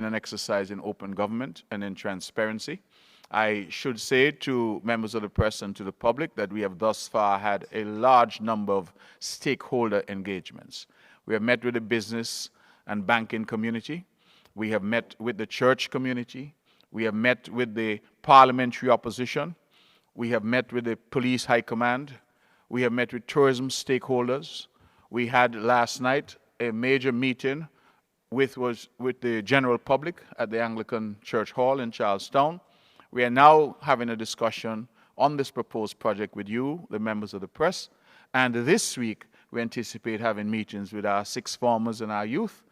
in an exercise in open government and in transparency. I should say to members of the press and to the public that we have thus far had a large number of stakeholder engagements. We have met with the business and banking community. We have met with the church community. We have met with the parliamentary opposition. We have met with the police high command. We have met with tourism stakeholders. We had last night a major meeting with the general public at the Anglican Church Hall in Charlestown. We are now having a discussion on this proposed project with you, the members of the press. And this week, we anticipate having meetings with our sixth formers and our youth,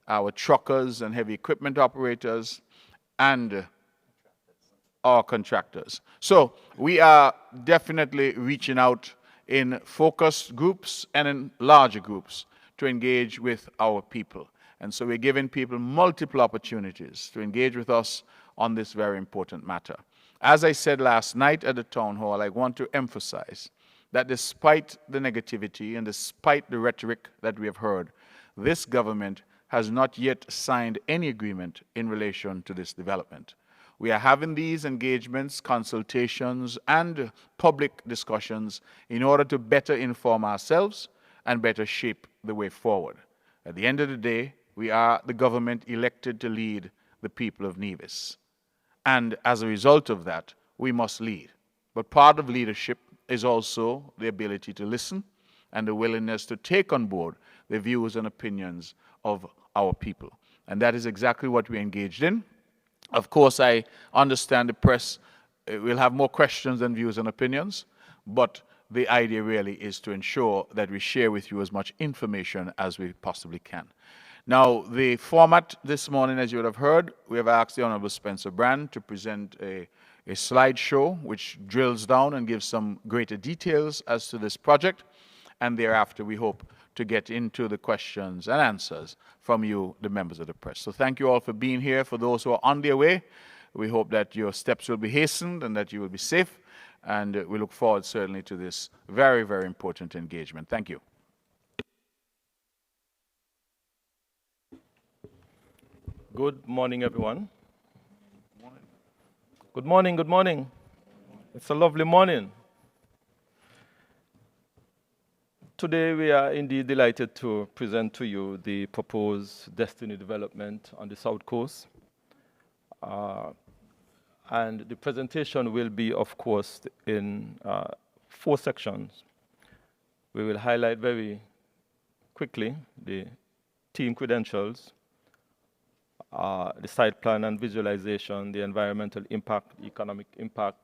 our truckers and heavy equipment operators, and our contractors. So we are definitely reaching out in focused groups and in larger groups to engage with our people. And so we're giving people multiple opportunities to engage with us on this very important matter. As I said last night at the town hall, I want to emphasize that despite the negativity and despite the rhetoric that we have heard, this government has not yet signed any agreement in relation to this development. We are having these engagements, consultations, and public discussions in order to better inform ourselves and better shape the way forward. At the end of the day, we are the government elected to lead the people of Nevis. And as a result of that, we must lead. But part of leadership is also the ability to listen and the willingness to take on board the views and opinions of our people. And that is exactly what we engaged in. Of course, I understand the press will have more questions than views and opinions, but the idea really is to ensure that we share with you as much information as we possibly can. Now, the format this morning, as you would have heard, we have asked the Honorable Spencer Brand to present a slideshow which drills down and gives some greater details as to this project, and thereafter we hope to get into the questions and answers from you, the members of the press. So thank you all for being here. For those who are on their way, we hope that your steps will be hastened and that you will be safe, and we look forward certainly to this very, very important engagement. Thank you. Good morning, everyone. Good morning, good morning. It's a lovely morning. Today we are indeed delighted to present to you the proposed Destiny development on the South Coast. And the presentation will be, of course, in 4 sections. We will highlight very quickly the team credentials, the site plan and visualization, the environmental impact, economic impact,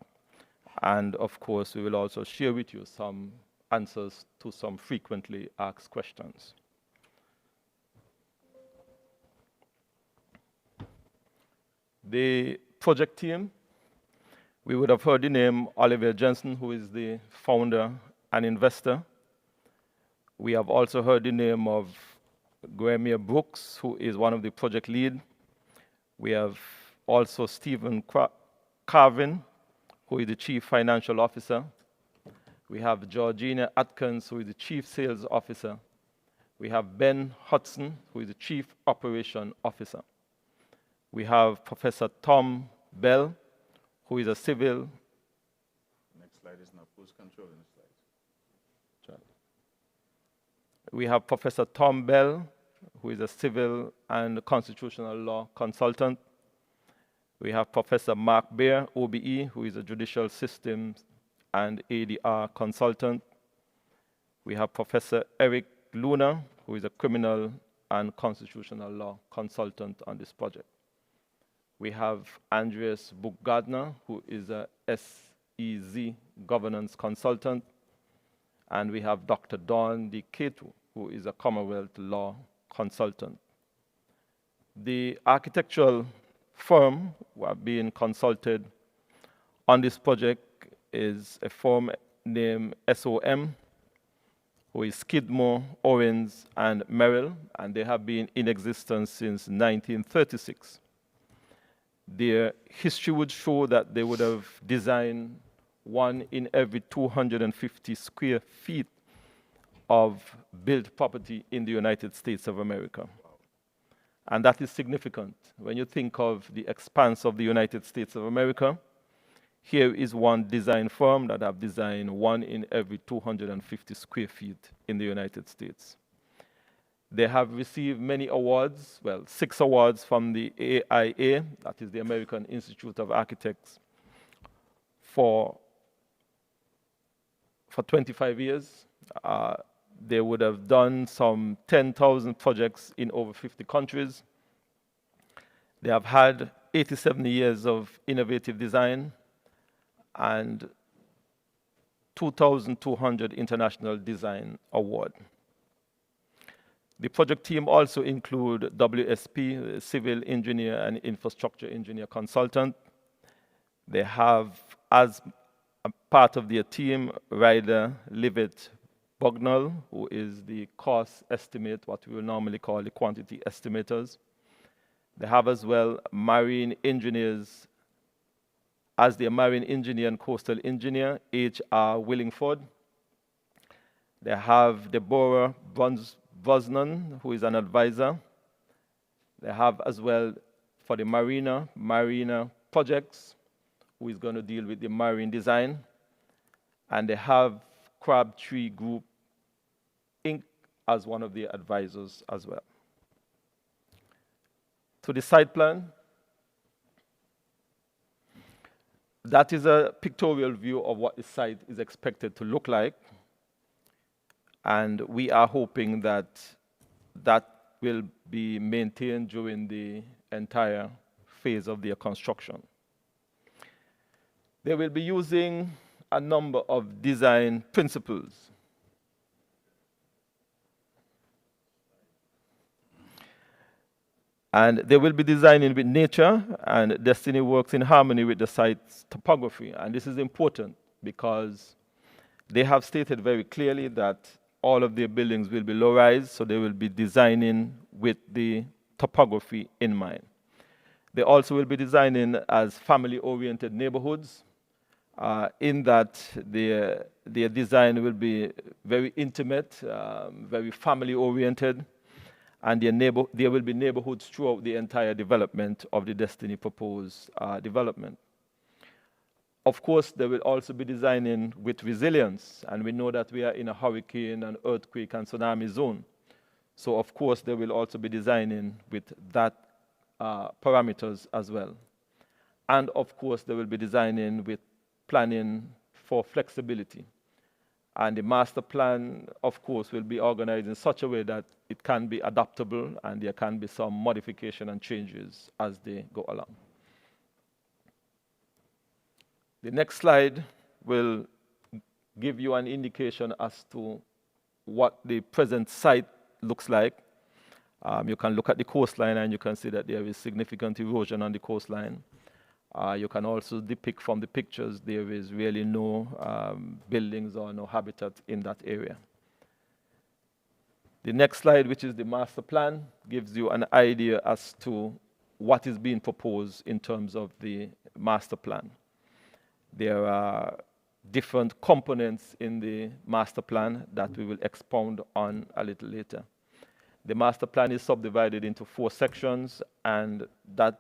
and of course we will also share with you some answers to some frequently asked questions. The project team, we would have heard the name Oliver Jensen, who is the founder and investor. We have also heard the name of Graham Brooks, who is one of the project lead. We have also Stephen Carvin, who is the Chief Financial Officer. We have Georgina Atkins, who is the Chief Sales Officer. We have Ben Hudson, who is the Chief Operation Officer. We have Professor Tom Bell, who is a civil... Next slide is now who's controlling the slide. We have Professor Tom Bell, who is a civil and constitutional law consultant. We have Professor Mark Baer, OBE, who is a judicial systems and ADR consultant. We have Professor Eric Luna, who is a criminal and constitutional law consultant on this project. We have Andreas Buch-Gardner, who is a SEZ governance consultant. And we have Dr. Dawn D. Ketu, who is a Commonwealth law consultant. The architectural firm who are being consulted on this project is a firm named SOM, who is Skidmore, Owens, and Merrill, and they have been in existence since 1936. Their history would show that they would have designed 1 in every 250 square feet of built property in the United States of America. And that is significant. When you think of the expanse of the United States of America, here is one design firm that have designed one in every 250 square feet in the United States. They have received many awards, well, 6 awards from the AIA, that is the American Institute of Architects, for 25 years. They would have done some 10,000 projects in over 50 countries. They have had 87 years of innovative design and 2,200 international design awards. The project team also include WSP, civil engineer and infrastructure engineer consultant. They have, as a part of their team, Ryder Levitt Bugnall, who is the cost estimate, what we will normally call the quantity estimators. They have as well marine engineers, as their marine engineer and coastal engineer, H.R. Willingford. They have Deborah Vosnan, who is an advisor. They have as well, for the marina projects, who is going to deal with the marine design. And they have Crabtree Group, Inc. as one of the advisors as well. To the site plan, that is a pictorial view of what the site is expected to look like. And we are hoping that that will be maintained during the entire phase of their construction. They will be using a number of design principles. And they will be designing with nature, and Destiny works in harmony with the site's topography. And this is important because they have stated very clearly that all of their buildings will be low-rise, so they will be designing with the topography in mind. They also will be designing as family-oriented neighborhoods, in that their design will be very intimate, very family-oriented, and there will be neighborhoods throughout the entire development of the Destiny proposed development. Of course, they will also be designing with resilience, and we know that we are in a hurricane and earthquake and tsunami zone. So of course, they will also be designing with that parameters as well. And of course, they will be designing with planning for flexibility. And the master plan, of course, will be organized in such a way that it can be adaptable and there can be some modification and changes as they go along. The next slide will give you an indication as to what the present site looks like. You can look at the coastline and you can see that there is significant erosion on the coastline. You can also depict from the pictures there is really no buildings or no habitat in that area. The next slide, which is the master plan, gives you an idea as to what is being proposed in terms of the master plan. There are different components in the master plan that we will expound on a little later. The master plan is subdivided into 4 sections, and that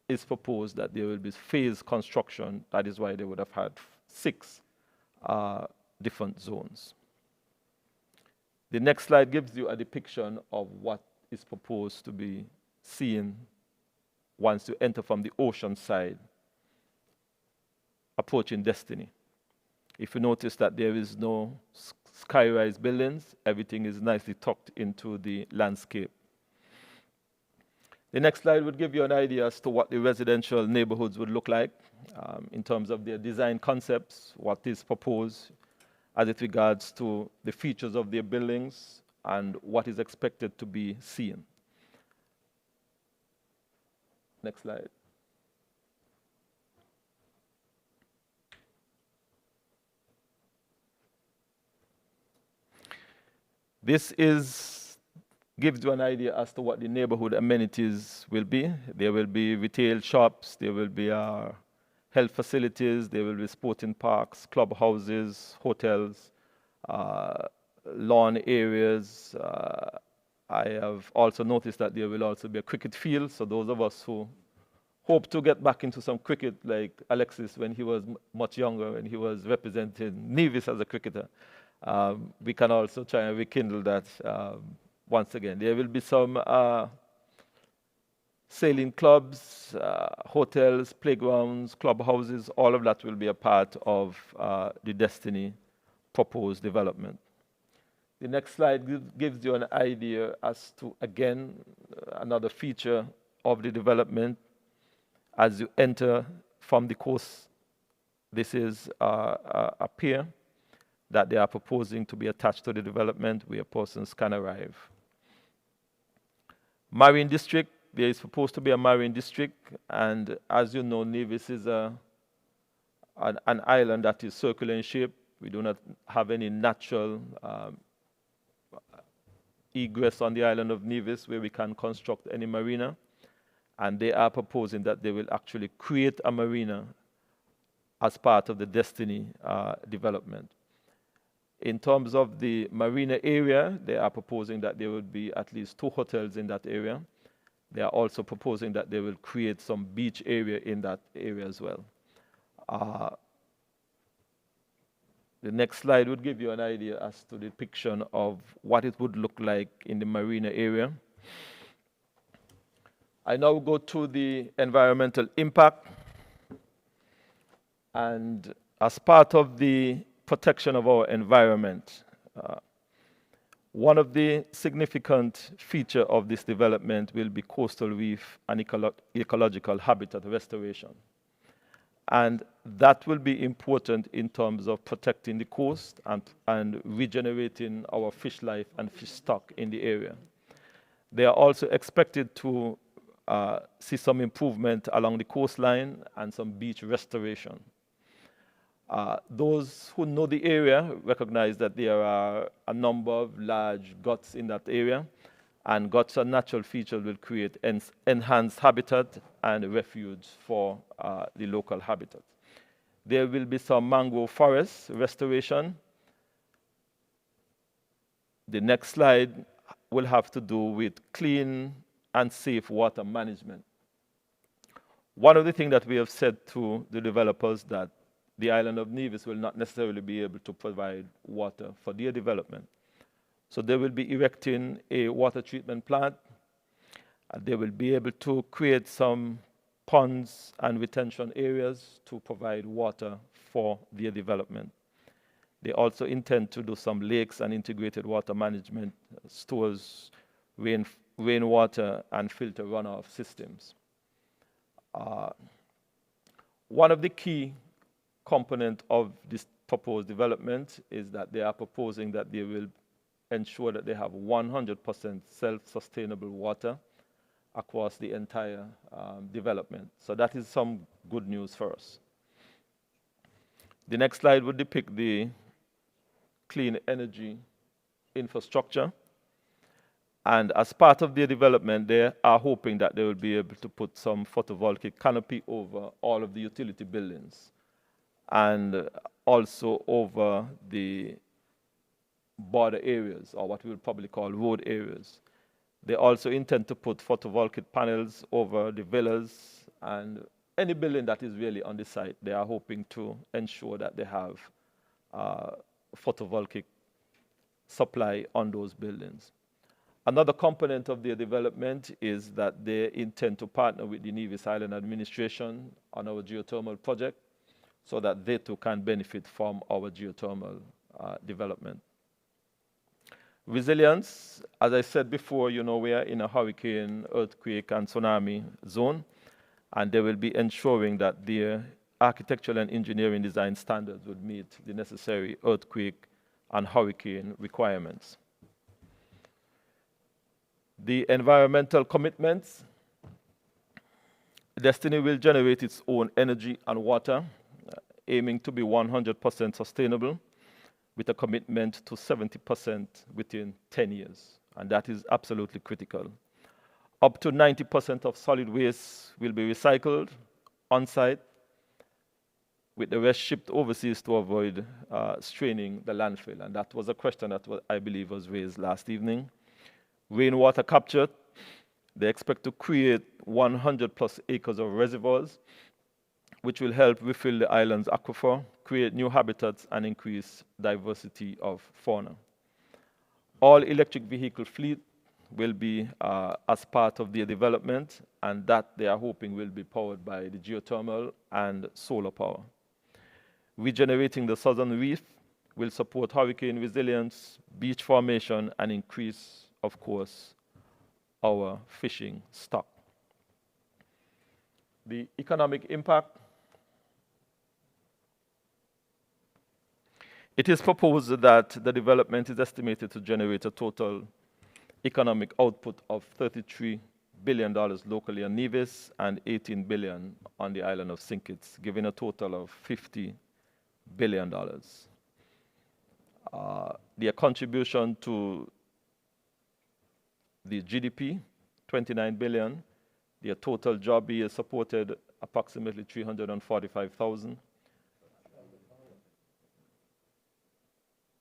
is proposed that there will be phased construction. That is why they would have had 6 different zones. The next slide gives you a depiction of what is proposed to be seen once you enter from the ocean side, approaching Destiny. If you notice that there is no sky-rise buildings, everything is nicely tucked into the landscape. The next slide would give you an idea as to what the residential neighborhoods would look like in terms of their design concepts, what is proposed as it regards to the features of their buildings and what is expected to be seen. Next slide. This gives you an idea as to what the neighborhood amenities will be. There will be retail shops, there will be health facilities, there will be sporting parks, clubhouses, hotels, lawn areas, I have also noticed that there will also be a cricket field, so those of us who hope to get back into some cricket, like Alexis when he was much younger and he was representing Nevis as a cricketer, we can also try and rekindle that once again. There will be some sailing clubs, hotels, playgrounds, clubhouses, all of that will be a part of the Destiny proposed development. The next slide gives you an idea as to, again, another feature of the development. As you enter from the coast, this is a pier that they are proposing to be attached to the development where persons can arrive. Marine district, there is supposed to be a marine district, and as you know, Nevis is an island that is circular in shape. We do not have any natural egress on the island of Nevis where we can construct any marina, and they are proposing that they will actually create a marina as part of the Destiny development. In terms of the marina area, they are proposing that there would be at least 2 hotels in that area. They are also proposing that they will create some beach area in that area as well. The next slide would give you an idea as to the depiction of what it would look like in the marina area. I now go to the environmental impact. And as part of the protection of our environment, one of the significant features of this development will be coastal reef and ecological habitat restoration. And that will be important in terms of protecting the coast and regenerating our fish life and fish stock in the area. They are also expected to see some improvement along the coastline and some beach restoration. Those who know the area recognize that there are a number of large guts in that area, and guts and natural features will create enhanced habitat and refuge for the local habitat. There will be some mangrove forest restoration. The next slide will have to do with clean and safe water management. One of the things that we have said to the developers that the island of Nevis will not necessarily be able to provide water for their development. So they will be erecting a water treatment plant. They will be able to create some ponds and retention areas to provide water for their development. They also intend to do some lakes and integrated water management, stores rainwater and filter runoff systems. One of the key components of this proposed development is that they are proposing that they will ensure that they have 100% self-sustainable water across the entire development. So that is some good news for us. The next slide would depict the clean energy infrastructure. And as part of their development, they are hoping that they will be able to put some photovoltaic canopy over all of the utility buildings and also over the border areas, or what we would probably call road areas. They also intend to put photovoltaic panels over the villas and any building that is really on the site. They are hoping to ensure that they have photovoltaic supply on those buildings. Another component of their development is that they intend to partner with the Nevis Island Administration on our geothermal project so that they too can benefit from our geothermal development. Resilience, as I said before, you know, we are in a hurricane, earthquake, and tsunami zone, and they will be ensuring that their architectural and engineering design standards would meet the necessary earthquake and hurricane requirements. The environmental commitments. Destiny will generate its own energy and water, aiming to be 100% sustainable, with a commitment to 70% within 10 years. And that is absolutely critical. Up to 90% of solid waste will be recycled on-site, with the rest shipped overseas to avoid straining the landfill. And that was a question that I believe was raised last evening. Rainwater capture, they expect to create 100 plus acres of reservoirs, which will help refill the island's aquifer, create new habitats, and increase diversity of fauna. All electric vehicle fleet will be as part of their development, and that they are hoping will be powered by the geothermal and solar power. Regenerating the southern reef will support hurricane resilience, beach formation, and increase, of course, our fishing stock. The economic impact. It is proposed that the development is estimated to generate a total economic output of $33 billion locally on Nevis and $18 billion on the island of St. Kitts, giving a total of $50 billion. Their contribution to the GDP, $29 billion. Their total job year supported approximately 345,000.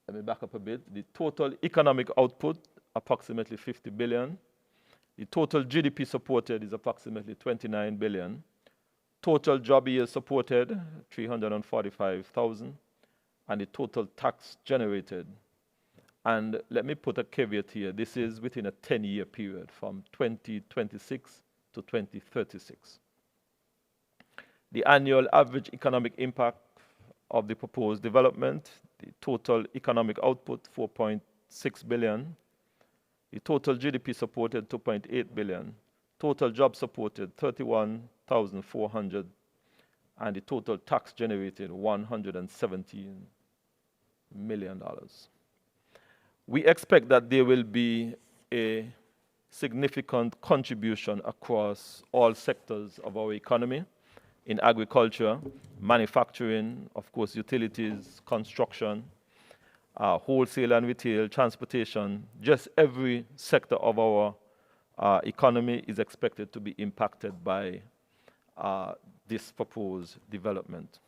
Let me back up a bit. The total economic output, approximately 50 billion. The total GDP supported is approximately 29 billion. Total job years supported, 345,000. And the total tax generated. And let me put a caveat here. This is within a 10-year period from 2026 to 2036. The annual average economic impact of the proposed development, the total economic output, 4.6 billion. The total GDP supported, 2.8 billion. Total jobs supported, 31,400. And the total tax generated, $117 million. We expect that there will be a significant contribution across all sectors of our economy, in agriculture, manufacturing, of course, utilities, construction, wholesale and retail, transportation. Just every sector of our economy is expected to be impacted by this proposed development.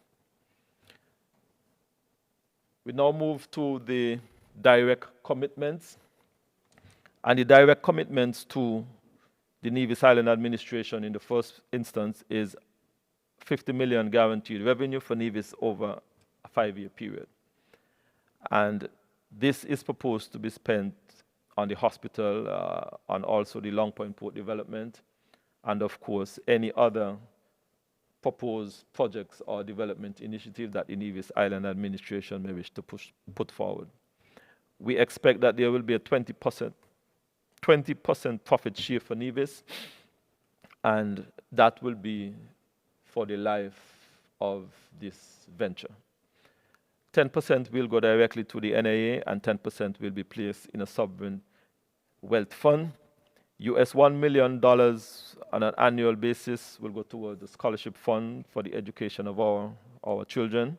We now move to the direct commitments. And the direct commitments to the Nevis Island administration in the first instance is 50 million guaranteed revenue for Nevis over a 5-year period. And this is proposed to be spent on the hospital, on also the Long Point Port development, and of course, any other proposed projects or development initiative that the Nevis Island administration may wish to put forward. We expect that there will be a 20% profit share for Nevis, and that will be for the life of this venture. 10% will go directly to the NIA, and 10% will be placed in a sovereign wealth fund. $1 million on an annual basis will go towards the scholarship fund for the education of our children.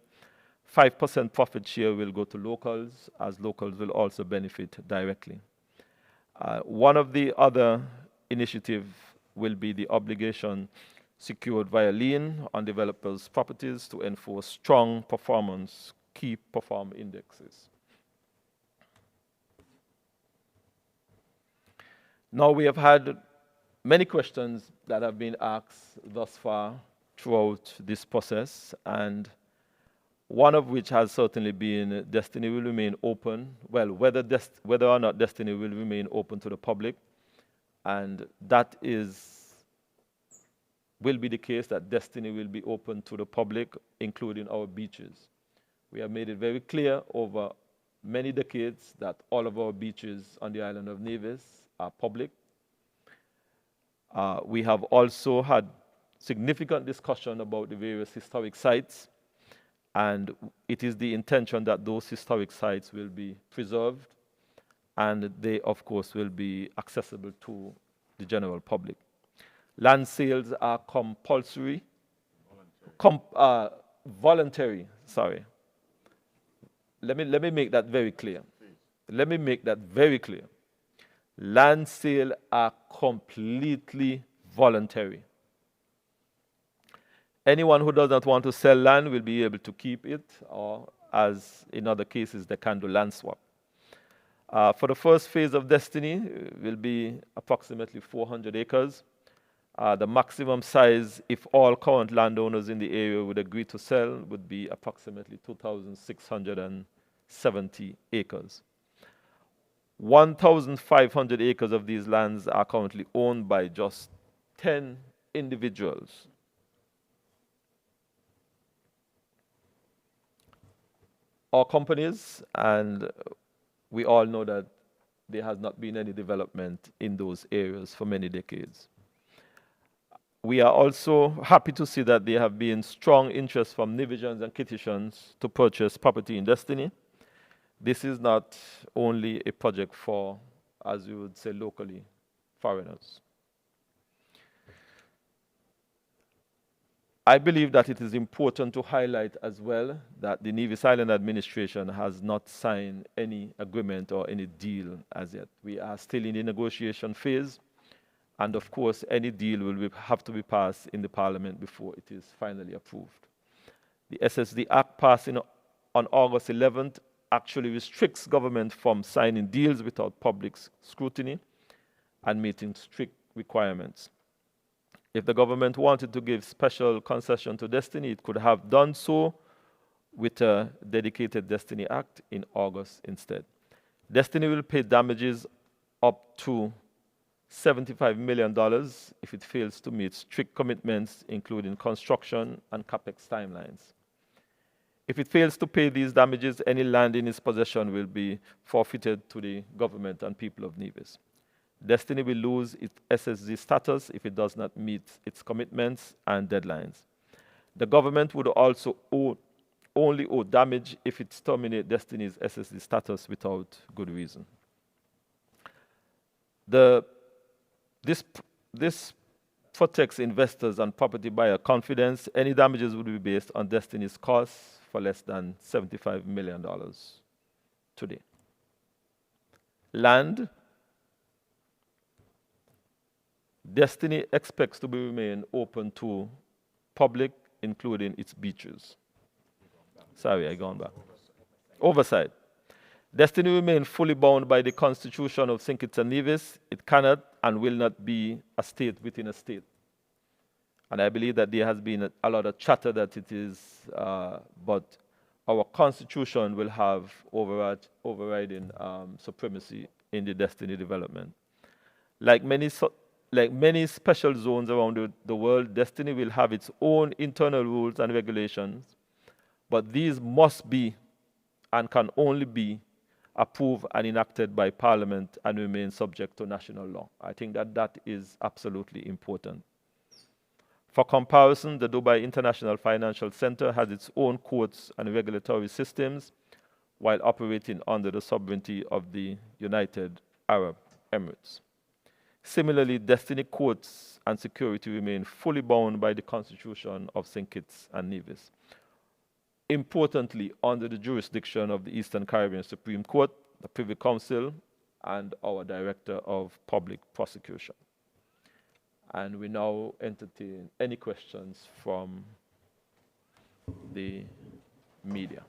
5% profit share will go to locals, as locals will also benefit directly. One of the other initiatives will be the obligation secured via lien on developers' properties to enforce strong performance, key perform indexes. Now, we have had many questions that have been asked thus far throughout this process, and one of which has certainly been Destiny will remain open. Well, whether or not Destiny will remain open to the public, and that will be the case, that Destiny will be open to the public, including our beaches. We have made it very clear over many decades that all of our beaches on the island of Nevis are public. We have also had significant discussion about the various historic sites, and it is the intention that those historic sites will be preserved, and they, of course, will be accessible to the general public. Land sales are compulsory, voluntary, sorry. Let me make that very clear. Let me make that very clear. Land sales are completely voluntary. Anyone who does not want to sell land will be able to keep it, or as in other cases, they can do land swap. For the first phase of Destiny, will be approximately 400 acres. The maximum size, if all current landowners in the area would agree to sell, would be approximately 2,670 acres. 1,500 acres of these lands are currently owned by just 10 individuals. Our companies, and we all know that there has not been any development in those areas for many decades. We are also happy to see that there have been strong interest from Nevisians and Kittitians to purchase property in Destiny. This is not only a project for, as you would say locally, foreigners. I believe that it is important to highlight as well that the Nevis Island administration has not signed any agreement or any deal as yet. We are still in the negotiation phase, and of course, any deal will have to be passed in the parliament before it is finally approved. The SSD Act passed on August 11th actually restricts government from signing deals without public scrutiny and meeting strict requirements. If the government wanted to give special concession to Destiny, it could have done so with a dedicated Destiny Act in August instead. Destiny will pay damages up to $75 million if it fails to meet strict commitments, including construction and capex timelines. If it fails to pay these damages, any land in its possession will be forfeited to the government and people of Nevis. Destiny will lose its SSD status if it does not meet its commitments and deadlines. The government would also only owe damage if it terminates Destiny's SSD status without good reason. This protects investors and property buyer confidence. Any damages would be based on Destiny's costs for less than $75 million today. Land. Destiny expects to remain open to public, including its beaches. Sorry, I gone back. Oversight. Destiny remains fully bound by the Constitution of St. Kitts and Nevis. It cannot and will not be a state within a state. And I believe that there has been a lot of chatter that it is, but our Constitution will have overriding supremacy in the Destiny development. Like many special zones around the world, Destiny will have its own internal rules and regulations, but these must be and can only be approved and enacted by Parliament and remain subject to national law. I think that is absolutely important. For comparison, the Dubai International Financial Center has its own courts and regulatory systems while operating under the sovereignty of the United Arab Emirates. Similarly, Destiny courts and security remain fully bound by the Constitution of St. Kitts and Nevis. Importantly, under the jurisdiction of the Eastern Caribbean Supreme Court, the Privy Council, and our Director of Public Prosecution. And we now entertain any questions from the media.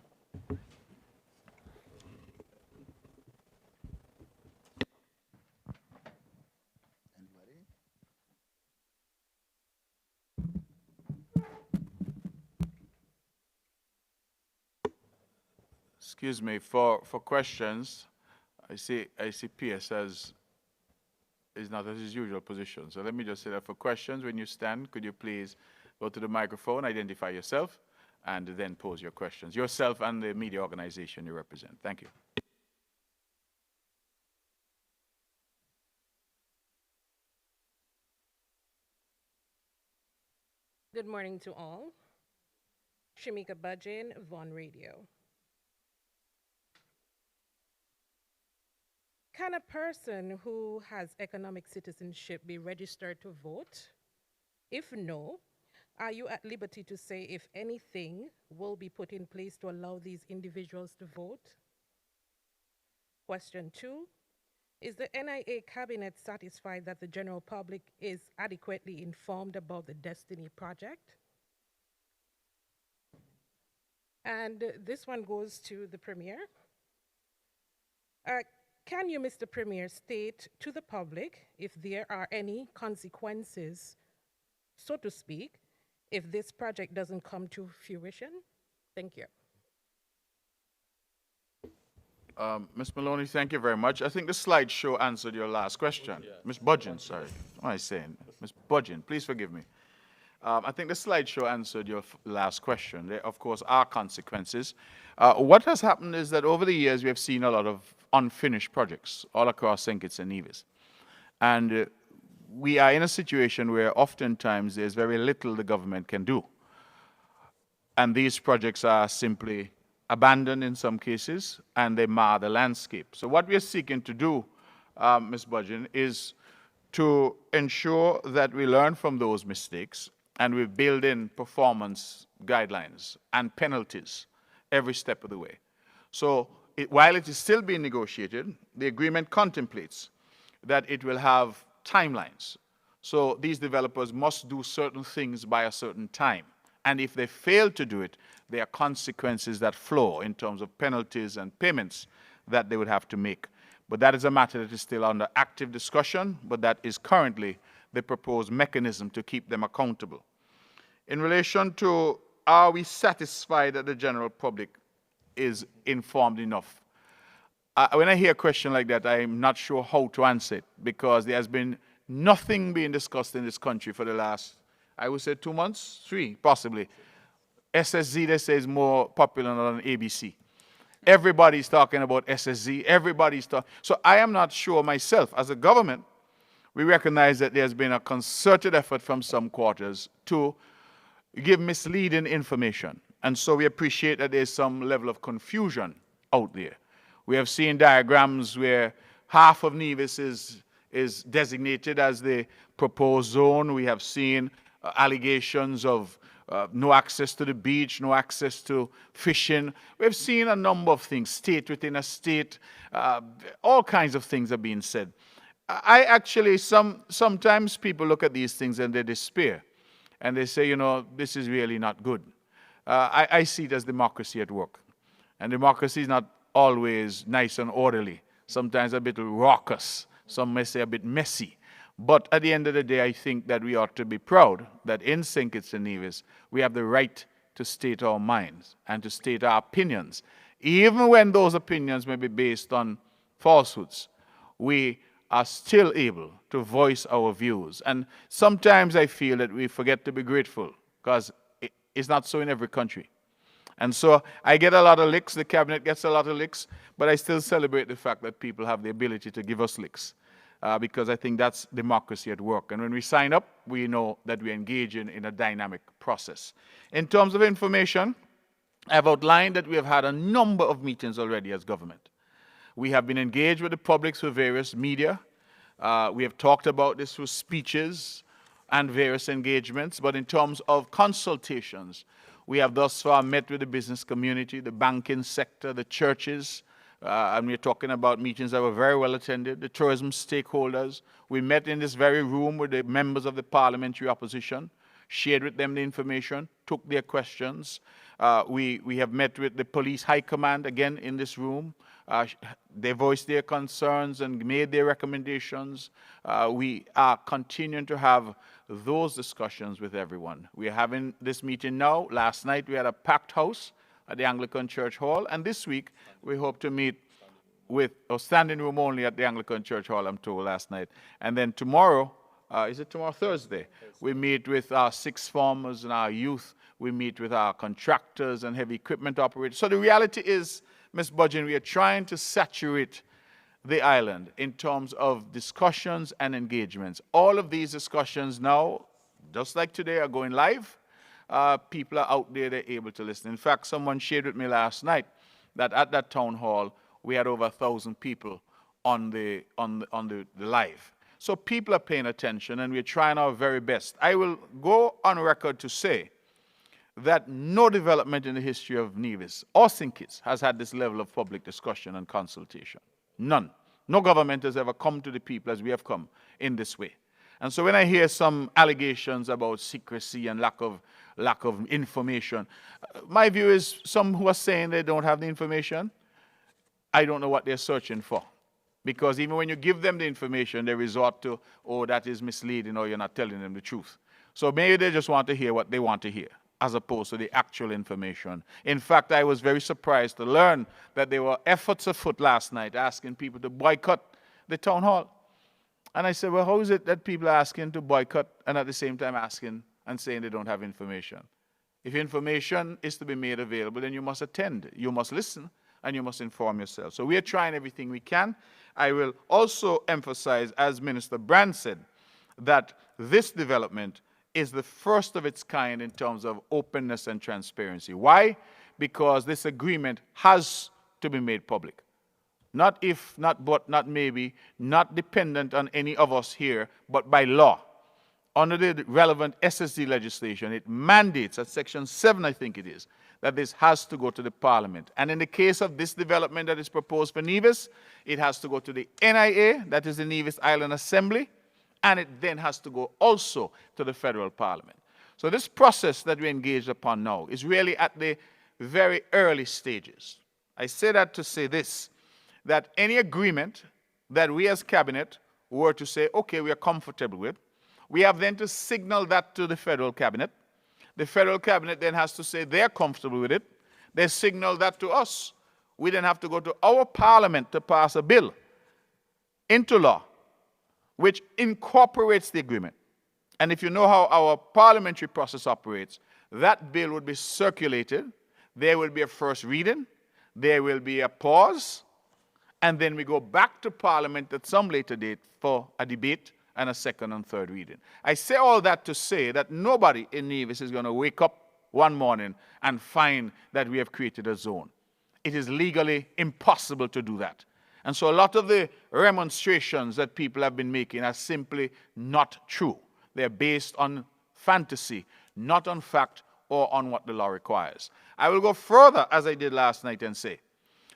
Excuse me, for questions, I see PS is not at his usual position. So let me just say that for questions, when you stand, could you please go to the microphone, identify yourself, and then pose your questions. Yourself and the media organization you represent. Thank you. Good morning to all. Shamika Bajin, Von Radio. Can a person who has economic citizenship be registered to vote? If no, are you at liberty to say if anything will be put in place to allow these individuals to vote? Question 2, is the NIA cabinet satisfied that the general public is adequately informed about the Destiny project? And this one goes to the Premier. Can you, Mr. Premier, state to the public if there are any consequences, so to speak, if this project doesn't come to fruition? Thank you. Ms. Maloney, thank you very much. I think the slideshow answered your last question. Ms. Budgeon, sorry. What am I saying? Ms. Budgeon, please forgive me. I think the slideshow answered your last question. There, of course, are consequences. What has happened is that over the years, we have seen a lot of unfinished projects all across St. Kitts and Nevis. And we are in a situation where oftentimes there's very little the government can do. And these projects are simply abandoned in some cases, and they mar the landscape. So what we are seeking to do, Ms. Budgeon, is to ensure that we learn from those mistakes and we build in performance guidelines and penalties every step of the way. So while it is still being negotiated, the agreement contemplates that it will have timelines. So these developers must do certain things by a certain time. And if they fail to do it, there are consequences that flow in terms of penalties and payments that they would have to make. But that is a matter that is still under active discussion, but that is currently the proposed mechanism to keep them accountable. In relation to, are we satisfied that the general public is informed enough? When I hear a question like that, I'm not sure how to answer it, because there has been nothing being discussed in this country for the last, I would say 2 months, 3, possibly. SSZ, they say, is more popular than ABC. Everybody's talking about SSZ. Everybody's talking. So I am not sure myself. As a government, we recognize that there's been a concerted effort from some quarters to give misleading information. And so we appreciate that there's some level of confusion out there. We have seen diagrams where half of Nevis is designated as the proposed zone. We have seen allegations of no access to the beach, no access to fishing. We've seen a number of things, state within a state, all kinds of things are being said. I actually, sometimes people look at these things and they despair. And they say, you know, this is really not good. I see it as democracy at work. And democracy is not always nice and orderly. Sometimes a bit raucous. Some may say a bit messy. But at the end of the day, I think that we ought to be proud that in St. Kitts and Nevis, we have the right to state our minds and to state our opinions. Even when those opinions may be based on falsehoods, we are still able to voice our views. And sometimes I feel that we forget to be grateful, because it's not so in every country. And so I get a lot of licks, the cabinet gets a lot of licks, but I still celebrate the fact that people have the ability to give us licks. Because I think that's democracy at work. And when we sign up, we know that we engage in a dynamic process. In terms of information, I've outlined that we have had a number of meetings already as government. We have been engaged with the public through various media. We have talked about this through speeches and various engagements. But in terms of consultations, we have thus far met with the business community, the banking sector, the churches, and we're talking about meetings that were very well attended, the tourism stakeholders. We met in this very room with the members of the parliamentary opposition, shared with them the information, took their questions. We have met with the police high command, again, in this room. They voiced their concerns and made their recommendations. We are continuing to have those discussions with everyone. We are having this meeting now. Last night, we had a packed house at the Anglican Church Hall. And this week, we hope to meet with a standing room only at the Anglican Church Hall, I'm told, last night. And then tomorrow, is it tomorrow? Thursday, we meet with our sixth formers and our youth. We meet with our contractors and heavy equipment operators. So the reality is, Ms. Budgeon, we are trying to saturate the island in terms of discussions and engagements. All of these discussions now, just like today, are going live. People are out there, they're able to listen. In fact, someone shared with me last night that at that town hall, we had over 1,000 people on the live. So people are paying attention, and we're trying our very best. I will go on record to say that no development in the history of Nevis or St. Kitts has had this level of public discussion and consultation. None. No government has ever come to the people as we have come in this way. And so when I hear some allegations about secrecy and lack of information, my view is some who are saying they don't have the information, I don't know what they're searching for. Because even when you give them the information, they resort to, oh, that is misleading, or you're not telling them the truth. So maybe they just want to hear what they want to hear, as opposed to the actual information. In fact, I was very surprised to learn that there were efforts afoot last night asking people to boycott the town hall. And I said, well, how is it that people are asking to boycott and at the same time asking and saying they don't have information? If information is to be made available, then you must attend, you must listen, and you must inform yourself. So we are trying everything we can. I will also emphasize, as Minister Brand said, that this development is the first of its kind in terms of openness and transparency. Why? Because this agreement has to be made public. Not if, not but, not maybe, not dependent on any of us here, but by law. Under the relevant SSD legislation, it mandates, at Section 7, I think it is, that this has to go to the Parliament. And in the case of this development that is proposed for Nevis, it has to go to the NIA, that is the Nevis Island Assembly, and it then has to go also to the federal Parliament. So this process that we engaged upon now is really at the very early stages. I say that to say this, that any agreement that we as Cabinet were to say, okay, we are comfortable with, we have then to signal that to the federal Cabinet. The federal Cabinet then has to say they're comfortable with it. They signal that to us. We then have to go to our Parliament to pass a bill into law, which incorporates the agreement. And if you know how our parliamentary process operates, that bill would be circulated. There will be a first reading. There will be a pause. And then we go back to Parliament at some later date for a debate and a second and third reading. I say all that to say that nobody in Nevis is going to wake up one morning and find that we have created a zone. It is legally impossible to do that. And so a lot of the remonstrations that people have been making are simply not true. They're based on fantasy, not on fact or on what the law requires. I will go further, as I did last night, and say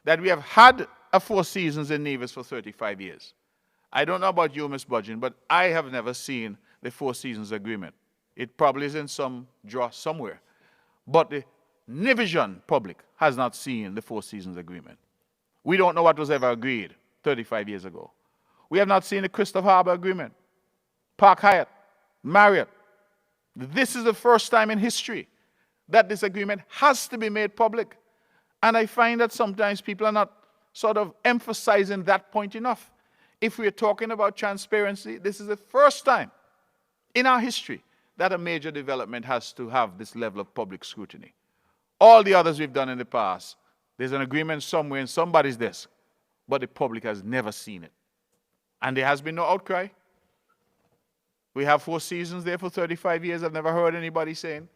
that we have had a Four Seasons in Nevis for 35 years. I don't know about you, Ms. Budgeon, but I have never seen the Four Seasons Agreement. It probably is in some drawer somewhere. But the Nevisian public has not seen the Four Seasons Agreement. We don't know what was ever agreed 35 years ago. We have not seen the Crystal Harbor Agreement, Park Hyatt, Marriott. This is the first time in history that this agreement has to be made public. And I find that sometimes people are not sort of emphasizing that point enough. If we are talking about transparency, this is the first time in our history that a major development has to have this level of public scrutiny. All the others we've done in the past, there's an agreement somewhere in somebody's desk, but the public has never seen it. And there has been no outcry. We have Four Seasons there for 35 years. I've never heard anybody saying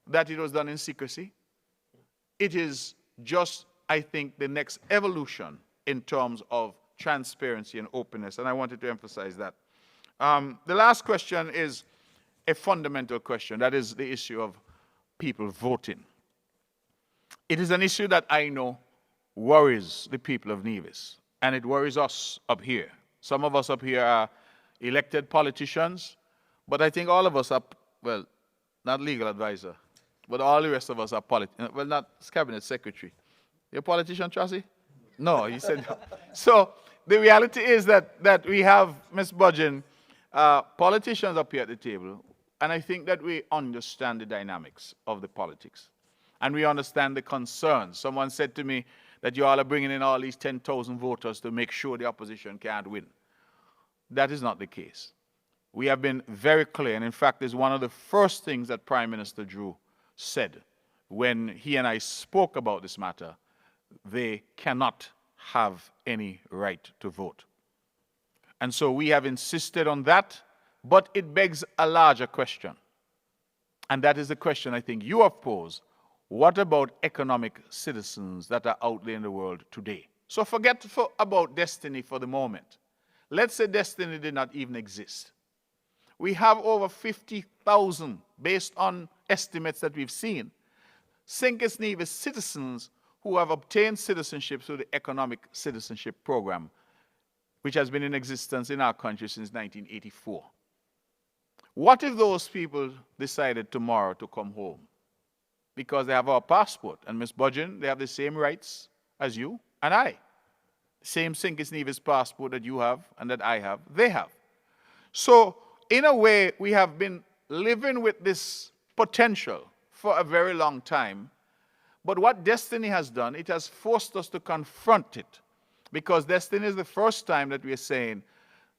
that it was done in secrecy. It is just, I think, the next evolution in terms of transparency and openness, and I wanted to emphasize that. The last question is a fundamental question. That is the issue of people voting. It is an issue that I know worries the people of Nevis, and it worries us up here. Some of us up here are elected politicians, but I think all of us are, well, not legal advisor, but all the rest of us are well, not cabinet secretary. You're a politician, Tracy? No, he said no. So the reality is that we have, Ms. Budgeon, politicians up here at the table, and I think that we understand the dynamics of the politics. And we understand the concerns. Someone said to me that you all are bringing in all these 10,000 voters to make sure the opposition can't win. That is not the case. We have been very clear, and in fact, is one of the first things that Prime Minister Drew said when he and I spoke about this matter. They cannot have any right to vote. And so we have insisted on that, but it begs a larger question. And that is the question I think you have posed. What about economic citizens that are out there in the world today? So forget about destiny for the moment. Let's say destiny did not even exist. We have over 50,000, based on estimates that we've seen, St. Kitts Nevis citizens who have obtained citizenship through the Economic Citizenship Program, which has been in existence in our country since 1984. What if those people decided tomorrow to come home? Because they have our passport, and Ms. Budgeon, they have the same rights as you and I. Same St. Kitts Nevis passport that you have and that I have, they have. So, in a way, we have been living with this potential for a very long time. But what Destiny has done, it has forced us to confront it. Because Destiny is the first time that we are saying,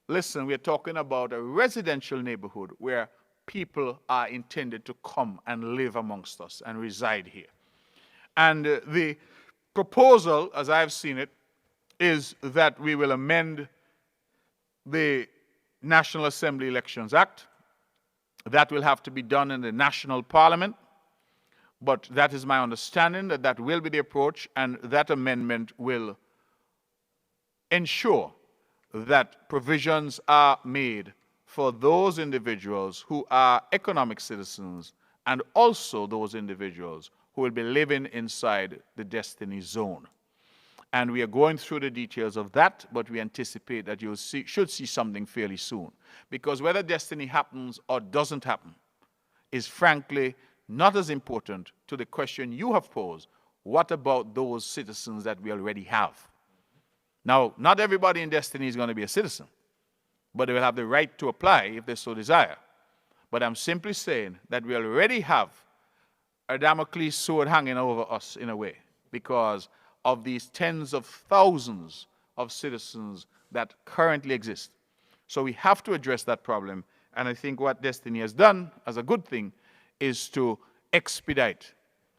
listen, we are talking about a residential neighborhood where people are intended to come and live amongst us and reside here. And the proposal, as I've seen it, is that we will amend the National Assembly Elections Act. That will have to be done in the national parliament, but that is my understanding that that will be the approach, and that amendment will ensure that provisions are made for those individuals who are economic citizens and also those individuals who will be living inside the Destiny zone. And we are going through the details of that, but we anticipate that you should see something fairly soon. Because whether Destiny happens or doesn't happen is frankly not as important to the question you have posed. What about those citizens that we already have? Now, not everybody in Destiny is going to be a citizen, but they will have the right to apply if they so desire. But I'm simply saying that we already have a Damocles sword hanging over us in a way, because of these tens of thousands of citizens that currently exist. So we have to address that problem, and I think what Destiny has done as a good thing is to expedite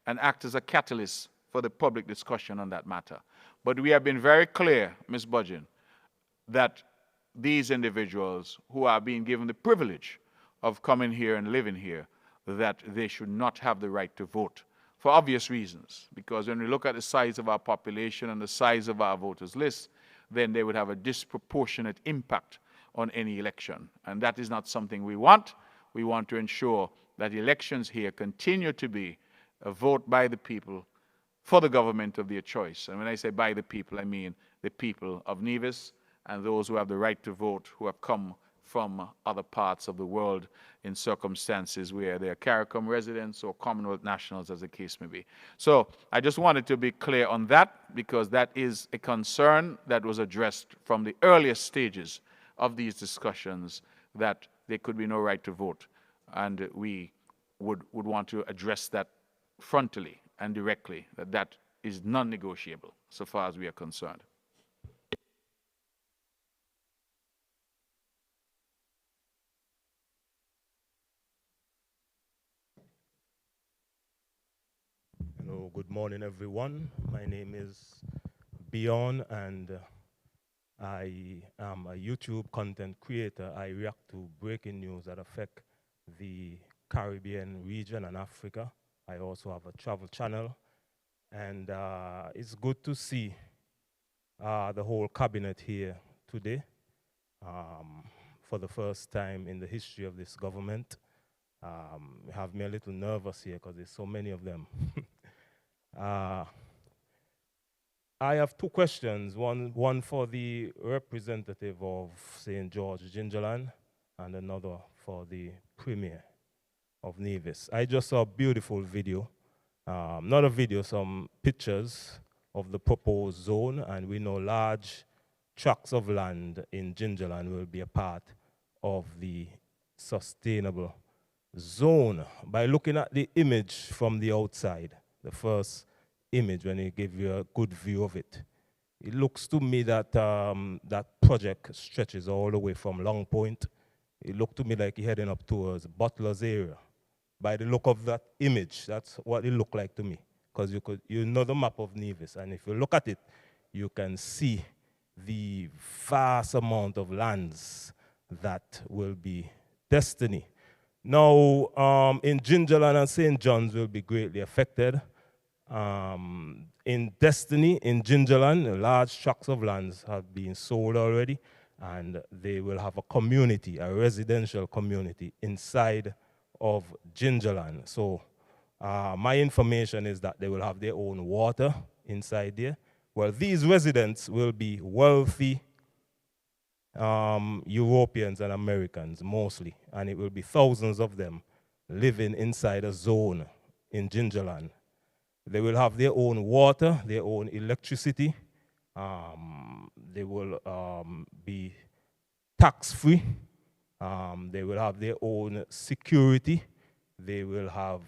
and act as a catalyst for the public discussion on that matter. But we have been very clear, Ms. Budgeon, that these individuals who are being given the privilege of coming here and living here, that they should not have the right to vote. For obvious reasons, because when we look at the size of our population and the size of our voters list, then they would have a disproportionate impact on any election. And that is not something we want. We want to ensure that elections here continue to be a vote by the people for the government of their choice. And when I say by the people, I mean the people of Nevis and those who have the right to vote, who have come from other parts of the world in circumstances where they are CARICOM residents or Commonwealth nationals, as the case may be. So I just wanted to be clear on that, because that is a concern that was addressed from the earliest stages of these discussions, that there could be no right to vote. And we would want to address that frontally and directly, that that is non-negotiable so far as we are concerned. Hello, good morning, everyone. My name is Bjorn, and I am a YouTube content creator. I react to breaking news that affect the Caribbean region and Africa. I also have a travel channel, and it's good to see the whole cabinet here today for the first time in the history of this government. Have me a little nervous here because there's so many of them. I have two questions, one for the representative of St. George Gingerland and another for the Premier of Nevis. I just saw a beautiful video, not a video, some pictures of the proposed zone, and we know large tracts of land in Gingerland will be a part of the sustainable zone. By looking at the image from the outside, the first image when it gives you a good view of it, it looks to me that that project stretches all the way from Long Point. It looked to me like you're heading up towards Butler's area. By the look of that image, that's what it looked like to me. Because you know the map of Nevis, and if you look at it, you can see the vast amount of lands that will be Destiny. Now, in Gingerland and St. John's will be greatly affected. In Destiny, in Gingerland, large tracts of lands have been sold already, and they will have a community, a residential community inside of Gingerland. So my information is that they will have their own water inside there. Well, these residents will be wealthy Europeans and Americans mostly, and it will be thousands of them living inside a zone in Gingerland. They will have their own water, their own electricity. They will be tax-free. They will have their own security. They will have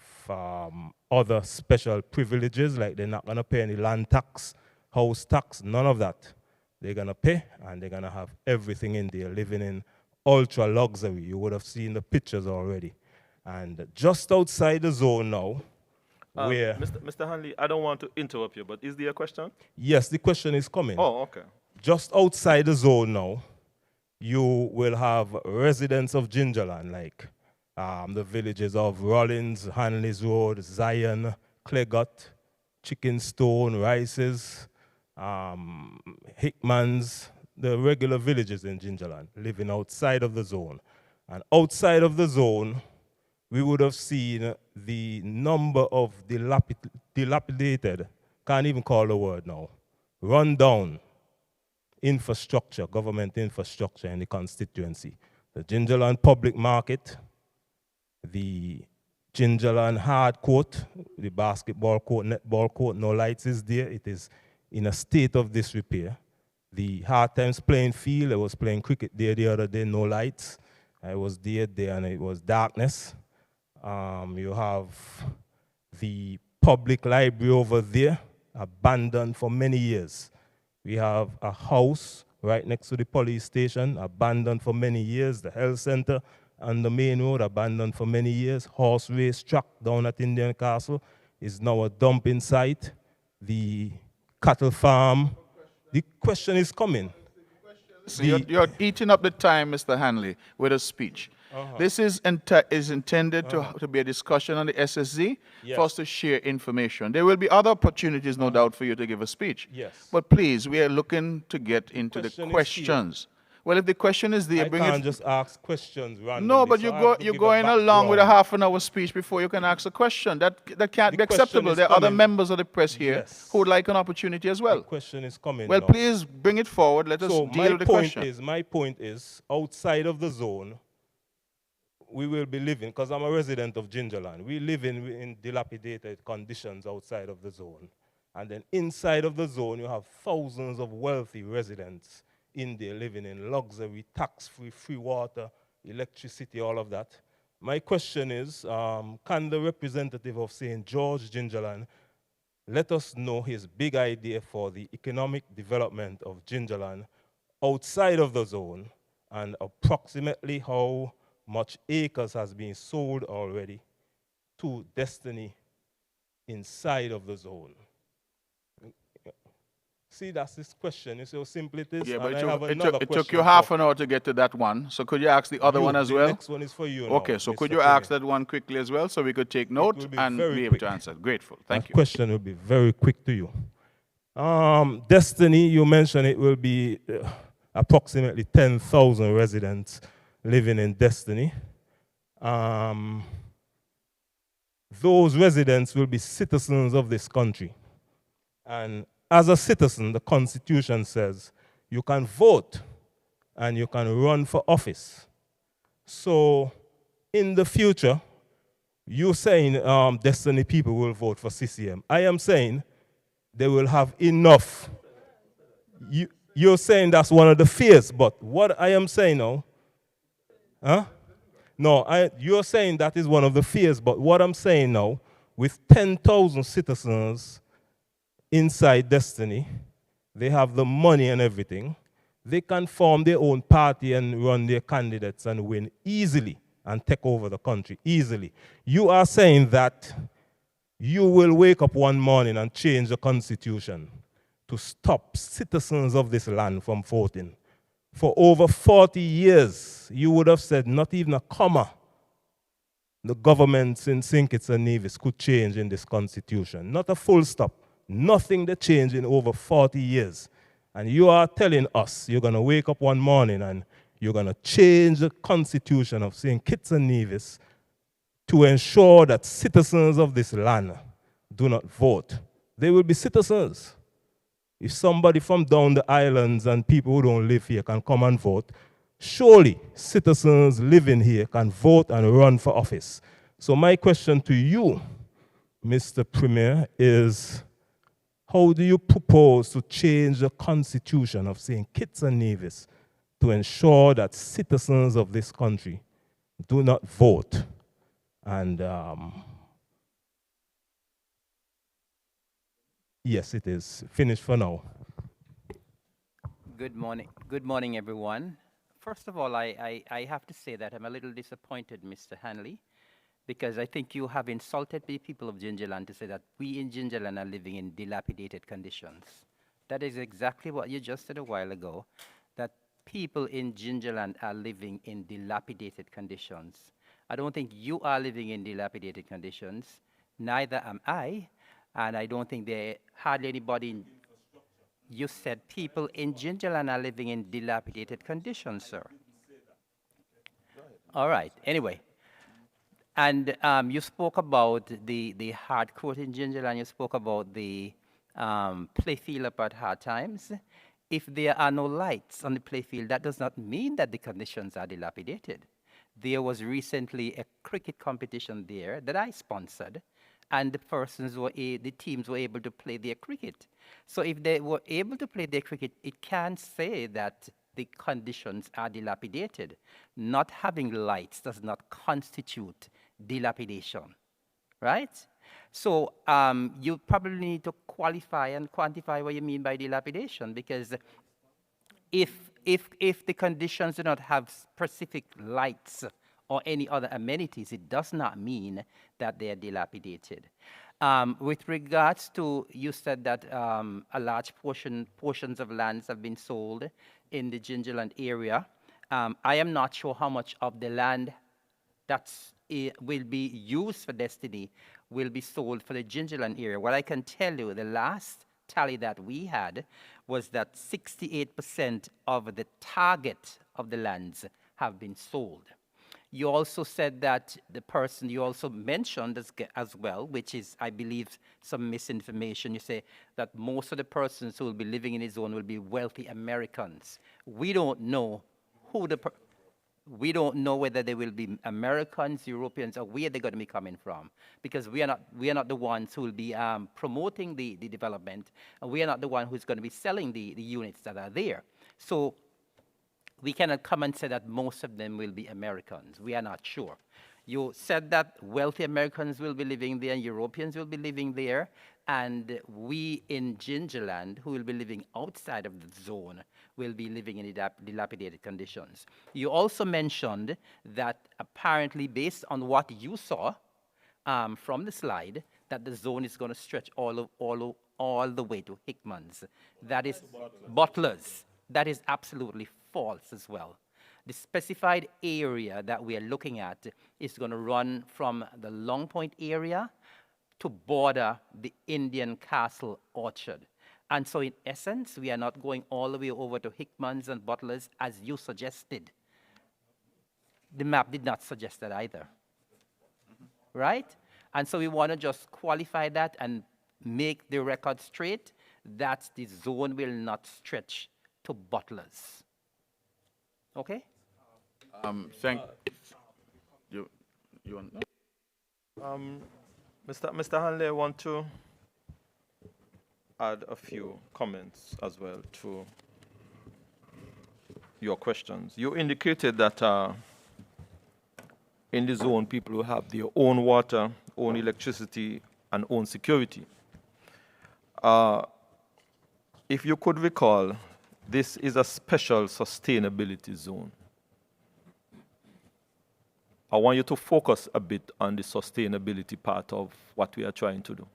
other special privileges, like they're not going to pay any land tax, house tax, none of that. They're going to pay, and they're going to have everything in there, living in ultra luxury. You would have seen the pictures already. And just outside the zone now, where... Mr. Hanley, I don't want to interrupt you, but is there a question? Yes, the question is coming. Oh, okay. Just outside the zone now, you will have residents of Gingerland, like the villages of Rollins, Hanley's Road, Zion, Clegot, Chickenstone, Rices, Hickmans, the regular villages in Gingerland, living outside of the zone. And outside of the zone, we would have seen the number of dilapidated, can't even call the word now, run down infrastructure, government infrastructure in the constituency. The Gingerland Public Market, the Gingerland Hard Court, the basketball court, netball court, no lights is there. It is in a state of disrepair. The Hard Times playing field, I was playing cricket there the other day, no lights. I was there and it was darkness. You have the public library over there, abandoned for many years. We have a house right next to the police station, abandoned for many years. The health center on the main road, abandoned for many years. Horse race track down at Indian Castle is now a dumping site. The cattle farm. The question is coming. So you're eating up the time, Mr. Hanley, with a speech. This is intended to be a discussion on the SSZ for us to share information. There will be other opportunities, no doubt, for you to give a speech. Yes. But please, we are looking to get into the questions. Well, if the question is there, I can't just ask questions randomly. No, but so you're going along with a half-an-hour speech before you can ask a question. That can't be acceptable. There are other members of the press here who would like an opportunity as well. The question is coming. Well, now. please bring it forward. Let us deal with the question. My point is, outside of the zone, we will be living, because I'm a resident of Gingerland, we live in dilapidated conditions outside of the zone. And then inside of the zone, you have thousands of wealthy residents in there living in luxury, tax-free, free water, electricity, all of that. My question is, can the representative of St. George, Gingerland, let us know his big idea for the economic development of Gingerland outside of the zone, and approximately how much acres has been sold already to Destiny inside of the zone? See, that's this question. You see how simple it is? Yeah, but it took you half an hour to get to that one. So could you ask the other one as well? The next one is for you now, Okay, so could Mr. you ask that one quickly as well so we could take note and be able to answer? Grateful. Thank you. The question will be very quick to you. Destiny, you mentioned it will be approximately 10,000 residents living in Destiny. Those residents will be citizens of this country. And as a citizen, the Constitution says you can vote and you can run for office. So in the future, you're saying Destiny people will vote for CCM. I am saying they will have enough. You're saying that's one of the fears, but what I am saying now, No, you're saying that is one of the fears, but what I'm saying now, with 10,000 citizens inside Destiny, they have the money and everything, they can form their own party and run their candidates and win easily and take over the country easily. You are saying that you will wake up one morning and change the Constitution to stop citizens of this land from voting. For over 40 years, you would have said not even a comma the governments in St. Kitts and Nevis could change in this Constitution. Not a full stop. Nothing that changed in over 40 years. And you are telling us you're going to wake up one morning and you're going to change the Constitution of St. Kitts and Nevis to ensure that citizens of this land do not vote. They will be citizens. If somebody from down the islands and people who don't live here can come and vote, surely citizens living here can vote and run for office. So my question to you, Mr. Premier, is How do you propose to change the constitution of St. Kitts and Nevis to ensure that citizens of this country do not vote? And yes, it is finished for now. Good morning, everyone. First of all, I have to say that I'm a little disappointed, Mr. Hanley, because I think you have insulted the people of Gingerland to say that we in Gingerland are living in dilapidated conditions. That is exactly what you just said a while ago, that people in Gingerland are living in dilapidated conditions. I don't think you are living in dilapidated conditions, neither am I, and I don't think there hardly anybody in. You said people in Gingerland are living in dilapidated conditions, sir. All right, anyway. And you spoke about the hard court in Gingerland, you spoke about the playfield up at hard times. If there are no lights on the playfield, that does not mean that the conditions are dilapidated. There was recently a cricket competition there that I sponsored, and the teams were able to play their cricket. So if they were able to play their cricket, it can't say that the conditions are dilapidated. Not having lights does not constitute dilapidation, right? So you probably need to qualify and quantify what you mean by dilapidation, because if the conditions do not have specific lights or any other amenities, it does not mean that they are dilapidated. With regards to, you said that a large portions of lands have been sold in the Gingerland area. I am not sure how much of the land that's will be used for Destiny will be sold for the Gingerland area. What I can tell you, the last tally that we had was that 68% of the target of the lands have been sold. You also said that the person, you also mentioned as well, which is, I believe, some misinformation. You say that most of the persons who will be living in the zone will be wealthy Americans. We don't know who we don't know whether they will be Americans, Europeans, or where they're going to be coming from, because we are not the ones who will be promoting the development, and we are not the one who's going to be selling the units that are there. So we cannot come and say that most of them will be Americans. We are not sure. You said that wealthy Americans will be living there and Europeans will be living there, and we in Gingerland, who will be living outside of the zone, will be living in dilapidated conditions. You also mentioned that apparently, based on what you saw from the slide, that the zone is going to stretch all the way to Hickman's. That is Butlers. That is absolutely false as well. The specified area that we are looking at is going to run from the Long Point area to border the Indian Castle Orchard. And so in essence, we are not going all the way over to Hickman's and Butlers as you suggested. The map did not suggest that either, right? And so we want to just qualify that and make the record straight that the zone will not stretch to Butlers. Okay? Thank you. You want? Mr. Hanley, I want to add a few comments as well to your questions. You indicated that in the zone, people will have their own water, own electricity, and own security. If you could recall, this is a special sustainability zone. I want you to focus a bit on the sustainability part of what we are trying to do.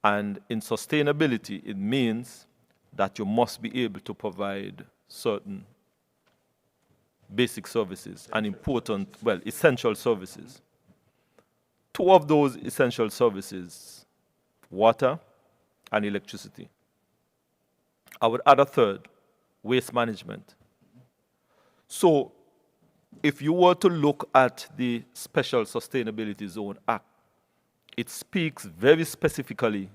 And in sustainability, it means that you must be able to provide certain basic services and important, well, essential services. Two of those essential services, water and electricity. I would add a third, waste management. So if you were to look at the Special Sustainability Zone Act, it speaks very specifically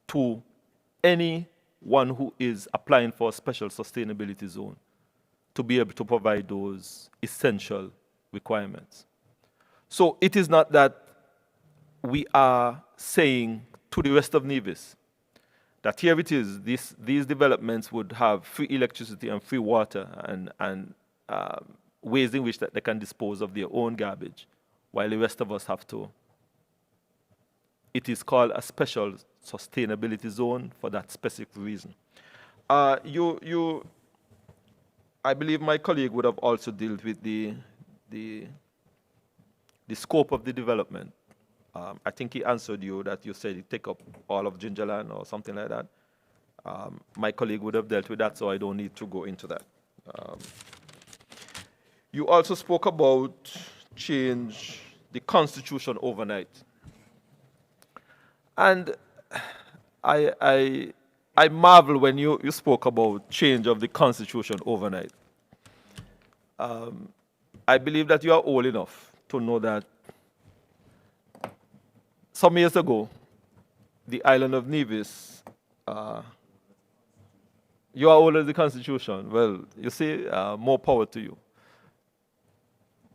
to anyone who is applying for a special sustainability zone to be able to provide those essential requirements. So it is not that we are saying to the rest of Nevis. That here it is, these developments would have free electricity and free water and ways in which that they can dispose of their own garbage, while the rest of us have to. It is called a special sustainability zone for that specific reason. I believe my colleague would have also dealt with the scope of the development. I think he answered you that you said it take up all of Gingerland or something like that. My colleague would have dealt with that, so I don't need to go into that. You also spoke about change the constitution overnight. And I marvel when you spoke about change of the constitution overnight. I believe that you are old enough to know that some years ago, the island of Nevis, you are older than the Constitution. Well, you see, more power to you.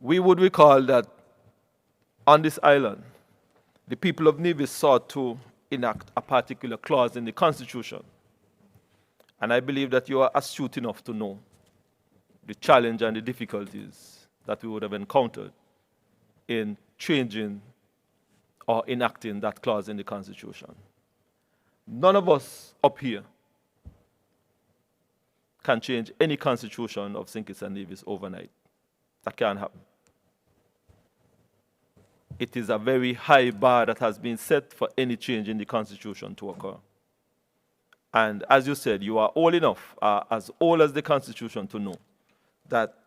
We would recall that on this island, the people of Nevis sought to enact a particular clause in the Constitution. And I believe that you are astute enough to know the challenge and the difficulties that we would have encountered in changing or enacting that clause in the Constitution. None of us up here can change any constitution of St. Kitts and Nevis overnight. That can't happen. It is a very high bar that has been set for any change in the Constitution to occur. And as you said, you are old enough, as old as the Constitution, to know that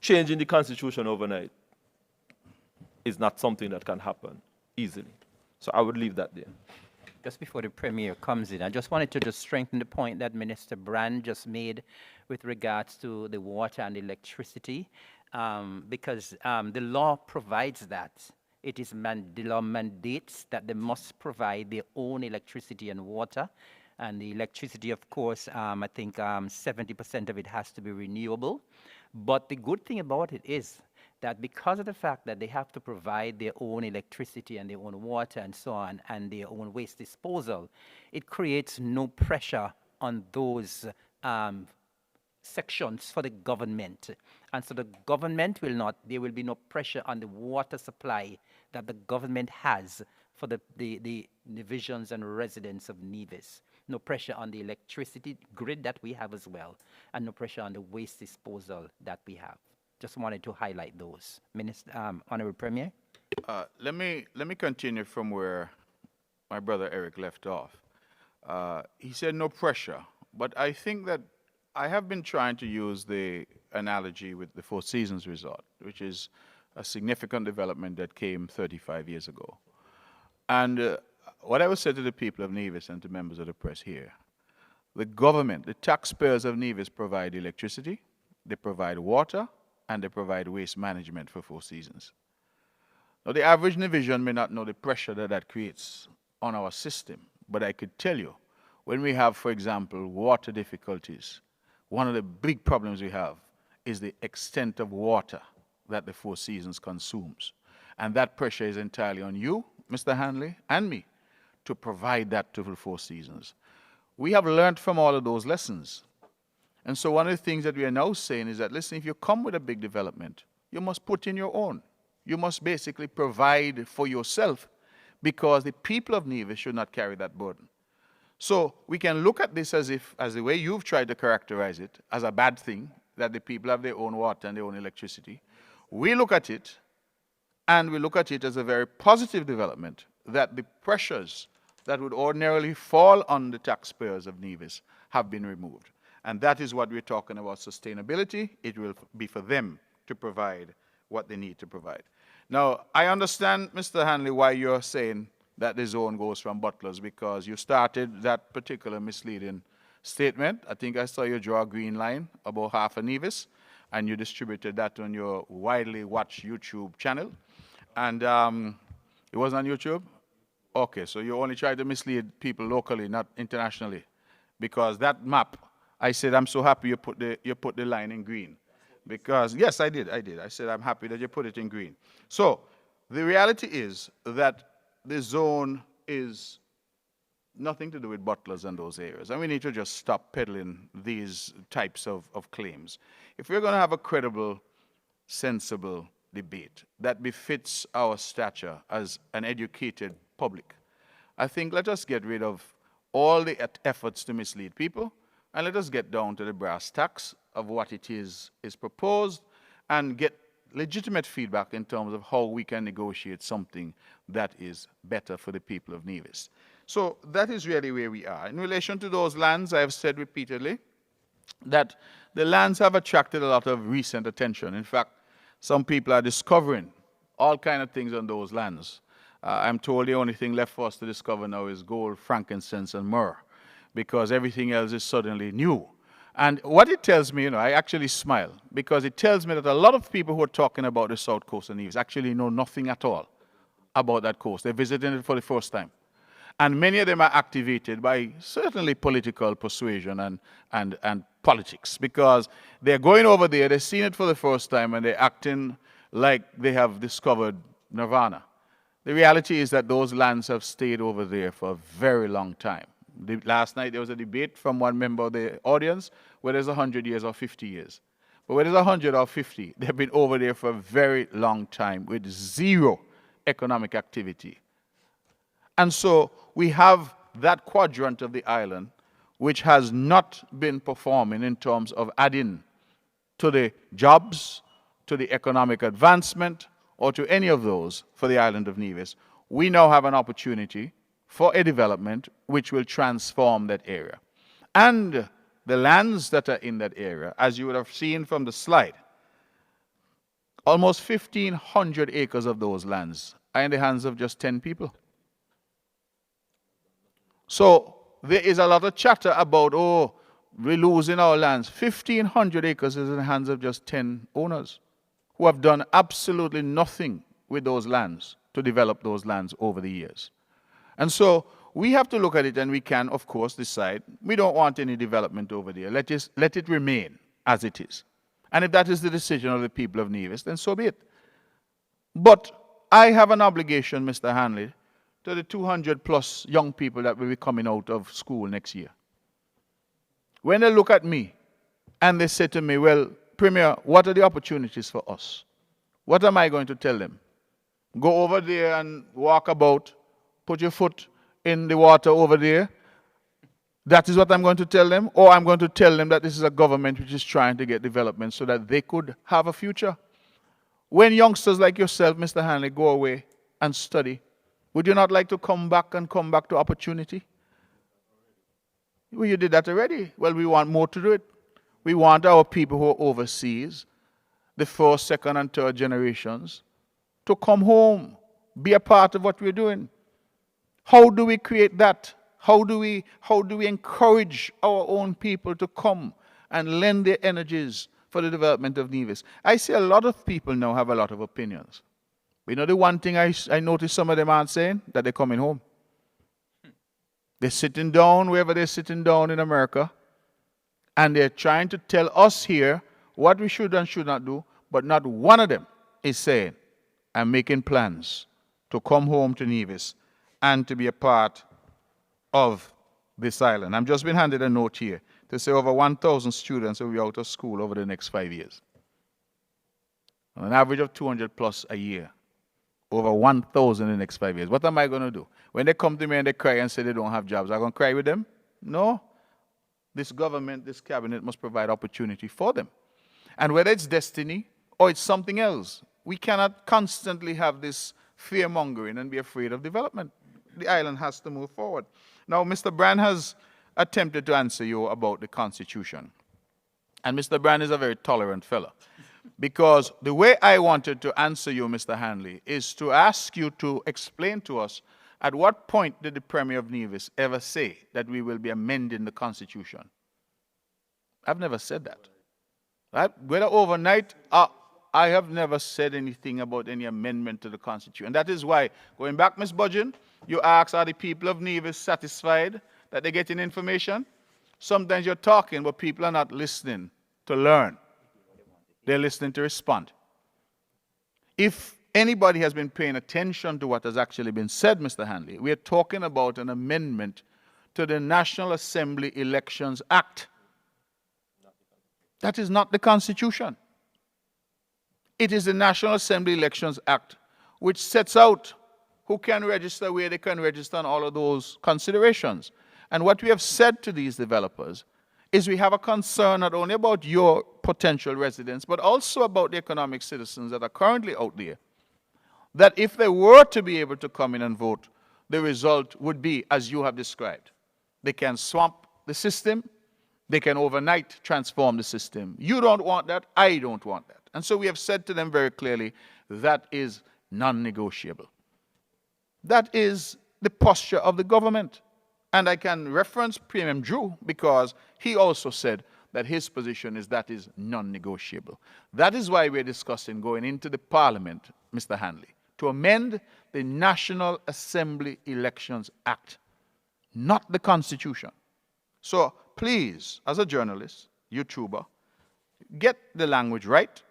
changing the Constitution overnight is not something that can happen easily. So I would leave that there. Just before the Premier comes in, I just wanted to just strengthen the point that Minister Brand just made with regards to the water and electricity, because the law provides that. It is the law mandates that they must provide their own electricity and water. And the electricity, of course, I think 70% of it has to be renewable. But the good thing about it is that because of the fact that they have to provide their own electricity and their own water and so on, and their own waste disposal, it creates no pressure on those sections for the government. And so the government will not, there will be no pressure on the water supply that the government has for the divisions and residents of Nevis. No pressure on the electricity grid that we have as well, and no pressure on the waste disposal that we have. Just wanted to highlight those. Minister, Honorable Premier. Let me continue from where my brother Eric left off. He said no pressure, but I think that I have been trying to use the analogy with the Four Seasons Resort, which is a significant development that came 35 years ago. And what I would say to the people of Nevis and to members of the press here, the government, the taxpayers of Nevis provide electricity, they provide water, and they provide waste management for Four Seasons. Now, the average Nevisian may not know the pressure that that creates on our system, but I could tell you, when we have, for example, water difficulties, one of the big problems we have is the extent of water that the Four Seasons consumes. And that pressure is entirely on you, Mr. Hanley, and me, to provide that to the Four Seasons. We have learned from all of those lessons. And so one of the things that we are now saying is that, listen, if you come with a big development, you must put in your own. You must basically provide for yourself, because the people of Nevis should not carry that burden. So we can look at this as the way you've tried to characterize it, as a bad thing, that the people have their own water and their own electricity. We look at it, and we look at it as a very positive development, that the pressures that would ordinarily fall on the taxpayers of Nevis have been removed. And that is what we're talking about, sustainability. It will be for them to provide what they need to provide. Now, I understand, Mr. Hanley, why you're saying that the zone goes from Butlers, because you started that particular misleading statement. I think I saw you draw a green line about half a Nevis, and you distributed that on your widely watched YouTube channel. And it wasn't on YouTube? Okay, so you only try to mislead people locally, not internationally. Because that map, I said, I'm so happy you put the line in green. Because, yes, I did. I said, I'm happy that you put it in green. So, the reality is that the zone is nothing to do with butlers and those areas. And we need to just stop peddling these types of claims. If we're going to have a credible, sensible debate that befits our stature as an educated public, I think let us get rid of all the efforts to mislead people, and let us get down to the brass tacks of what it is proposed and get legitimate feedback in terms of how we can negotiate something that is better for the people of Nevis. So that is really where we are. In relation to those lands, I have said repeatedly that the lands have attracted a lot of recent attention. In fact, some people are discovering all kinds of things on those lands. I'm told the only thing left for us to discover now is gold, frankincense, and myrrh, because everything else is suddenly new. And what it tells me, I actually smile, because it tells me that a lot of people who are talking about the south coast of Nevis actually know nothing at all about that coast. They're visiting it for the first time. And many of them are activated by certainly political persuasion and politics, because they're going over there, they've seen it for the first time, and they're acting like they have discovered nirvana. The reality is that those lands have stayed over there for a very long time. Last night there was a debate from one member of the audience whether it's 100 years or 50 years. But whether it's 100 or 50, they've been over there for a very long time with zero economic activity. And so we have that quadrant of the island which has not been performing in terms of adding to the jobs, to the economic advancement, or to any of those for the island of Nevis. We now have an opportunity for a development which will transform that area. And the lands that are in that area, as you would have seen from the slide, almost 1,500 acres of those lands are in the hands of just 10 people. So there is a lot of chatter about, oh, we're losing our lands. 1,500 acres is in the hands of just 10 owners who have done absolutely nothing with those lands to develop those lands over the years. And so we have to look at it, and we can, of course, decide we don't want any development over there. Let it remain as it is. And if that is the decision of the people of Nevis, then so be it. But I have an obligation, Mr. Hanley, to the 200 plus young people that will be coming out of school next year. When they look at me and they say to me, well, Premier, what are the opportunities for us? What am I going to tell them? Go over there and walk about, put your foot in the water over there. That is what I'm going to tell them? Or I'm going to tell them that this is a government which is trying to get development so that they could have a future? When youngsters like yourself, Mr. Hanley, go away and study, would you not like to come back to opportunity? Well, you did that already. Well, we want more to do it. We want our people who are overseas, the first, second, and third generations, to come home, be a part of what we're doing. How do we create that? How do we encourage our own people to come and lend their energies for the development of Nevis? I see a lot of people now have a lot of opinions. You know the one thing I notice some of them aren't saying? That they're coming home. They're sitting down wherever they're sitting down in America, and they're trying to tell us here what we should and should not do, but not one of them is saying, I'm making plans to come home to Nevis and to be a part of this island. I've just been handed a note here to say over 1,000 students will be out of school over the next 5 years. On an average of 200 plus a year. Over 1,000 in the next 5 years. What am I going to do? When they come to me and they cry and say they don't have jobs, am I going to cry with them? No. This government, this cabinet must provide opportunity for them. And whether it's destiny or it's something else, we cannot constantly have this fear-mongering and be afraid of development. The island has to move forward. Now, Mr. Brand has attempted to answer you about the Constitution. And Mr. Brand is a very tolerant fellow. Because the way I wanted to answer you, Mr. Hanley, is to ask you to explain to us at what point did the Premier of Nevis ever say that we will be amending the Constitution? I've never said that. Right? Whether overnight, I have never said anything about any amendment to the Constitution. And that is why, going back, Ms. Budgeon, you ask, are the people of Nevis satisfied that they're getting information? Sometimes you're talking, but people are not listening to learn. They're listening to respond. If anybody has been paying attention to what has actually been said, Mr. Hanley, we are talking about an amendment to the National Assembly Elections Act. That is not the Constitution. It is the National Assembly Elections Act, which sets out who can register, where they can register, and all of those considerations. And what we have said to these developers is we have a concern not only about your potential residents, but also about the economic citizens that are currently out there, that if they were to be able to come in and vote, the result would be, as you have described. They can swamp the system, they can overnight transform the system. You don't want that, I don't want that. And so we have said to them very clearly, that is non-negotiable. That is the posture of the government. And I can reference Premier Drew because he also said that his position is that is non-negotiable. That is why we're discussing going into the Parliament, Mr. Hanley, to amend the National Assembly Elections Act, not the Constitution. So please, as a journalist, YouTuber, get the language right,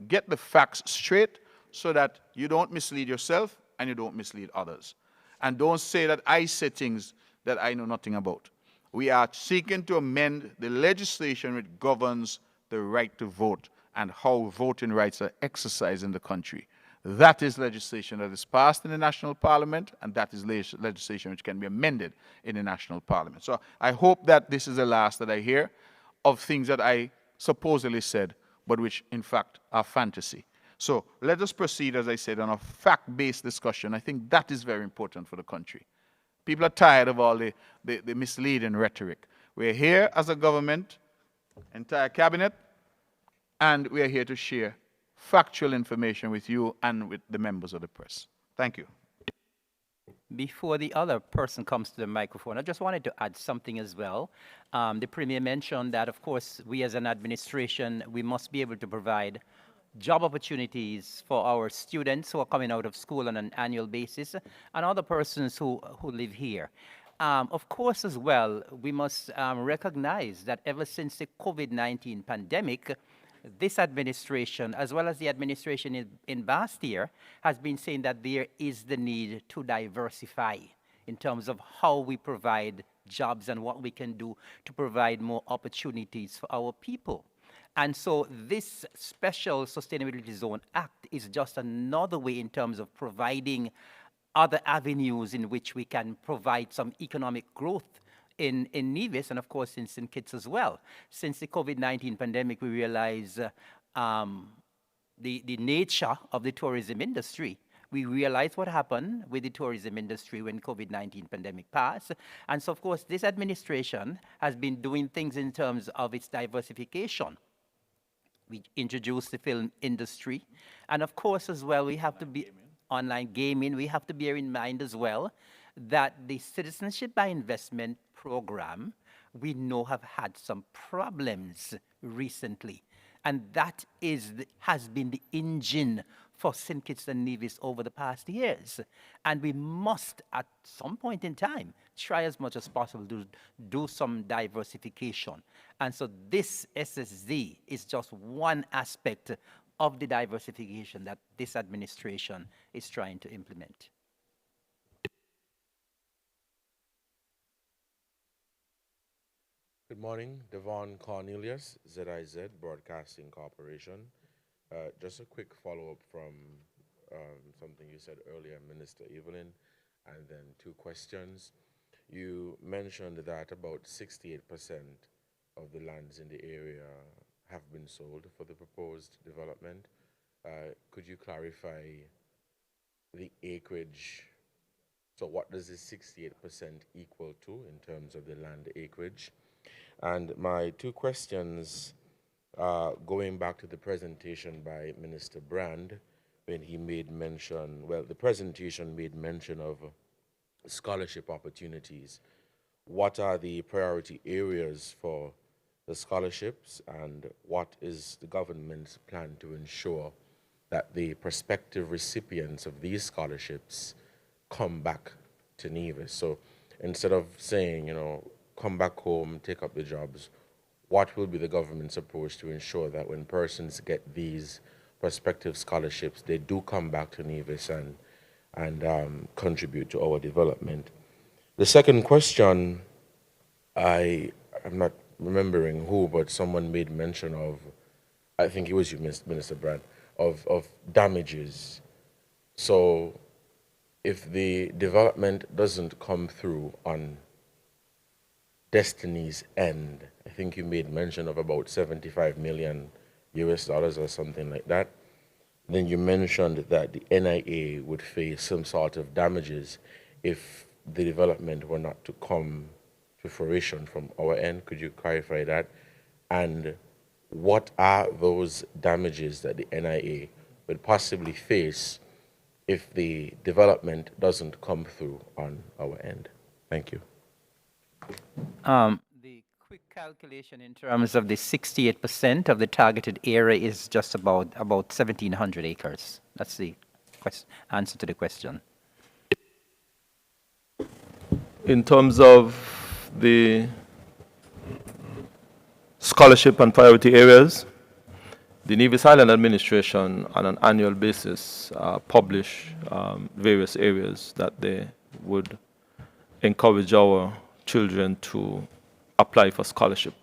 get the facts straight so that you don't mislead yourself and you don't mislead others. And don't say that I say things that I know nothing about. We are seeking to amend the legislation which governs the right to vote and how voting rights are exercised in the country. That is legislation that is passed in the National Parliament, and that is legislation which can be amended in the National Parliament. So I hope that this is the last that I hear of things that I supposedly said, but which in fact are fantasy. So let us proceed, as I said, on a fact-based discussion. I think that is very important for the country. People are tired of all the misleading rhetoric. We're here as a government, entire cabinet, and we are here to share factual information with you and with the members of the press. Thank you. Before the other person comes to the microphone, I just wanted to add something as well. The Premier mentioned that, of course, we as an administration, we must be able to provide job opportunities for our students who are coming out of school on an annual basis and other persons who live here. Of course, as well, we must recognize that ever since the COVID-19 pandemic, this administration, as well as the administration in Bastia, has been saying that there is the need to diversify in terms of how we provide jobs and what we can do to provide more opportunities for our people. And so this Special Sustainability Zone Act is just another way in terms of providing other avenues in which we can provide some economic growth in Nevis and, of course, in St. Kitts as well. Since the COVID-19 pandemic, we realize the nature of the tourism industry. We realize what happened with the tourism industry when COVID-19 pandemic passed. And so, of course, this administration has been doing things in terms of its diversification. We introduced the film industry. And, of course, as well, we have to be online gaming. We have to bear in mind as well that the Citizenship by Investment program, we know have had some problems recently. And that has been the engine for St. Kitts and Nevis over the past years. And we must, at some point in time, try as much as possible to do some diversification. And so this SSZ is just one aspect of the diversification that this administration is trying to implement. Good morning, Devon Cornelius, ZIZ Broadcasting Corporation. Just a quick follow-up from something you said earlier, Minister Evelyn, and then two questions. You mentioned that about 68% of the lands in the area have been sold for the proposed development. Could you clarify the acreage? So what does the 68% equal to in terms of the land acreage? And my two questions, going back to the presentation by Minister Brand, when he made mention, well, the presentation made mention of scholarship opportunities. What are the priority areas for the scholarships, and what is the government's plan to ensure that the prospective recipients of these scholarships come back to Nevis? So instead of saying, you know, come back home, take up the jobs, what will be the government's approach to ensure that when persons get these prospective scholarships, they do come back to Nevis and contribute to our development? The second question I'm not remembering who, but someone made mention of, I think it was you, Minister Brand, of damages. So if the development doesn't come through on Destiny's end, I think you made mention of about 75 million US dollars or something like that. Then you mentioned that the NIA would face some sort of damages if the development were not to come to fruition from our end. Could you clarify that? And what are those damages that the NIA would possibly face if the development doesn't come through on our end? Thank you. The quick calculation in terms of the 68% of the targeted area is just about 1,700 acres. That's the answer to the question. In terms of the scholarship and priority areas, the Nevis Island Administration on an annual basis publish various areas that they would encourage our children to apply for scholarship.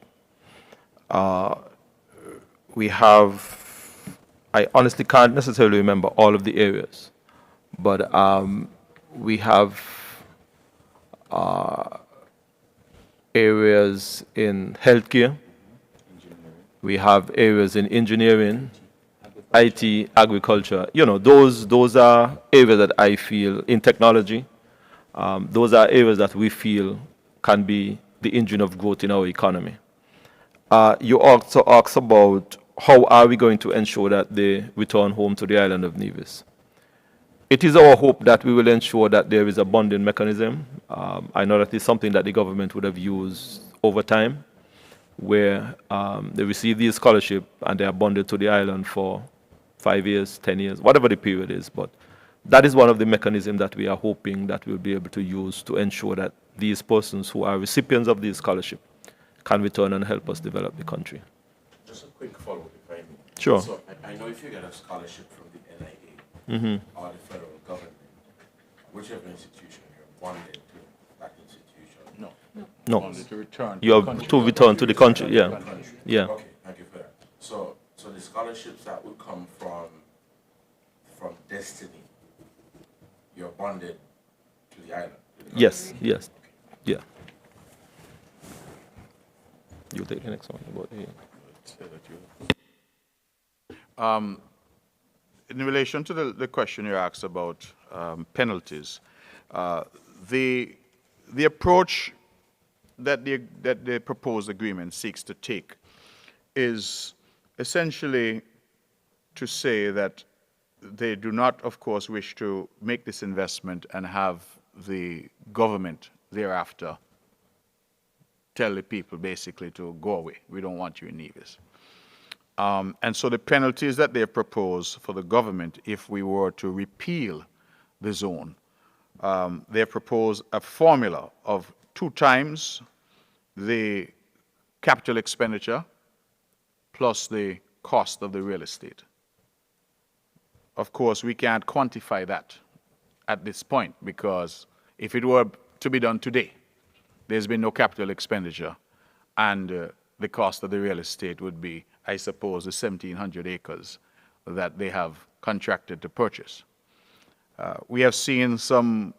We have, I honestly can't necessarily remember all of the areas, but we have areas in healthcare, we have areas in engineering, IT, agriculture. You know, those are areas that I feel, in technology, those are areas that we feel can be the engine of growth in our economy. You also asked about how are we going to ensure that they return home to the island of Nevis. It is our hope that we will ensure that there is a bonding mechanism. I know that is something that the government would have used over time, where they receive these scholarship and they are bonded to the island for 5 years, 10 years, whatever the period is. But that is one of the mechanisms that we are hoping that we'll be able to use to ensure that these persons who are recipients of these scholarship can return and help us develop the country. Just a quick follow-up, if I may. Sure. So I know if you get a scholarship from the NIA or the federal government, whichever institution you're bonded to, that institution. No. Only to return. You have to return to the country, yeah. Yeah. Okay, thank you for that. So the scholarships that would come from Destiny, you're bonded to the island. To the Yes, yes, yeah. You take the next one about here. In relation to the question you asked about penalties, the approach that the proposed agreement seeks to take is essentially to say that they do not, of course, wish to make this investment and have the government thereafter tell the people basically to go away. We don't want you in Nevis. And so the penalties that they propose for the government, if we were to repeal the zone, they propose a formula of 2 times the capital expenditure plus the cost of the real estate. Of course, we can't quantify that at this point because if it were to be done today, there's been no capital expenditure and the cost of the real estate would be, I suppose, the 1,700 acres that they have contracted to purchase. We have seen some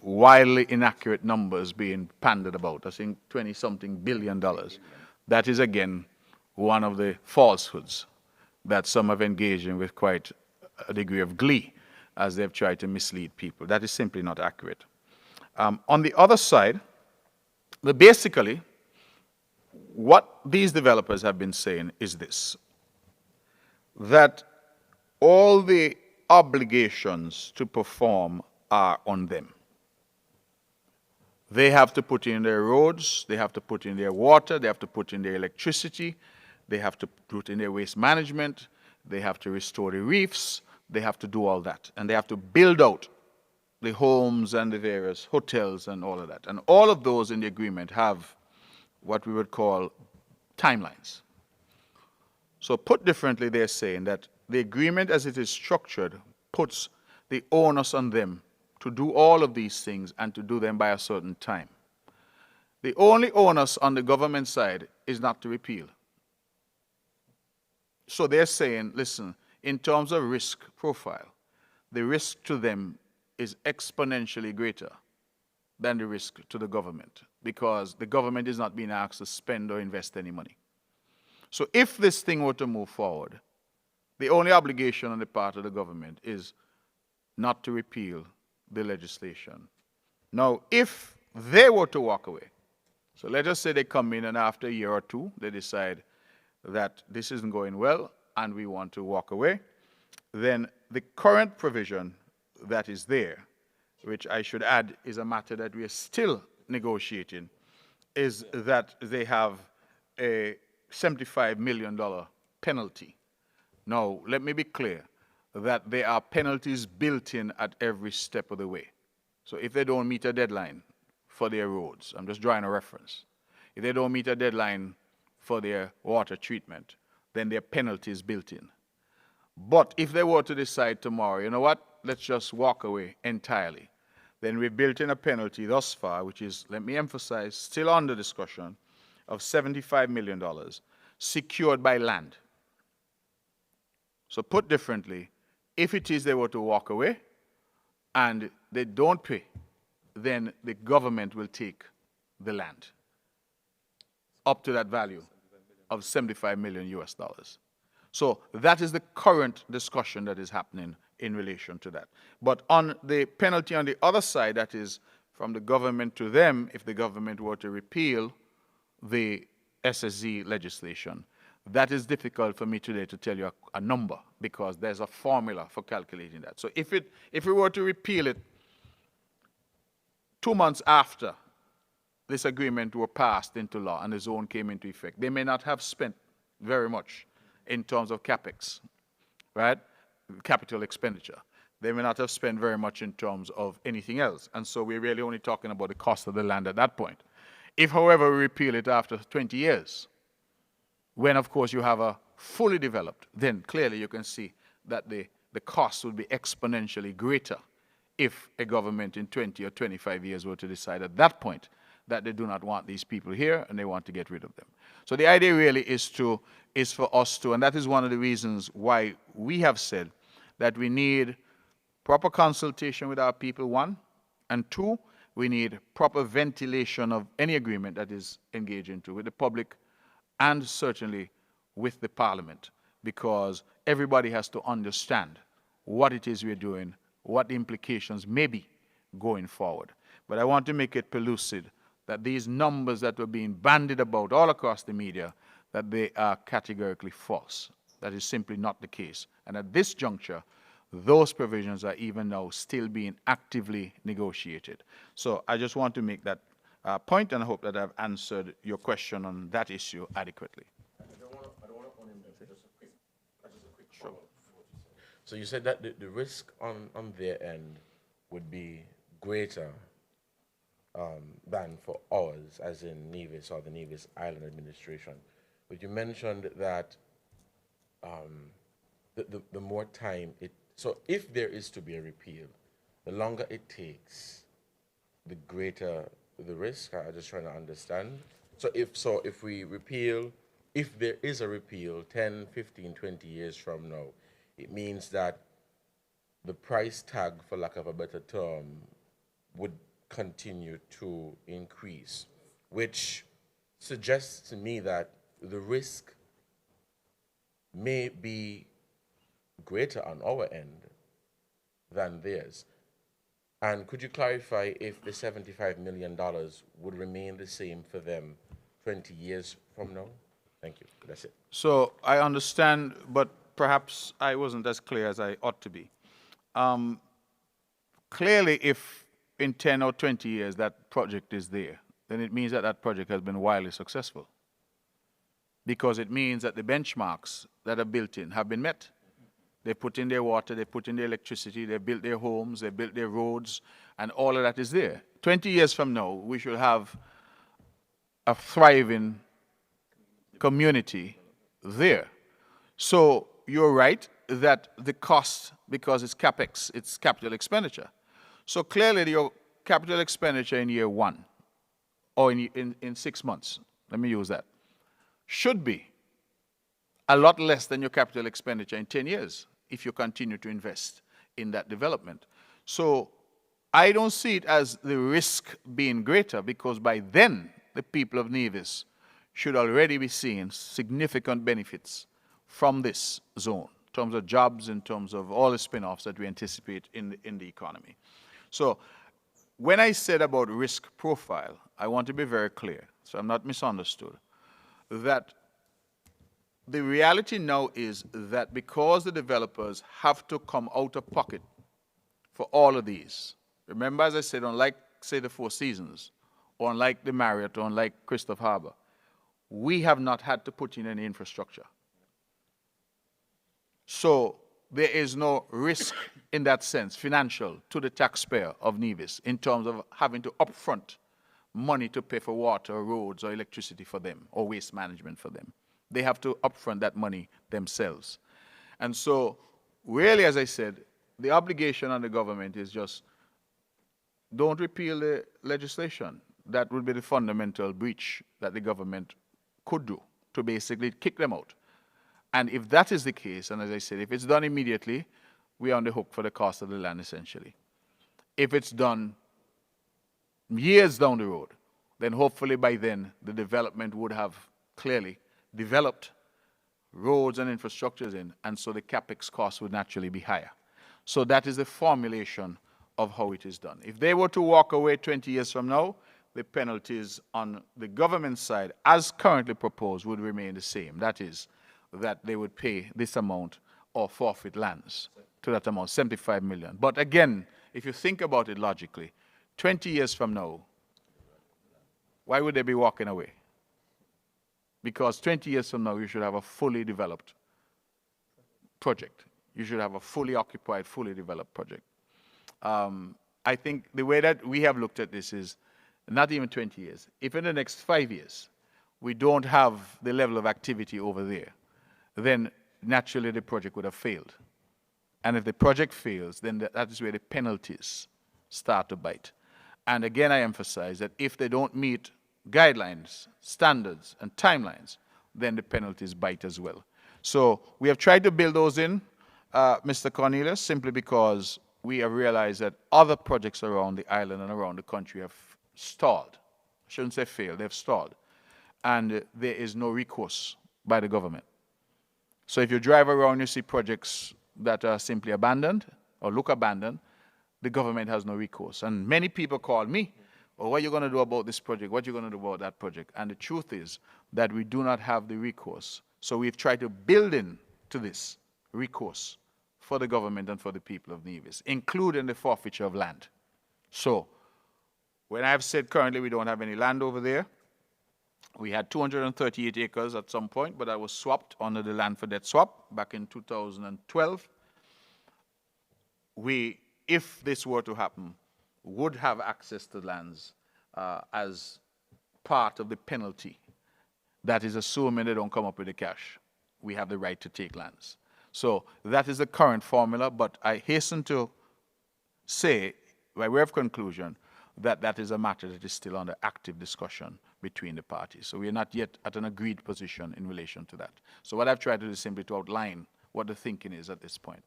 wildly inaccurate numbers being pandied about, I think $20-something billion. That is, again, one of the falsehoods that some have engaged in with quite a degree of glee as they've tried to mislead people. That is simply not accurate. On the other side, basically, what these developers have been saying is this, that all the obligations to perform are on them. They have to put in their roads, they have to put in their water, they have to put in their electricity, they have to put in their waste management, they have to restore the reefs, they have to do all that. And they have to build out the homes and the various hotels and all of that. And all of those in the agreement have what we would call timelines. So put differently, they're saying that the agreement as it is structured puts the onus on them to do all of these things and to do them by a certain time. The only onus on the government side is not to repeal. So they're saying, listen, in terms of risk profile, the risk to them is exponentially greater than the risk to the government, because the government is not being asked to spend or invest any money. So if this thing were to move forward, the only obligation on the part of the government is not to repeal the legislation. Now, if they were to walk away, so let us say they come in and after a year or two, they decide that this isn't going well and we want to walk away, then the current provision that is there, which I should add is a matter that we are still negotiating, is that they have a $75 million penalty. Now, let me be clear that there are penalties built in at every step of the way. So if they don't meet a deadline for their roads, I'm just drawing a reference. If they don't meet a deadline for their water treatment, then there are penalties built in. But if they were to decide tomorrow, you know what, let's just walk away entirely, then we've built in a penalty thus far, which is, let me emphasize, still under discussion, of $75 million secured by land. So put differently, if it is they were to walk away and they don't pay, then the government will take the land up to that value of 75 million US dollars. So that is the current discussion that is happening in relation to that. But on the penalty on the other side, that is from the government to them, if the government were to repeal the SSZ legislation, that is difficult for me today to tell you a number, because there's a formula for calculating that. So if we were to repeal it 2 months after this agreement were passed into law and the zone came into effect, they may not have spent very much in terms of capex, right? Capital expenditure. They may not have spent very much in terms of anything else. And so we're really only talking about the cost of the land at that point. If, however, we repeal it after 20 years, when, of course, you have a fully developed, then clearly you can see that the cost would be exponentially greater if a government in 20 or 25 years were to decide at that point that they do not want these people here and they want to get rid of them. So the idea really is for us to, and that is one of the reasons why we have said that we need proper consultation with our people, one, and two, we need proper ventilation of any agreement that is engaged into with the public and certainly with the parliament, because everybody has to understand what it is we're doing, what the implications may be going forward. But I want to make it pellucid that these numbers that were being bandied about all across the media, that they are categorically false. That is simply not the case. And at this juncture, those provisions are even now still being actively negotiated. So I just want to make that point, and I hope that I've answered your question on that issue adequately. I don't want to just a quick follow-up. So you said that the risk on their end would be greater than for ours, as in Nevis or the Nevis Island Administration. But you mentioned that the more time so if there is to be a repeal, the longer it takes, the greater the risk. I'm just trying to understand. So if we repeal, if there is a repeal 10, 15, 20 years from now, it means that the price tag, for lack of a better term, would continue to increase, which suggests to me that the risk may be greater on our end than theirs. And could you clarify if the $75 million would remain the same for them 20 years from now? Thank you. That's it. So I understand, but perhaps I wasn't as clear as I ought to be. Clearly, if in 10 or 20 years that project is there, then it means that that project has been wildly successful, because it means that the benchmarks that are built in have been met. They put in their water, they put in their electricity, they built their homes, they built their roads, and all of that is there. 20 years from now, we should have a thriving community there. So you're right that the cost, because it's capex, it's capital expenditure. So clearly your capital expenditure in year one or in 6 months, let me use that, should be a lot less than your capital expenditure in 10 years if you continue to invest in that development. So I don't see it as the risk being greater, because by then the people of Nevis should already be seeing significant benefits from this zone in terms of jobs, in terms of all the spin-offs that we anticipate in the economy. So when I said about risk profile, I want to be very clear, so I'm not misunderstood, that the reality now is that because the developers have to come out of pocket for all of these, remember, as I said, unlike, say, the Four Seasons, or unlike the Marriott, or unlike Christopher Harbor, we have not had to put in any infrastructure. So there is no risk in that sense, financial, to the taxpayer of Nevis in terms of having to upfront money to pay for water, roads, or electricity for them, or waste management for them. They have to upfront that money themselves. And so, really, as I said, the obligation on the government is just, don't repeal the legislation. That would be the fundamental breach that the government could do, to basically kick them out. And if that is the case, and as I said, if it's done immediately, we are on the hook for the cost of the land, essentially. If it's done years down the road, then hopefully by then the development would have clearly developed roads and infrastructures in, and so the capex cost would naturally be higher. So that is the formulation of how it is done. If they were to walk away 20 years from now, the penalties on the government side, as currently proposed, would remain the same. That is, that they would pay this amount or forfeit lands to that amount, 75 million. But again, if you think about it logically, 20 years from now, why would they be walking away? Because 20 years from now, you should have a fully developed project. You should have a fully occupied, fully developed project. I think the way that we have looked at this is not even 20 years. If in the next 5 years we don't have the level of activity over there, then naturally the project would have failed. And if the project fails, then that is where the penalties start to bite. And again, I emphasize that if they don't meet guidelines, standards, and timelines, then the penalties bite as well. So we have tried to build those in, Mr. Cornelius, simply because we have realized that other projects around the island and around the country have stalled. I shouldn't say failed, they've stalled. And there is no recourse by the government. So if you drive around, you see projects that are simply abandoned or look abandoned, the government has no recourse. And many people call me, oh, what are you going to do about this project? What are you going to do about that project? And the truth is that we do not have the recourse. So we've tried to build in to this recourse for the government and for the people of Nevis, including the forfeiture of land. So when I've said currently we don't have any land over there, we had 238 acres at some point, but that was swapped under the land for debt swap back in 2012. We, if this were to happen, would have access to lands as part of the penalty. That is assuming they don't come up with the cash. We have the right to take lands. So that is the current formula, but I hasten to say, by way of conclusion, that that is a matter that is still under active discussion between the parties. So we are not yet at an agreed position in relation to that. So what I've tried to do is simply to outline what the thinking is at this point.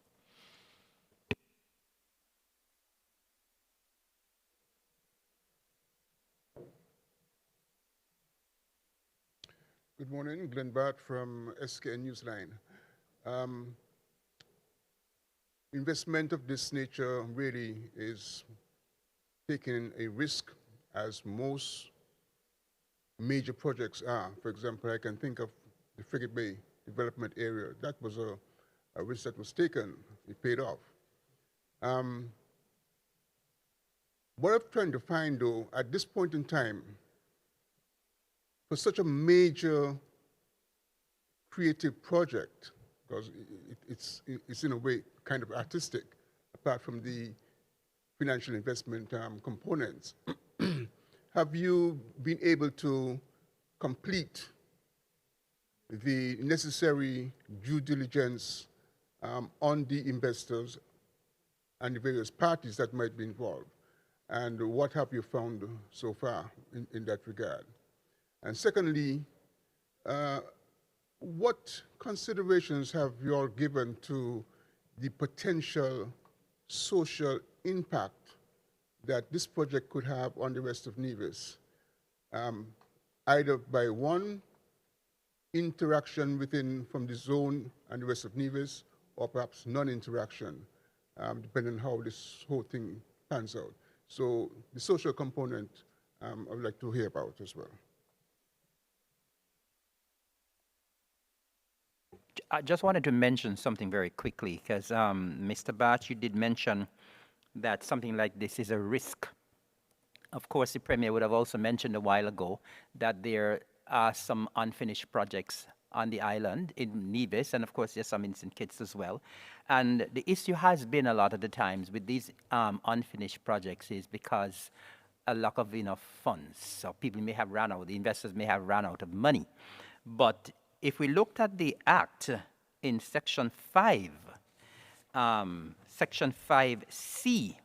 Good morning, Glenn Bart from SKN Newsline. Investment of this nature really is taking a risk, as most major projects are. For example, I can think of the Frigate Bay development area. That was a risk that was taken. It paid off. What I'm trying to find, though, at this point in time, for such a major creative project, because it's in a way kind of artistic, apart from the financial investment components, have you been able to complete the necessary due diligence on the investors and the various parties that might be involved? and what have you found so far in that regard? And secondly, what considerations have you all given to the potential social impact that this project could have on the rest of Nevis, either by one, interaction from the zone and the rest of Nevis, or perhaps non-interaction, depending on how this whole thing pans out. So the social component, I would like to hear about as well. I just wanted to mention something very quickly, because Mr. Batch, you did mention that something like this is a risk. Of course, the Premier would have also mentioned a while ago that there are some unfinished projects on the island in Nevis, and of course there's some in St. Kitts as well. And the issue has been a lot of the times with these unfinished projects is because a lack of enough funds. So people may have run out, the investors may have run out of money. But if we looked at the Act in Section 5, Section 5C,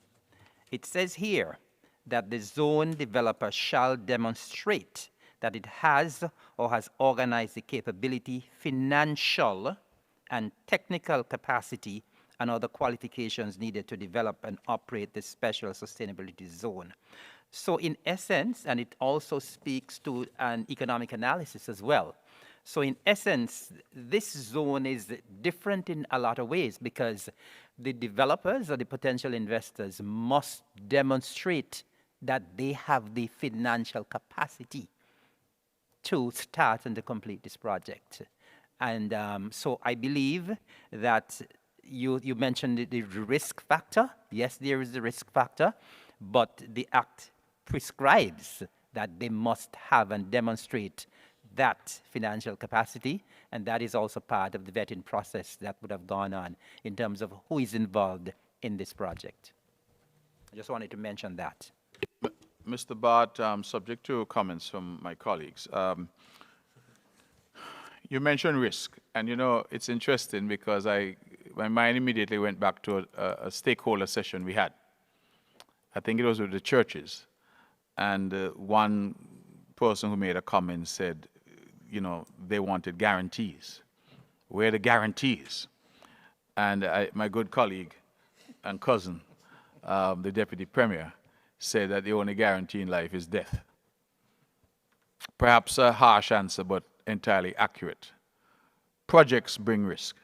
it says here that the zone developer shall demonstrate that it has or has organized the capability, financial and technical capacity, and other qualifications needed to develop and operate the special sustainability zone. So in essence, and it also speaks to an economic analysis as well. So in essence, this zone is different in a lot of ways because the developers or the potential investors must demonstrate that they have the financial capacity to start and to complete this project. And so I believe that you mentioned the risk factor. Yes, there is the risk factor, but the Act prescribes that they must have and demonstrate that financial capacity, and that is also part of the vetting process that would have gone on in terms of who is involved in this project. I just wanted to mention that. Mr. Bart, subject to comments from my colleagues, you mentioned risk, and you know, it's interesting because my mind immediately went back to a stakeholder session we had. I think it was with the churches, and one person who made a comment said, you know, they wanted guarantees. Where are the guarantees? And my good colleague and cousin, the Deputy Premier, said that the only guarantee in life is death. Perhaps a harsh answer, but entirely accurate. Projects bring risk.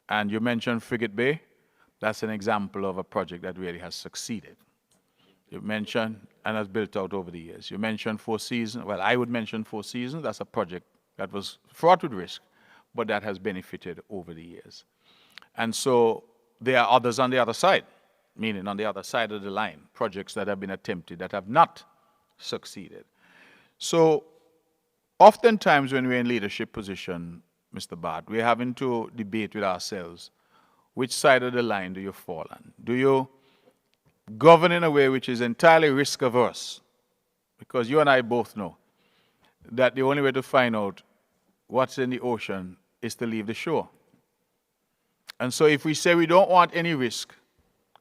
And you mentioned Frigate Bay. That's an example of a project that really has succeeded. You mentioned, and has built out over the years. You mentioned Four Seasons. Well, I would mention Four Seasons. That's a project that was fraught with risk, but that has benefited over the years. And so there are others on the other side, meaning on the other side of the line, projects that have been attempted that have not succeeded. So oftentimes when we're in leadership position, Mr. Bart, we're having to debate with ourselves, which side of the line do you fall on? Do you govern in a way which is entirely risk averse? Because you and I both know that the only way to find out what's in the ocean is to leave the shore. And so if we say we don't want any risk,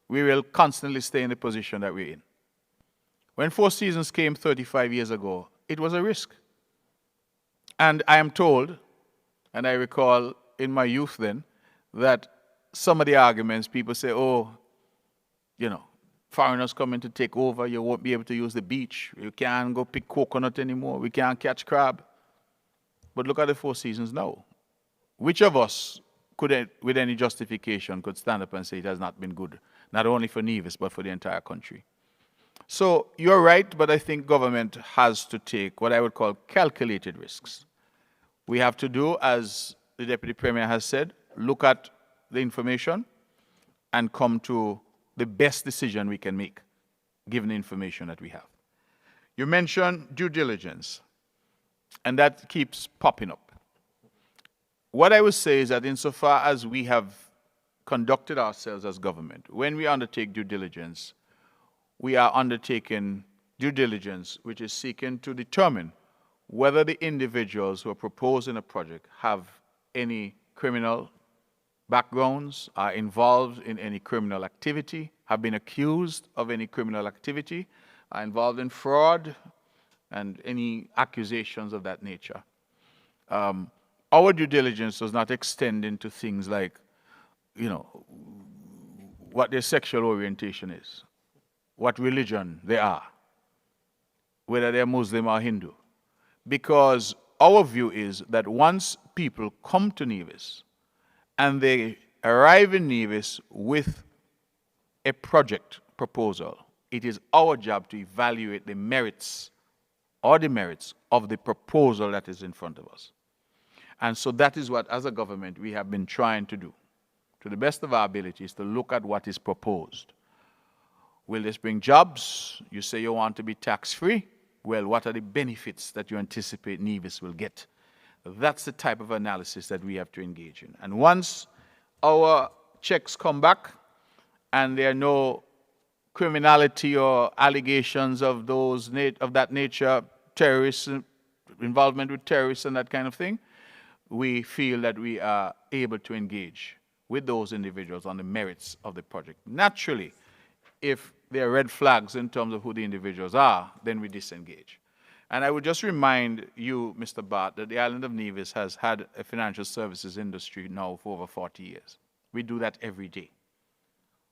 we will constantly stay in the position that we're in. When Four Seasons came 35 years ago, it was a risk. And I am told, and I recall in my youth then, that some of the arguments, people say, oh, you know, foreigners coming to take over, you won't be able to use the beach, you can't go pick coconut anymore, we can't catch crab. But look at the Four Seasons now. Which of us could, with any justification, could stand up and say it has not been good, not only for Nevis, but for the entire country? So you're right, but I think government has to take what I would call calculated risks. We have to do, as the Deputy Premier has said, look at the information and come to the best decision we can make, given the information that we have. You mentioned due diligence, and that keeps popping up. What I would say is that insofar as we have conducted ourselves as government, when we undertake due diligence, we are undertaking due diligence which is seeking to determine whether the individuals who are proposing a project have any criminal backgrounds, are involved in any criminal activity, have been accused of any criminal activity, are involved in fraud, and any accusations of that nature. Our due diligence does not extend into things like, what their sexual orientation is, what religion they are, whether they're Muslim or Hindu. Because our view is that once people come to Nevis and they arrive in Nevis with a project proposal, it is our job to evaluate the merits or demerits of the proposal that is in front of us. And so that is what, as a government, we have been trying to do, to the best of our abilities, to look at what is proposed. Will this bring jobs? You say you want to be tax-free. Well, what are the benefits that you anticipate Nevis will get? That's the type of analysis that we have to engage in. And once our checks come back and there are no criminality or allegations of that nature, terrorists, involvement with terrorists and that kind of thing, we feel that we are able to engage with those individuals on the merits of the project. Naturally, if there are red flags in terms of who the individuals are, then we disengage. And I would just remind you, Mr. Bart, that the island of Nevis has had a financial services industry now for over 40 years. We do that every day.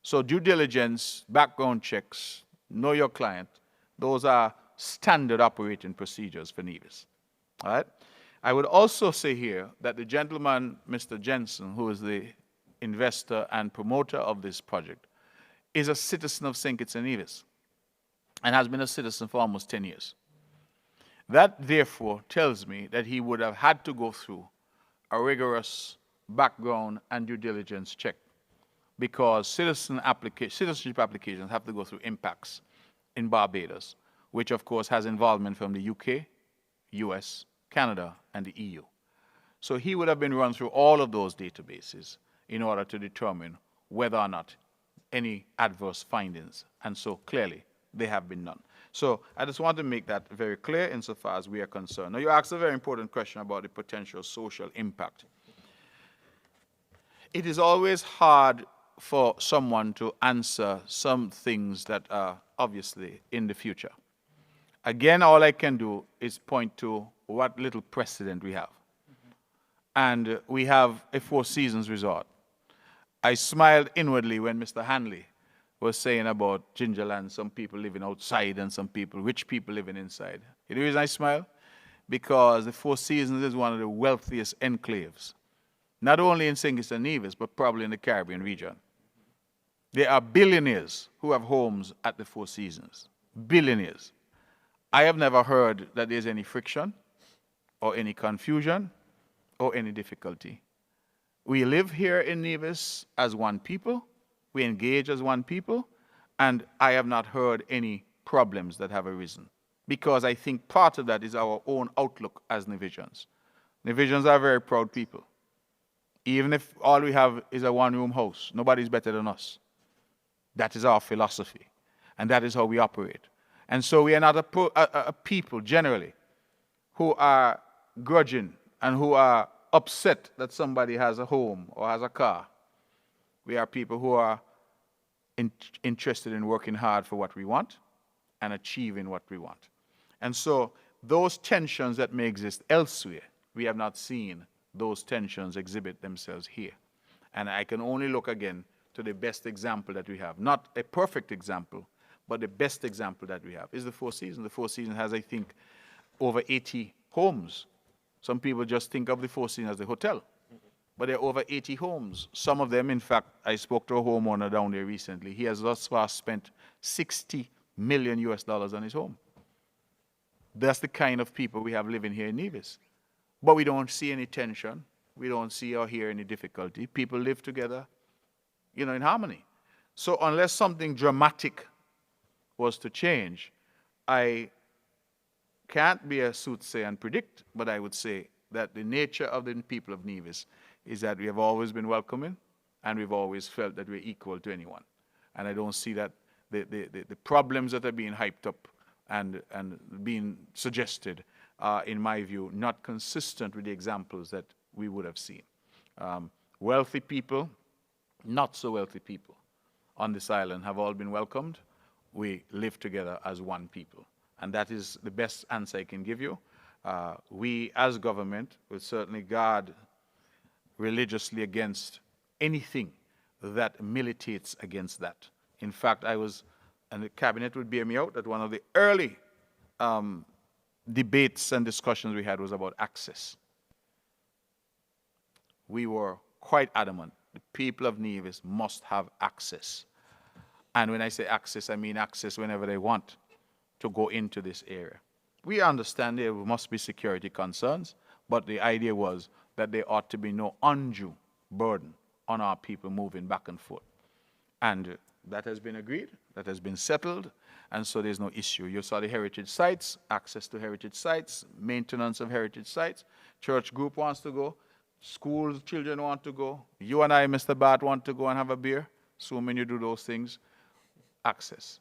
So due diligence, background checks, know your client, those are standard operating procedures for Nevis. All right? I would also say here that the gentleman, Mr. Jensen, who is the investor and promoter of this project, is a citizen of St. Kitts and Nevis and has been a citizen for almost 10 years. That, therefore, tells me that he would have had to go through a rigorous background and due diligence check, because citizenship applications have to go through impacts in Barbados, which, of course, has involvement from the UK, US, Canada, and the EU. So he would have been run through all of those databases in order to determine whether or not any adverse findings, and so clearly they have been none. So I just want to make that very clear insofar as we are concerned. Now, you asked a very important question about the potential social impact. It is always hard for someone to answer some things that are obviously in the future. Again, all I can do is point to what little precedent we have. And we have a Four Seasons resort. I smiled inwardly when Mr. Hanley was saying about Gingerland, some people living outside and some people, rich people living inside. The reason I smile? Because the Four Seasons is one of the wealthiest enclaves, not only in St. Kitts and Nevis, but probably in the Caribbean region. There are billionaires who have homes at the Four Seasons. Billionaires. I have never heard that there's any friction or any confusion or any difficulty. We live here in Nevis as one people. We engage as one people. And I have not heard any problems that have arisen, because I think part of that is our own outlook as Nevisians. Nevisians are very proud people. Even if all we have is a one-room house, nobody's better than us. That is our philosophy. And that is how we operate. And so we are not a people, generally, who are grudging and who are upset that somebody has a home or has a car. We are people who are interested in working hard for what we want and achieving what we want. And so those tensions that may exist elsewhere, we have not seen those tensions exhibit themselves here. And I can only look again to the best example that we have. Not a perfect example, but the best example that we have is the Four Seasons. The Four Seasons has, I think, over 80 homes. Some people just think of the Four Seasons as the hotel, but there are over 80 homes. Some of them, in fact, I spoke to a homeowner down there recently. He has thus far spent $60 million on his home. That's the kind of people we have living here in Nevis. But we don't see any tension. We don't see or hear any difficulty. People live together, in harmony. So unless something dramatic was to change, I can't be a soothsayer and predict, but I would say that the nature of the people of Nevis is that we have always been welcoming, and we've always felt that we're equal to anyone. And I don't see that the problems that are being hyped up and being suggested are, in my view, not consistent with the examples that we would have seen. Wealthy people, not so wealthy people, on this island have all been welcomed. We live together as one people. And that is the best answer I can give you. We, as government, will certainly guard religiously against anything that militates against that. In fact, and the cabinet would bear me out, that one of the early debates and discussions we had was about access. We were quite adamant. The people of Nevis must have access. And when I say access, I mean access whenever they want to go into this area. We understand there must be security concerns, but the idea was that there ought to be no undue burden on our people moving back and forth. And that has been agreed, that has been settled, and so there's no issue. You saw the heritage sites, access to heritage sites, maintenance of heritage sites. Church group wants to go, school children want to go. You and I, Mr. Bart, want to go and have a beer. So when you do those things, access.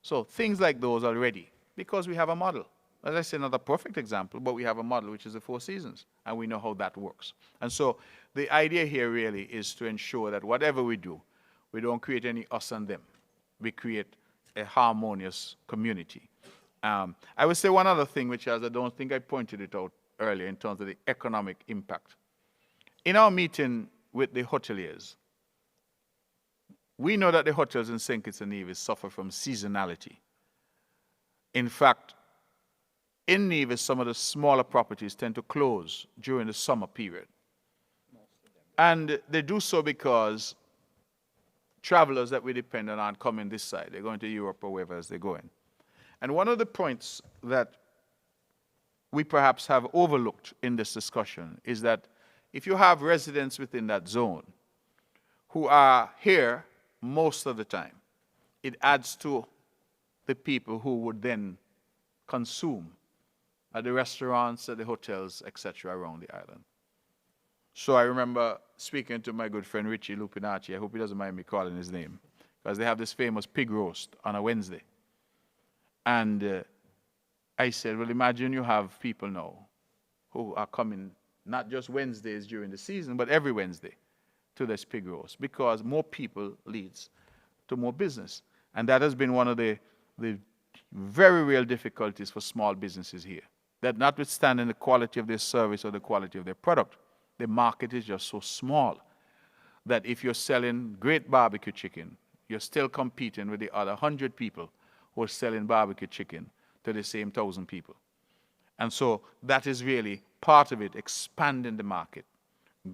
So things like those are ready because we have a model. As I said, not a perfect example, but we have a model, which is the Four Seasons, and we know how that works. And so the idea here really is to ensure that whatever we do, we don't create any us and them. We create a harmonious community. I would say one other thing, which is I don't think I pointed it out earlier in terms of the economic impact. In our meeting with the hoteliers, we know that the hotels in St. Kitts and Nevis suffer from seasonality. In fact, in Nevis, some of the smaller properties tend to close during the summer period. And they do so because travelers that we depend on aren't coming this side. They're going to Europe or wherever else they're going. And one of the points that we perhaps have overlooked in this discussion is that if you have residents within that zone who are here most of the time, it adds to the people who would then consume at the restaurants, at the hotels, etc. around the island. So I remember speaking to my good friend Richie Lupinacci. I hope he doesn't mind me calling his name, because they have this famous pig roast on a Wednesday. And I said, well, imagine you have people now who are coming not just Wednesdays during the season, but every Wednesday to this pig roast, because more people leads to more business. And that has been one of the very real difficulties for small businesses here. That notwithstanding the quality of their service or the quality of their product, the market is just so small that if you're selling great barbecue chicken, you're still competing with the other 100 people who are selling barbecue chicken to the same 1,000 people. And so that is really part of it, expanding the market,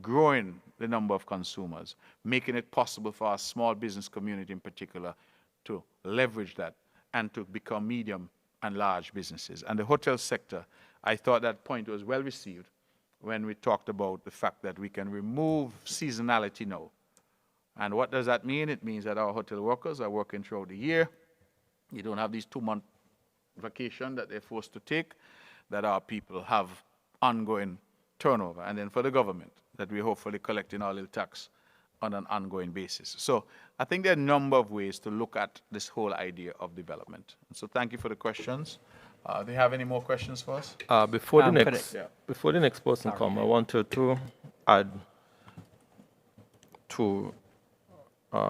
growing the number of consumers, making it possible for our small business community in particular to leverage that and to become medium and large businesses. And the hotel sector, I thought that point was well received when we talked about the fact that we can remove seasonality now. And what does that mean? It means that our hotel workers are working throughout the year. You don't have these 2-month vacation that they're forced to take, that our people have ongoing turnover. And then for the government, that we're hopefully collecting our little tax on an ongoing basis. So I think there are a number of ways to look at this whole idea of development. And so thank you for the questions. Do you have any more questions for us? Before the next person come, I wanted to add to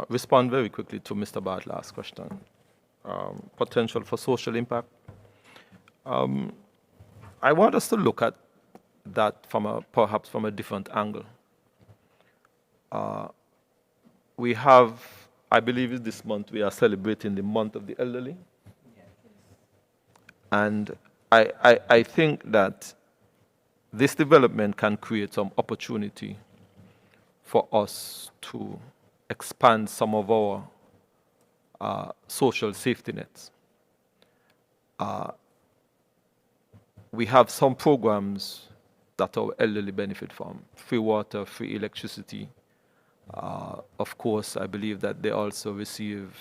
respond very quickly to Mr. Bart's last question. Potential for social impact. I want us to look at that perhaps from a different angle. We have, I believe this month, we are celebrating the month of the elderly. And I think that this development can create some opportunity for us to expand some of our social safety nets. We have some programs that our elderly benefit from: free water, free electricity. Of course, I believe that they also receive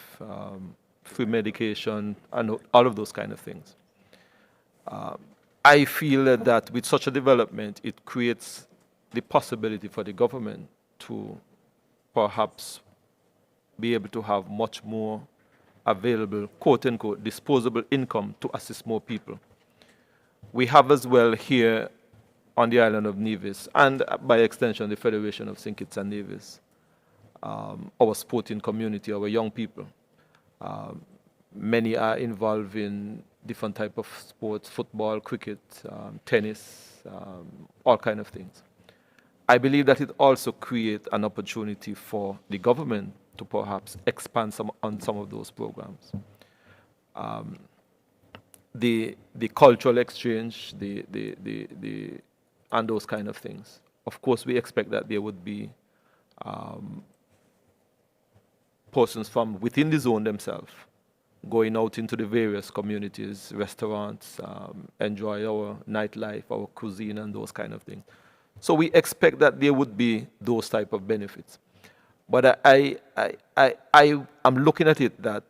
free medication and all of those kind of things. I feel that with such a development, it creates the possibility for the government to perhaps be able to have much more available, quote-unquote, disposable income to assist more people. We have as well here on the island of Nevis, and by extension the Federation of St. Kitts and Nevis, our sporting community, our young people. Many are involved in different type of sports, football, cricket, tennis, all kind of things. I believe that it also creates an opportunity for the government to perhaps expand on some of those programs. The cultural exchange, and those kind of things. Of course, we expect that there would be persons from within the zone themselves going out into the various communities, restaurants, enjoy our nightlife, our cuisine, and those kind of things. So we expect that there would be those type of benefits. But I am looking at it that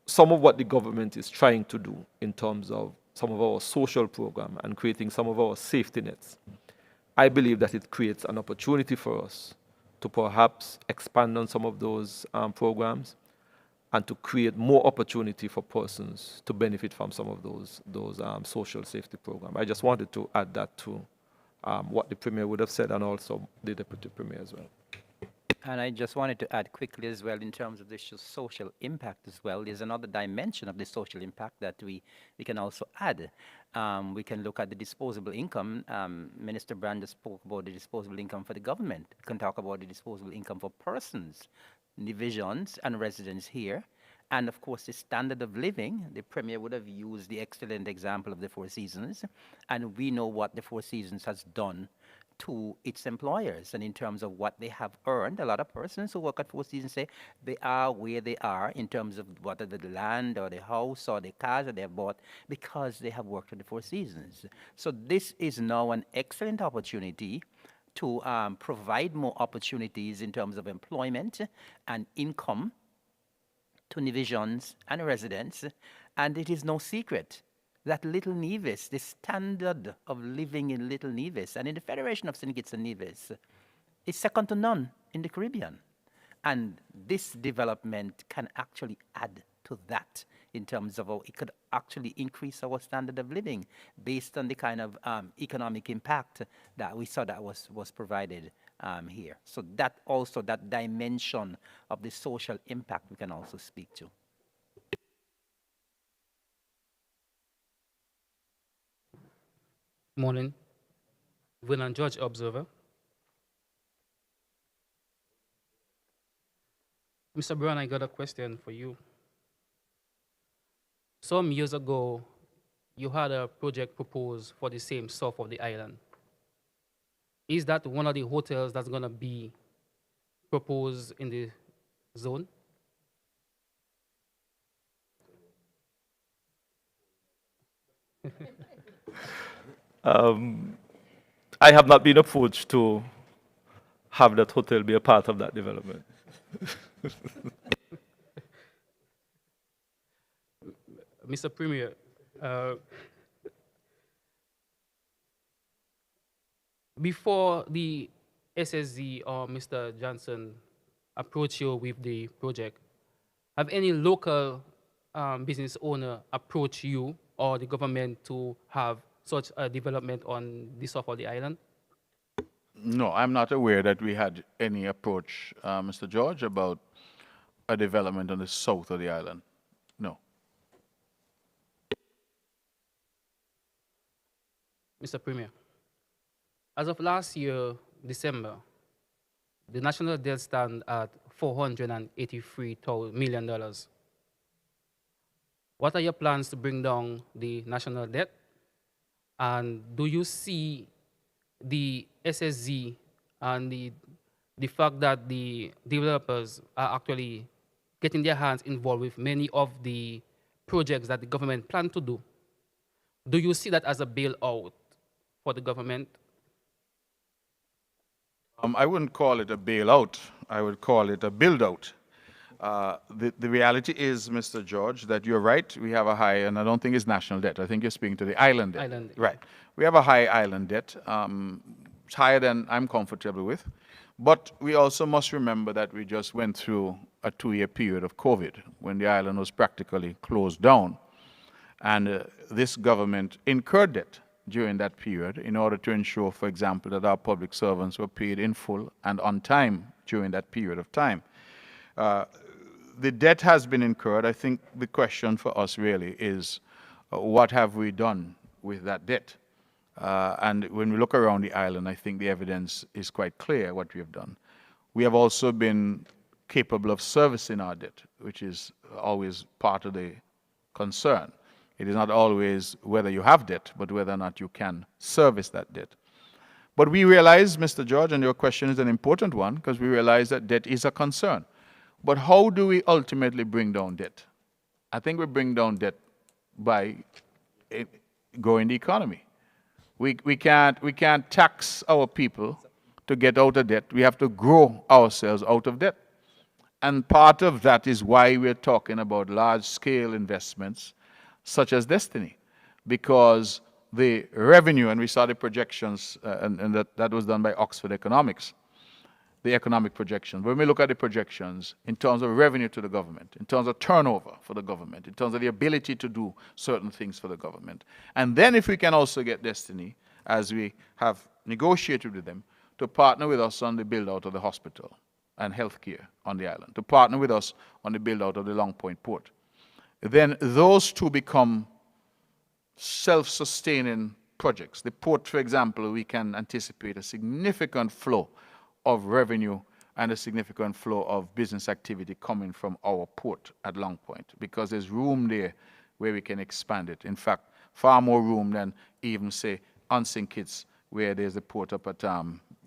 some of what the government is trying to do in terms of some of our social program and creating some of our safety nets, I believe that it creates an opportunity for us to perhaps expand on some of those programs and to create more opportunity for persons to benefit from some of those social safety programs. I just wanted to add that to what the Premier would have said, and also the Deputy Premier as well. And I just wanted to add quickly as well, in terms of the social impact as well, there's another dimension of the social impact that we can also add. We can look at the disposable income. Minister Brand spoke about the disposable income for the government. We can talk about the disposable income for persons, divisions, and residents here. And of course, the standard of living. The Premier would have used the excellent example of the Four Seasons, and we know what the Four Seasons has done to its employers, and in terms of what they have earned. A lot of persons who work at Four Seasons say they are where they are in terms of whether the land or the house or the cars that they have bought, because they have worked at the Four Seasons. So this is now an excellent opportunity to provide more opportunities in terms of employment and income to Nevisians and residents. And it is no secret that Little Nevis, the standard of living in Little Nevis and in the Federation of St. Kitts and Nevis, is second to none in the Caribbean. And this development can actually add to that in terms of how it could actually increase our standard of living based on the kind of economic impact that we saw that was provided here. So that also, that dimension of the social impact we can also speak to. Morning. William George, Observer. Mr. Brown, I got a question for you. Some years ago, you had a project proposed for the same south of the island. Is that one of the hotels that's going to be proposed in the zone? I have not been approached to have that hotel be a part of that development. Mr. Premier, before the SSZ or Mr. Johnson approach you with the project, have any local business owner approach you or the government to have such a development on the south of the island? No, I'm not aware that we had any approach, Mr. George, about a development on the south of the island. No. Mr. Premier, as of last year, December, the national debt stands at $483 million. What are your plans to bring down the national debt? And do you see the SSZ and the fact that the developers are actually getting their hands involved with many of the projects that the government plan to do? Do you see that as a bailout for the government? I wouldn't call it a bailout. I would call it a build-out. The reality is, Mr. George, that you're right. We have a high, and I don't think it's national debt. I think you're speaking to the island debt. Island. Right. We have a high island debt. It's higher than I'm comfortable with. But we also must remember that we just went through a 2-year period of COVID when the island was practically closed down. And this government incurred debt during that period in order to ensure, for example, that our public servants were paid in full and on time during that period of time. The debt has been incurred. I think the question for us really is, what have we done with that debt? And when we look around the island, I think the evidence is quite clear what we have done. We have also been capable of servicing our debt, which is always part of the concern. It is not always whether you have debt, but whether or not you can service that debt. But we realize, Mr. George, and your question is an important one, because we realize that debt is a concern. But how do we ultimately bring down debt? I think we bring down debt by growing the economy. We can't tax our people to get out of debt. We have to grow ourselves out of debt. And part of that is why we're talking about large-scale investments such as Destiny, because the revenue, and we saw the projections, and that was done by Oxford Economics, the economic projections. When we look at the projections in terms of revenue to the government, in terms of turnover for the government, in terms of the ability to do certain things for the government, and then if we can also get Destiny, as we have negotiated with them, to partner with us on the build-out of the hospital and healthcare on the island, to partner with us on the build-out of the Long Point port, then those two become self-sustaining projects. The port, for example, we can anticipate a significant flow of revenue and a significant flow of business activity coming from our port at Long Point, because there's room there where we can expand it. In fact, far more room than even, say, on St. Kitts, where there's a port up at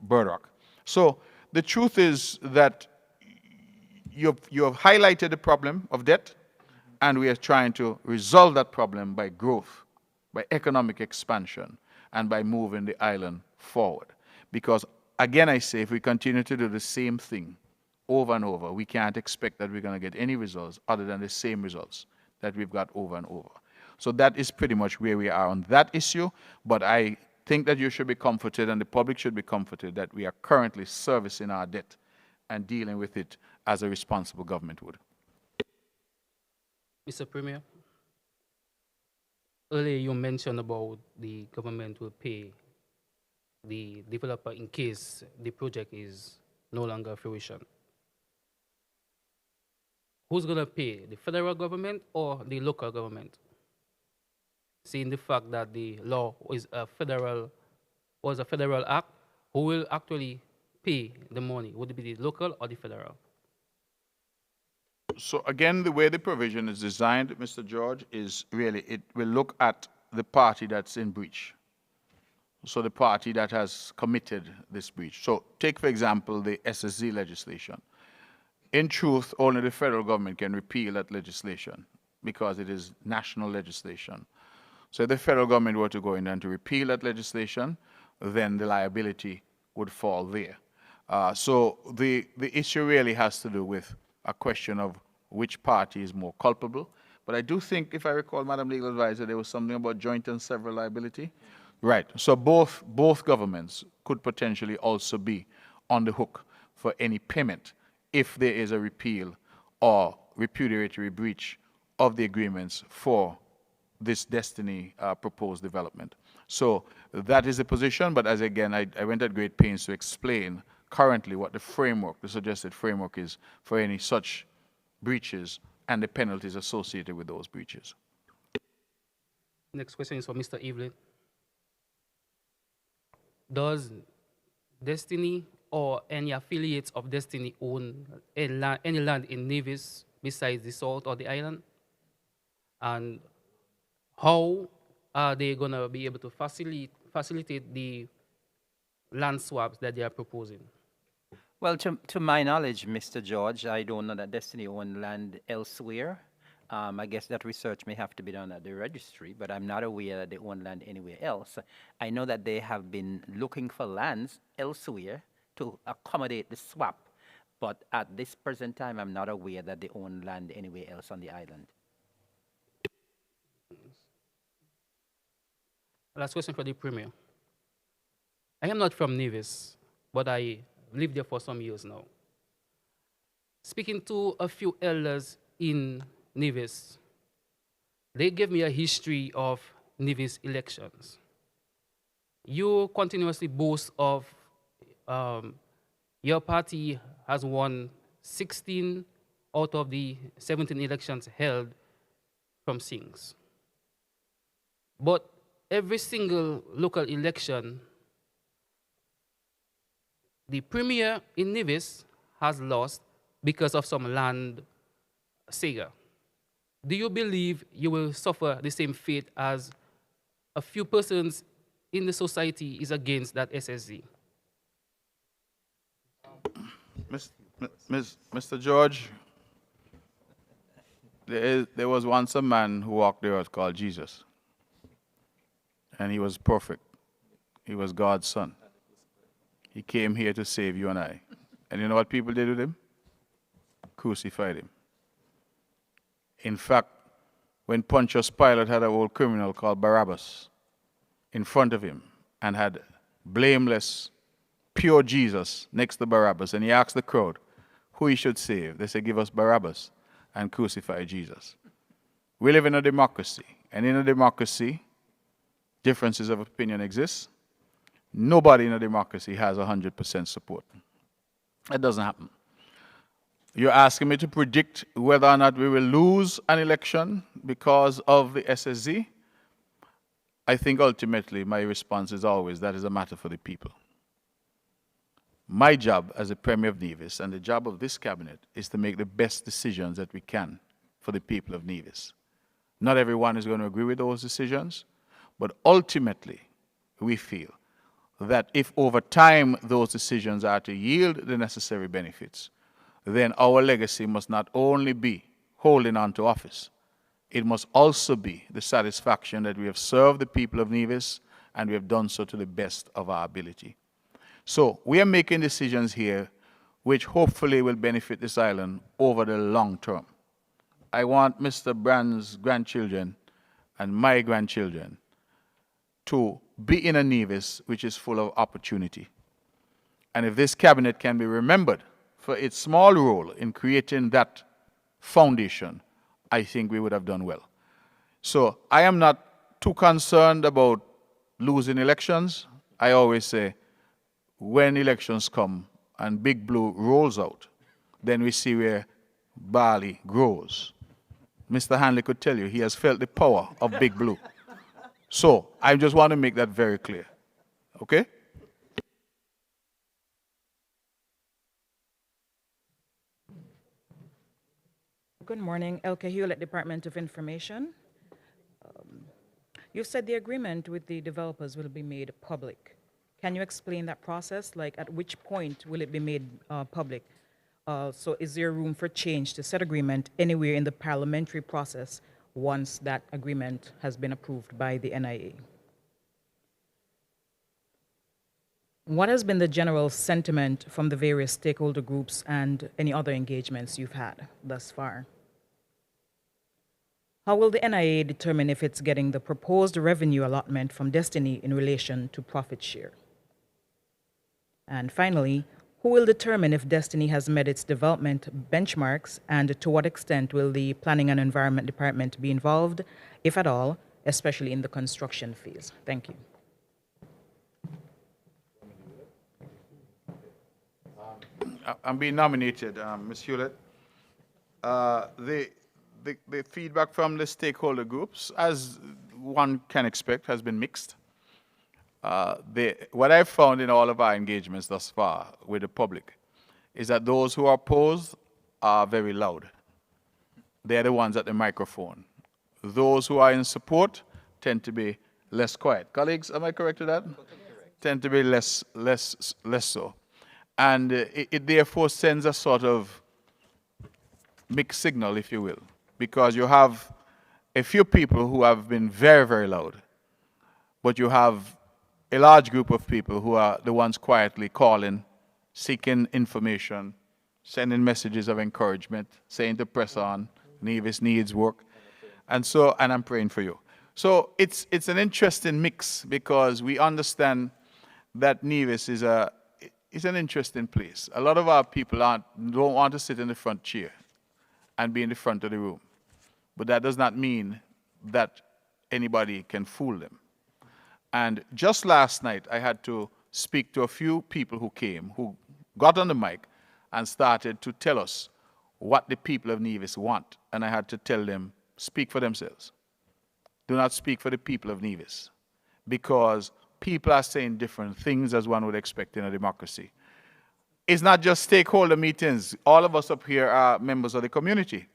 Burdock. So the truth is that you have highlighted the problem of debt, and we are trying to resolve that problem by growth, by economic expansion, and by moving the island forward. Because, again, I say, if we continue to do the same thing over and over, we can't expect that we're going to get any results other than the same results that we've got over and over. So that is pretty much where we are on that issue, but I think that you should be comforted, and the public should be comforted, that we are currently servicing our debt and dealing with it as a responsible government would. Mr. Premier, earlier you mentioned about the government will pay the developer in case the project is no longer fruition. Who's going to pay, the federal government or the local government? Seeing the fact that the law was a federal act, who will actually pay the money? Would it be the local or the federal? So again, the way the provision is designed, Mr. George, is really, it will look at the party that's in breach. So the party that has committed this breach. So take, for example, the SSZ legislation. In truth, only the federal government can repeal that legislation because it is national legislation. So if the federal government were to go in and to repeal that legislation, then the liability would fall there. So the issue really has to do with a question of which party is more culpable. But I do think, if I recall, Madam Legal Advisor, there was something about joint and several liability. Right. So both governments could potentially also be on the hook for any payment if there is a repeal or repudiatory breach of the agreements for this Destiny proposed development. So that is the position, but as again, I went at great pains to explain currently what the framework, the suggested framework is for any such breaches and the penalties associated with those breaches. Next question is for Mr. Evelyn. Does Destiny or any affiliates of Destiny own any land in Nevis besides the salt or the island? And how are they going to be able to facilitate the land swaps that they are proposing? Well, to my knowledge, Mr. George, I don't know that Destiny own land elsewhere. I guess that research may have to be done at the registry, but I'm not aware that they own land anywhere else. I know that they have been looking for lands elsewhere to accommodate the swap, but at this present time, I'm not aware that they own land anywhere else on the island. Last question for the Premier. I am not from Nevis, but I lived there for some years now. Speaking to a few elders in Nevis, they gave me a history of Nevis elections. You continuously boast of Your party has won 16 out of the 17 elections held from Sings. But every single local election, the premier in Nevis has lost because of some land sega. Do you believe you will suffer the same fate as a few persons in the society is against that SSZ? Mr. George, there was once a man who walked the earth called Jesus. And he was perfect. He was God's son. He came here to save you and I. And you know what people did with him? Crucified him. In fact, when Pontius Pilate had an old criminal called Barabbas in front of him and had blameless, pure Jesus next to Barabbas, and he asked the crowd who he should save, they said, give us Barabbas and crucify Jesus. We live in a democracy, and in a democracy, differences of opinion exist. Nobody in a democracy has 100% support. That doesn't happen. You're asking me to predict whether or not we will lose an election because of the SSZ? I think ultimately my response is always that is a matter for the people. My job as a Premier of Nevis and the job of this cabinet is to make the best decisions that we can for the people of Nevis. Not everyone is going to agree with those decisions, but ultimately we feel that if over time those decisions are to yield the necessary benefits, then our legacy must not only be holding on to office, it must also be the satisfaction that we have served the people of Nevis and we have done so to the best of our ability. So we are making decisions here which hopefully will benefit this island over the long term. I want Mr. Brand's grandchildren and my grandchildren to be in a Nevis which is full of opportunity. And if this cabinet can be remembered for its small role in creating that foundation, I think we would have done well. So I am not too concerned about losing elections. I always say, when elections come and Big Blue rolls out, then we see where barley grows. Mr. Hanley could tell you he has felt the power of Big Blue. So I just want to make that very clear. Okay? Good morning, Elke Hewlett, Department of Information. You said the agreement with the developers will be made public. Can you explain that process? Like, at which point will it be made public? So is there room for change to said agreement anywhere in the parliamentary process once that agreement has been approved by the NIA? What has been the general sentiment from the various stakeholder groups and any other engagements you've had thus far? How will the NIA determine if it's getting the proposed revenue allotment from Destiny in relation to profit share? And finally, who will determine if Destiny has met its development benchmarks, and to what extent will the Planning and Environment Department be involved, if at all, especially in the construction phase? Thank you. I'm being nominated, Ms. Hewlett. The feedback from the stakeholder groups, as one can expect, has been mixed. What I've found in all of our engagements thus far with the public is that those who are opposed are very loud. They're the ones at the microphone. Those who are in support tend to be less quiet. Colleagues, am I correct with that? Tend to be less so. And it therefore sends a sort of mixed signal, if you will, because you have a few people who have been very, very loud, but you have a large group of people who are the ones quietly calling, seeking information, sending messages of encouragement, saying to press on, Nevis needs work, and I'm praying for you. So it's an interesting mix because we understand that Nevis is an interesting place. A lot of our people don't want to sit in the front chair and be in the front of the room, but that does not mean that anybody can fool them. And just last night, I had to speak to a few people who came, who got on the mic and started to tell us what the people of Nevis want. And I had to tell them, speak for themselves. Do not speak for the people of Nevis. Because people are saying different things as one would expect in a democracy. It's not just stakeholder meetings. All of us up here are members of the community.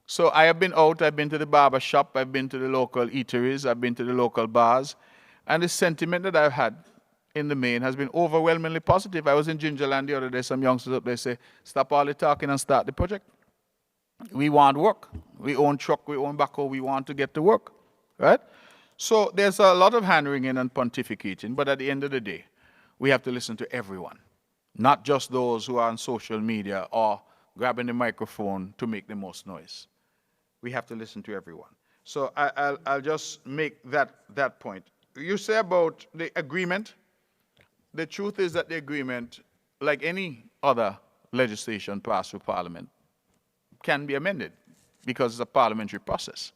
So I have been out, I've been to the barber shop, I've been to the local eateries, I've been to the local bars, and the sentiment that I've had in the main has been overwhelmingly positive. I was in Gingerland the other day, some youngsters up there say, stop all the talking and start the project. We want work. We own truck, we own backhoe, we want to get to work, right? So there's a lot of hand-wringing and pontificating, but at the end of the day, we have to listen to everyone, not just those who are on social media or grabbing the microphone to make the most noise. We have to listen to everyone. So I'll just make that point. You say about the agreement. The truth is that the agreement, like any other legislation passed through Parliament, can be amended because it's a parliamentary process.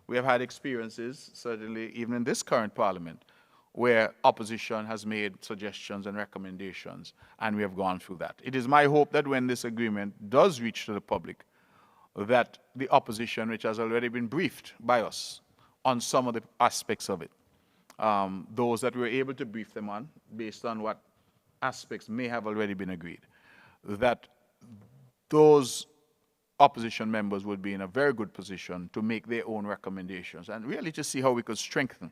We have had experiences, certainly even in this current Parliament, where opposition has made suggestions and recommendations, and we have gone through that. It is my hope that when this agreement does reach to the public, that the opposition, which has already been briefed by us on some of the aspects of it, those that we were able to brief them on, based on what aspects may have already been agreed, that those opposition members would be in a very good position to make their own recommendations and really to see how we could strengthen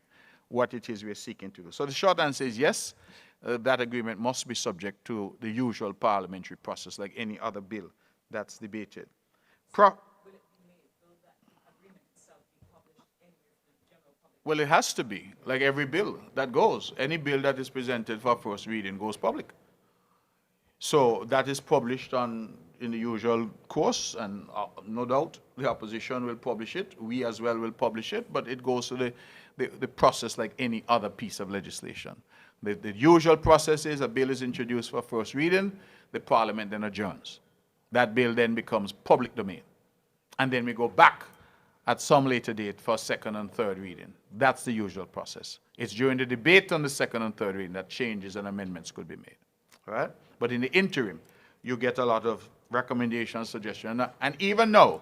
what it is we're seeking to do. So the short answer is yes, that agreement must be subject to the usual parliamentary process like any other bill that's debated. Well, it has to be, like every bill that goes. Any bill that is presented for first reading goes public. So that is published in the usual course, and no doubt the opposition will publish it. We as well will publish it, but it goes to the process like any other piece of legislation. The usual process is a bill is introduced for first reading, the Parliament then adjourns. That bill then becomes public domain. And then we go back at some later date for second and third reading. That's the usual process. It's during the debate on the second and third reading that changes and amendments could be made. All right? But in the interim, you get a lot of recommendations, suggestions, and even now,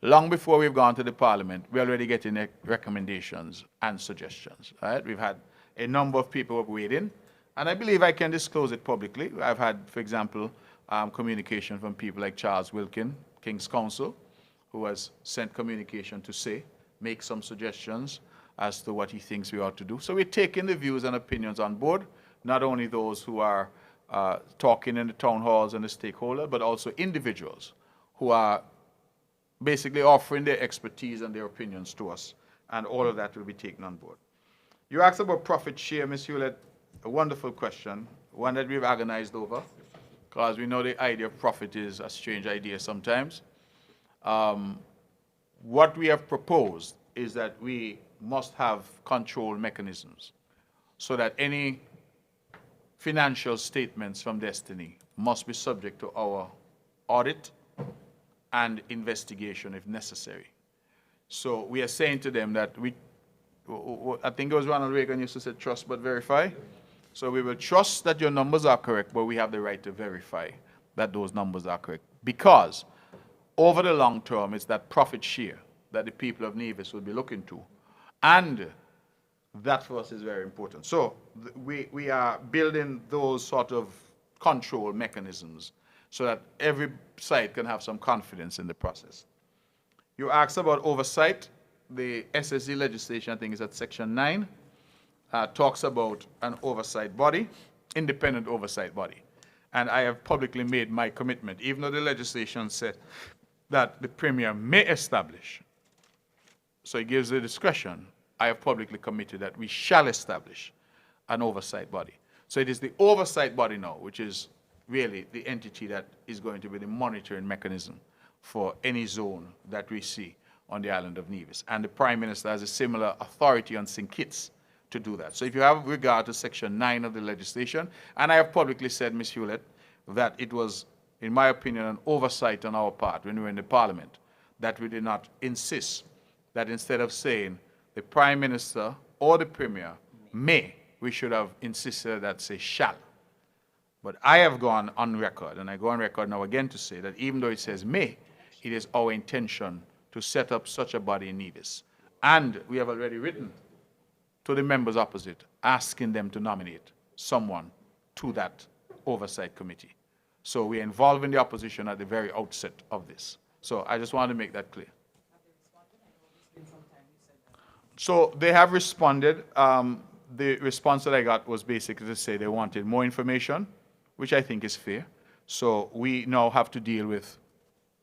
long before we've gone to the Parliament, we're already getting recommendations and suggestions. All right? We've had a number of people waiting, and I believe I can disclose it publicly. I've had, for example, communication from people like Charles Wilkin, King's Counsel, who has sent communication to say, make some suggestions as to what he thinks we ought to do. So we're taking the views and opinions on board, not only those who are talking in the town halls and the stakeholder, but also individuals who are basically offering their expertise and their opinions to us. And all of that will be taken on board. You asked about profit share, Ms. Hewlett. A wonderful question, one that we've agonized over, because we know the idea of profit is a strange idea sometimes. What we have proposed is that we must have control mechanisms so that any financial statements from Destiny must be subject to our audit and investigation if necessary. So we are saying to them that I think it was Ronald Reagan used to say trust but verify. So we will trust that your numbers are correct, but we have the right to verify that those numbers are correct. Because over the long term, it's that profit share that the people of Nevis will be looking to. And that for us is very important. So we are building those sort of control mechanisms so that every site can have some confidence in the process. You asked about oversight. The SSE legislation, I think, is at Section 9, talks about an oversight body, independent oversight body. And I have publicly made my commitment, even though the legislation said that the Premier may establish, so it gives the discretion, I have publicly committed that we shall establish an oversight body. So it is the oversight body now, which is really the entity that is going to be the monitoring mechanism for any zone that we see on the island of Nevis. And the Prime Minister has a similar authority on St. Kitts to do that. So if you have regard to Section 9 of the legislation, and I have publicly said, Ms. Hewlett, that it was, in my opinion, an oversight on our part when we were in the Parliament, that we did not insist that instead of saying the Prime Minister or the Premier may, we should have insisted that say shall. But I have gone on record, and I go on record now again to say that even though it says may, it is our intention to set up such a body in Nevis. And we have already written to the members opposite, asking them to nominate someone to that oversight committee. So we're involving the opposition at the very outset of this. So I just wanted to make that clear. So they have responded. The response that I got was basically to say they wanted more information, which I think is fair. So we now have to deal with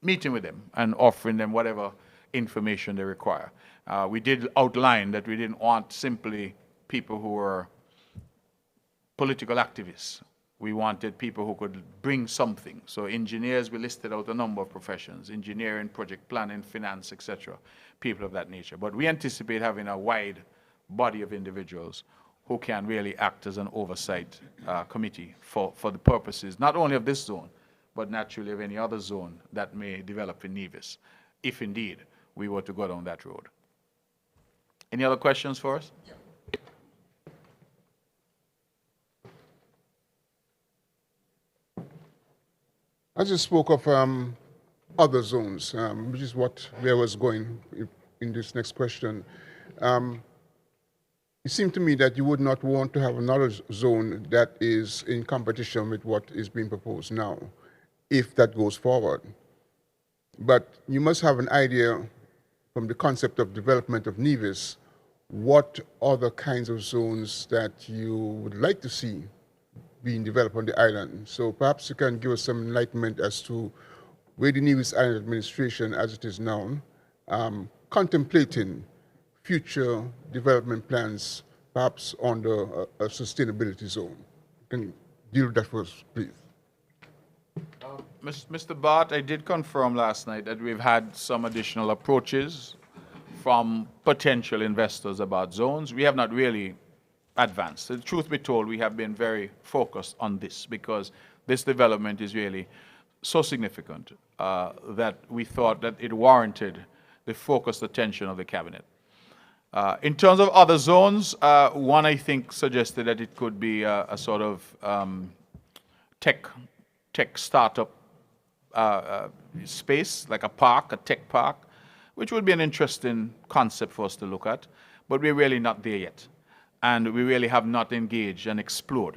meeting with them and offering them whatever information they require. We did outline that we didn't want simply people who were political activists. We wanted people who could bring something. So engineers, we listed out a number of professions: engineering, project planning, finance, etc., people of that nature. But we anticipate having a wide body of individuals who can really act as an oversight committee for the purposes not only of this zone, but naturally of any other zone that may develop in Nevis, if indeed we were to go down that road. Any other questions for us? Yeah. I just spoke of other zones, which is where I was going in this next question. It seemed to me that you would not want to have another zone that is in competition with what is being proposed now, if that goes forward. But you must have an idea from the concept of development of Nevis, what other kinds of zones that you would like to see being developed on the island. So perhaps you can give us some enlightenment as to where the Nevis Island Administration, as it is now, contemplating future development plans, perhaps under a sustainability zone. Can you deal with that for us, please? Mr. Bart, I did confirm last night that we've had some additional approaches from potential investors about zones. We have not really advanced. The truth be told, we have been very focused on this because this development is really so significant that we thought that it warranted the focused attention of the cabinet. In terms of other zones, one I think suggested that it could be a sort of tech startup space, like a park, a tech park, which would be an interesting concept for us to look at, but we're really not there yet. And we really have not engaged and explored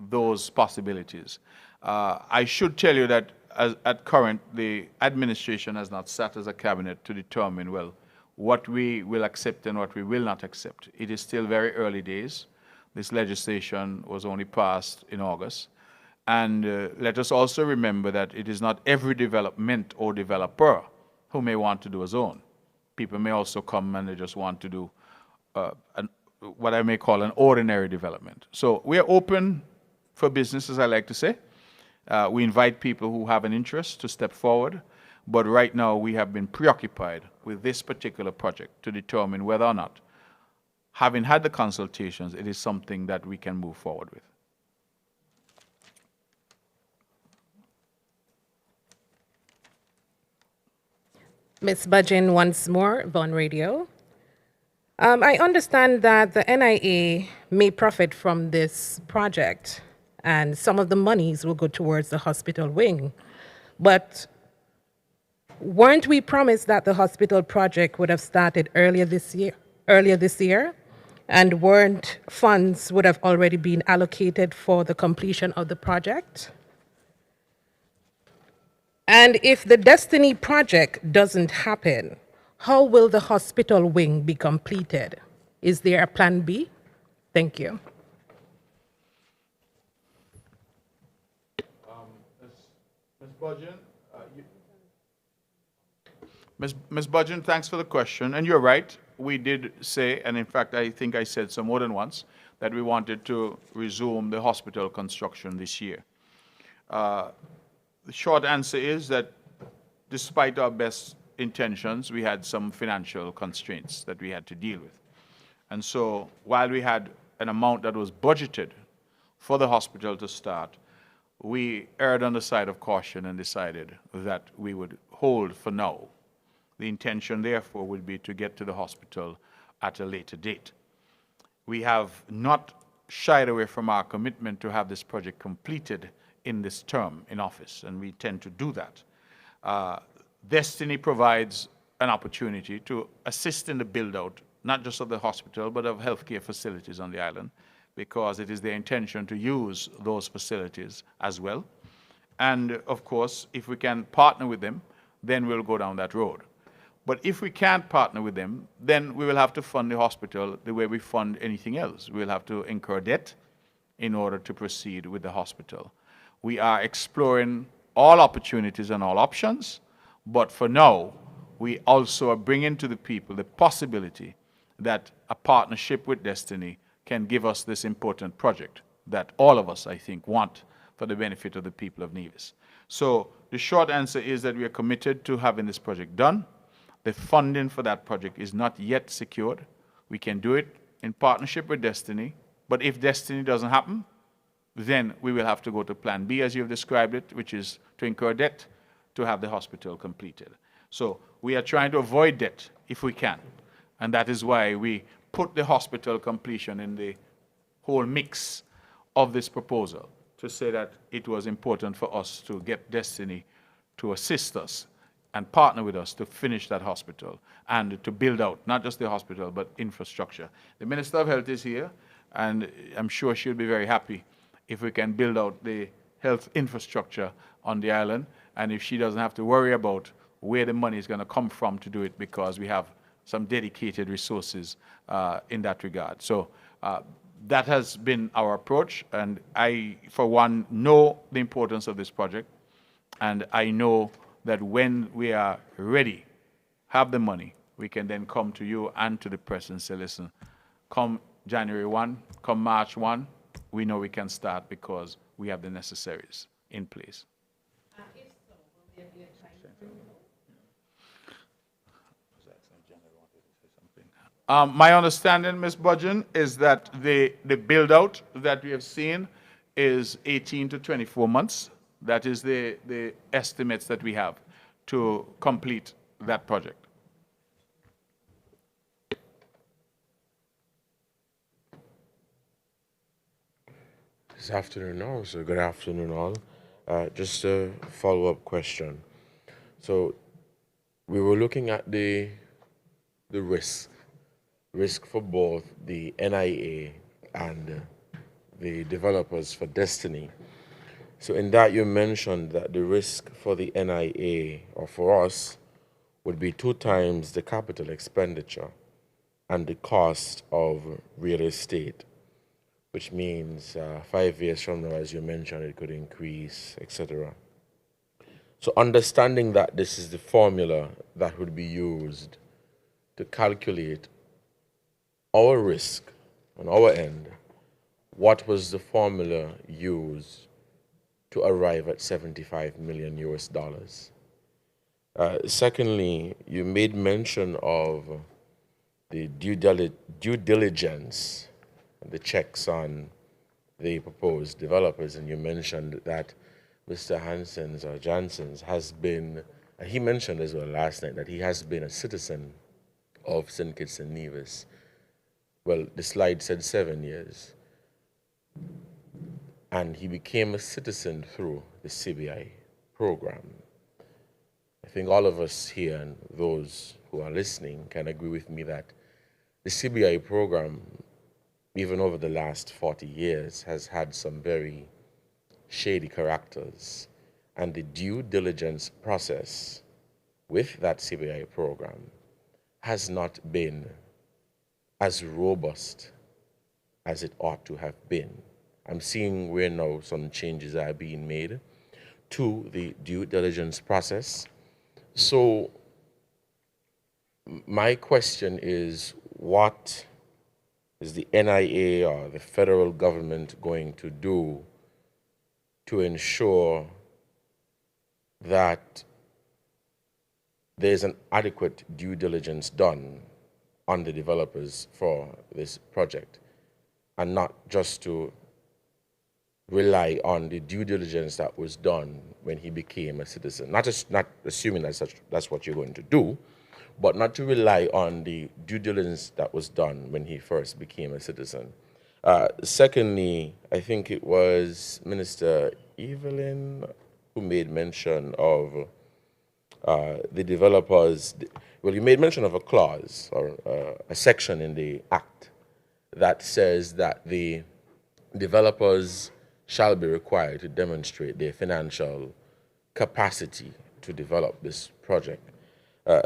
those possibilities. I should tell you that at current, the administration has not sat as a cabinet to determine, well, what we will accept and what we will not accept. It is still very early days. This legislation was only passed in August. And let us also remember that it is not every development or developer who may want to do a zone. People may also come and they just want to do what I may call an ordinary development. So we are open for business, as I like to say. We invite people who have an interest to step forward. But right now, we have been preoccupied with this particular project to determine whether or not, having had the consultations, it is something that we can move forward with. Ms. Budgeon once more, Von Radio. I understand that the NIA may profit from this project, and some of the monies will go towards the hospital wing. But weren't we promised that the hospital project would have started earlier this year? And weren't funds would have already been allocated for the completion of the project? And if the Destiny project doesn't happen, how will the hospital wing be completed? Is there a plan B? Thank you. Ms. Budgeon, Ms. Budgeon, thanks for the question. And you're right. We did say, and in fact, I think I said so more than once, that we wanted to resume the hospital construction this year. The short answer is that despite our best intentions, we had some financial constraints that we had to deal with. And so while we had an amount that was budgeted for the hospital to start, we erred on the side of caution and decided that we would hold for now. The intention, therefore, would be to get to the hospital at a later date. We have not shied away from our commitment to have this project completed in this term in office, and we tend to do that. Destiny provides an opportunity to assist in the build-out, not just of the hospital, but of healthcare facilities on the island, because it is their intention to use those facilities as well. And of course, if we can partner with them, then we'll go down that road. But if we can't partner with them, then we will have to fund the hospital the way we fund anything else. We'll have to incur debt in order to proceed with the hospital. We are exploring all opportunities and all options, but for now, we also are bringing to the people the possibility that a partnership with Destiny can give us this important project that all of us, I think, want for the benefit of the people of Nevis. So the short answer is that we are committed to having this project done. The funding for that project is not yet secured. We can do it in partnership with Destiny, but if Destiny doesn't happen, then we will have to go to Plan B, as you've described it, which is to incur debt to have the hospital completed. So we are trying to avoid debt if we can, and that is why we put the hospital completion in the whole mix of this proposal, to say that it was important for us to get Destiny to assist us and partner with us to finish that hospital and to build out not just the hospital but infrastructure. The Minister of Health is here, and I'm sure she'll be very happy if we can build out the health infrastructure on the island, and if she doesn't have to worry about where the money is going to come from to do it, because we have some dedicated resources in that regard. So that has been our approach, and I, for one, know the importance of this project, and I know that when we are ready, have the money, we can then come to you and to the press and say, listen, come January 1, come March 1, we know we can start because we have the necessaries in place. If so, will there be a time frame? My understanding, Ms. Budgeon, is that the build-out that we have seen is 18 to 24 months. That is the estimates that we have to complete that project. This afternoon also, good afternoon all. Just a follow-up question. So we were looking at the risk for both the NIA and the developers for Destiny. So in that you mentioned that the risk for the NIA, or for us, would be 2 times the capital expenditure and the cost of real estate, which means 5 years from now, as you mentioned, it could increase, etc. So understanding that this is the formula that would be used to calculate our risk on our end, what was the formula used to arrive at 75 million US dollars? Secondly, you made mention of the due diligence, the checks on the proposed developers, and you mentioned that Mr. Hansen's or Jansen's has been, he mentioned as well last night that he has been a citizen of St. Kitts and Nevis. Well, the slide said 7 years. And he became a citizen through the CBI program. I think all of us here and those who are listening can agree with me that the CBI program, even over the last 40 years, has had some very shady characters. And the due diligence process with that CBI program has not been as robust as it ought to have been. I'm seeing where now some changes are being made to the due diligence process. So my question is, what is the NIA or the federal government going to do to ensure that there's an adequate due diligence done on the developers for this project, and not just to rely on the due diligence that was done when he became a citizen? Not assuming that's what you're going to do, but not to rely on the due diligence that was done when he first became a citizen. Secondly, I think it was Minister Evelyn who made mention of the developers. Well, you made mention of a clause or a section in the Act that says that the developers shall be required to demonstrate their financial capacity to develop this project.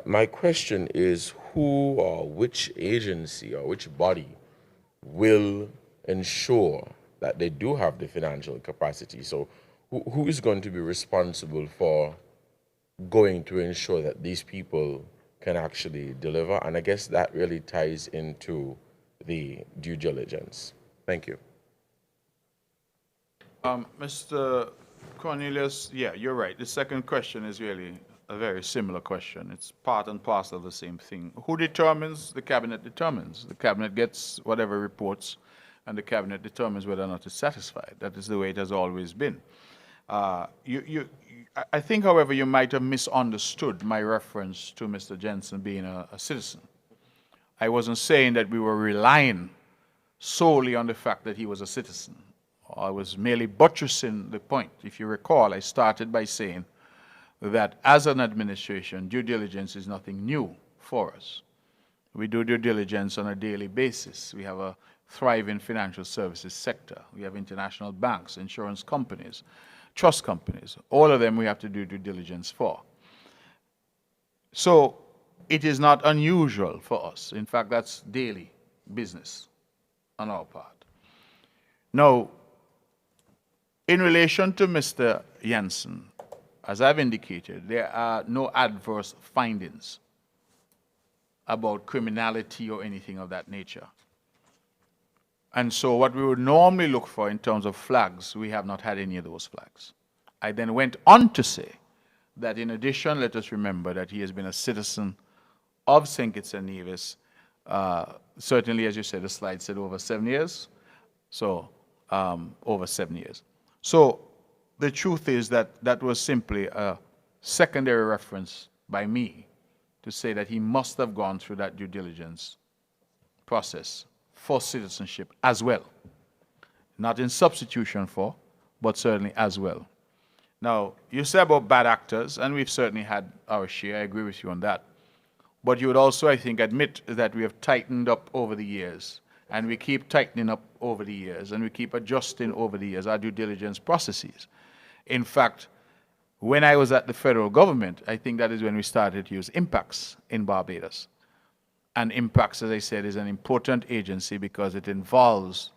My question is who or which agency or which body will ensure that they do have the financial capacity? So who is going to be responsible for going to ensure that these people can actually deliver? And I guess that really ties into the due diligence. Thank you. Mr. Cornelius, yeah, you're right. The second question is really a very similar question. It's part and parcel of the same thing. Who determines? The cabinet determines. The cabinet gets whatever reports, and the cabinet determines whether or not it's satisfied. That is the way it has always been. I think, however, you might have misunderstood my reference to Mr. Jensen being a citizen. I wasn't saying that we were relying solely on the fact that he was a citizen. I was merely buttressing the point. If you recall, I started by saying that as an administration, due diligence is nothing new for us. We do due diligence on a daily basis. We have a thriving financial services sector. We have international banks, insurance companies, trust companies. All of them we have to do due diligence for. So it is not unusual for us. In fact, that's daily business on our part. Now, in relation to Mr. Jensen, as I've indicated, there are no adverse findings about criminality or anything of that nature. And so what we would normally look for in terms of flags, we have not had any of those flags. I then went on to say that in addition, let us remember that he has been a citizen of St. Kitts and Nevis, certainly, as you said, the slide said over 7 years, so over 7 years. So the truth is that that was simply a secondary reference by me to say that he must have gone through that due diligence process for citizenship as well. Not in substitution for, but certainly as well. Now, you say about bad actors, and we've certainly had our share. I agree with you on that. But you would also, I think, admit that we have tightened up over the years, and we keep tightening up over the years, and we keep adjusting over the years our due diligence processes. In fact, when I was at the federal government, I think that is when we started to use impacts in Barbados. And impacts, as I said, is an important agency because it involves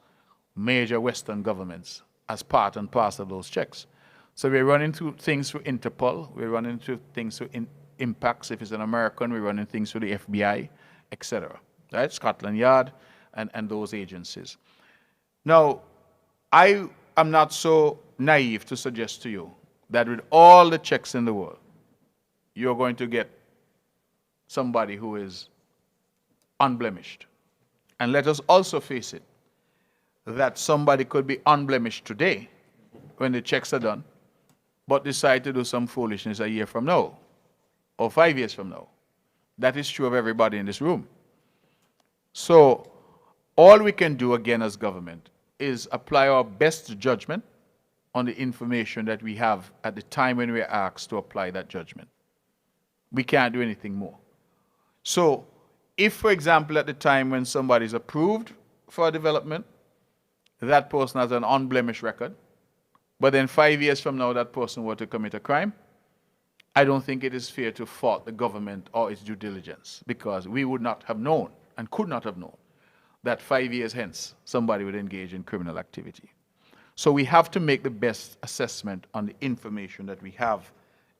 major Western governments as part and parcel of those checks. So we're running through things through Interpol, we're running through things through impacts. If it's an American, we're running things through the FBI, etc. Right? Scotland Yard and those agencies. Now, I am not so naive to suggest to you that with all the checks in the world, you're going to get somebody who is unblemished. And let us also face it, that somebody could be unblemished today when the checks are done, but decide to do some foolishness a year from now or 5 years from now. That is true of everybody in this room. So all we can do again as government is apply our best judgment on the information that we have at the time when we are asked to apply that judgment. We can't do anything more. So if, for example, at the time when somebody is approved for a development, that person has an unblemished record, but then 5 years from now that person were to commit a crime, I don't think it is fair to fault the government or its due diligence, because we would not have known and could not have known that 5 years hence somebody would engage in criminal activity. So we have to make the best assessment on the information that we have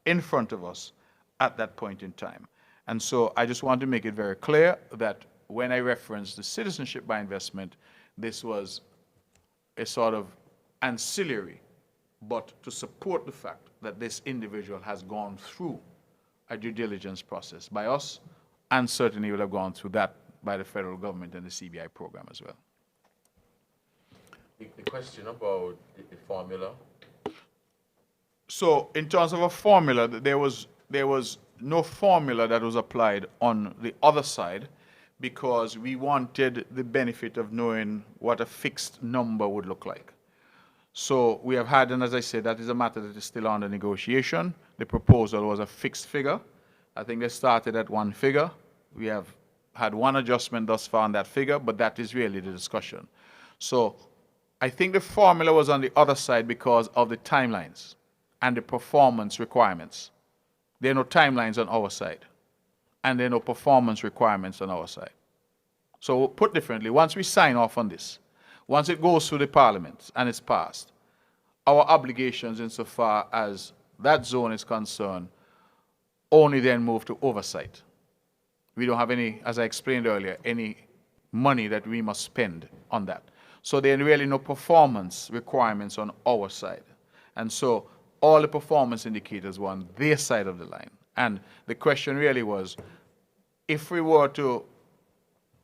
in front of us at that point in time. And so I just want to make it very clear that when I referenced the citizenship by investment, this was a sort of ancillary, but to support the fact that this individual has gone through a due diligence process by us, and certainly will have gone through that by the federal government and the CBI program as well. The question about the formula. So in terms of a formula, there was no formula that was applied on the other side, because we wanted the benefit of knowing what a fixed number would look like. So we have had, and as I said, that is a matter that is still under negotiation. The proposal was a fixed figure. I think they started at one figure. We have had one adjustment thus far on that figure, but that is really the discussion. So I think the formula was on the other side because of the timelines and the performance requirements. There are no timelines on our side, and there are no performance requirements on our side. So put differently, once we sign off on this, once it goes through the parliament and it's passed, our obligations insofar as that zone is concerned only then move to oversight. We don't have any, as I explained earlier, any money that we must spend on that. So there are really no performance requirements on our side. And so all the performance indicators were on their side of the line. And the question really was, if we were to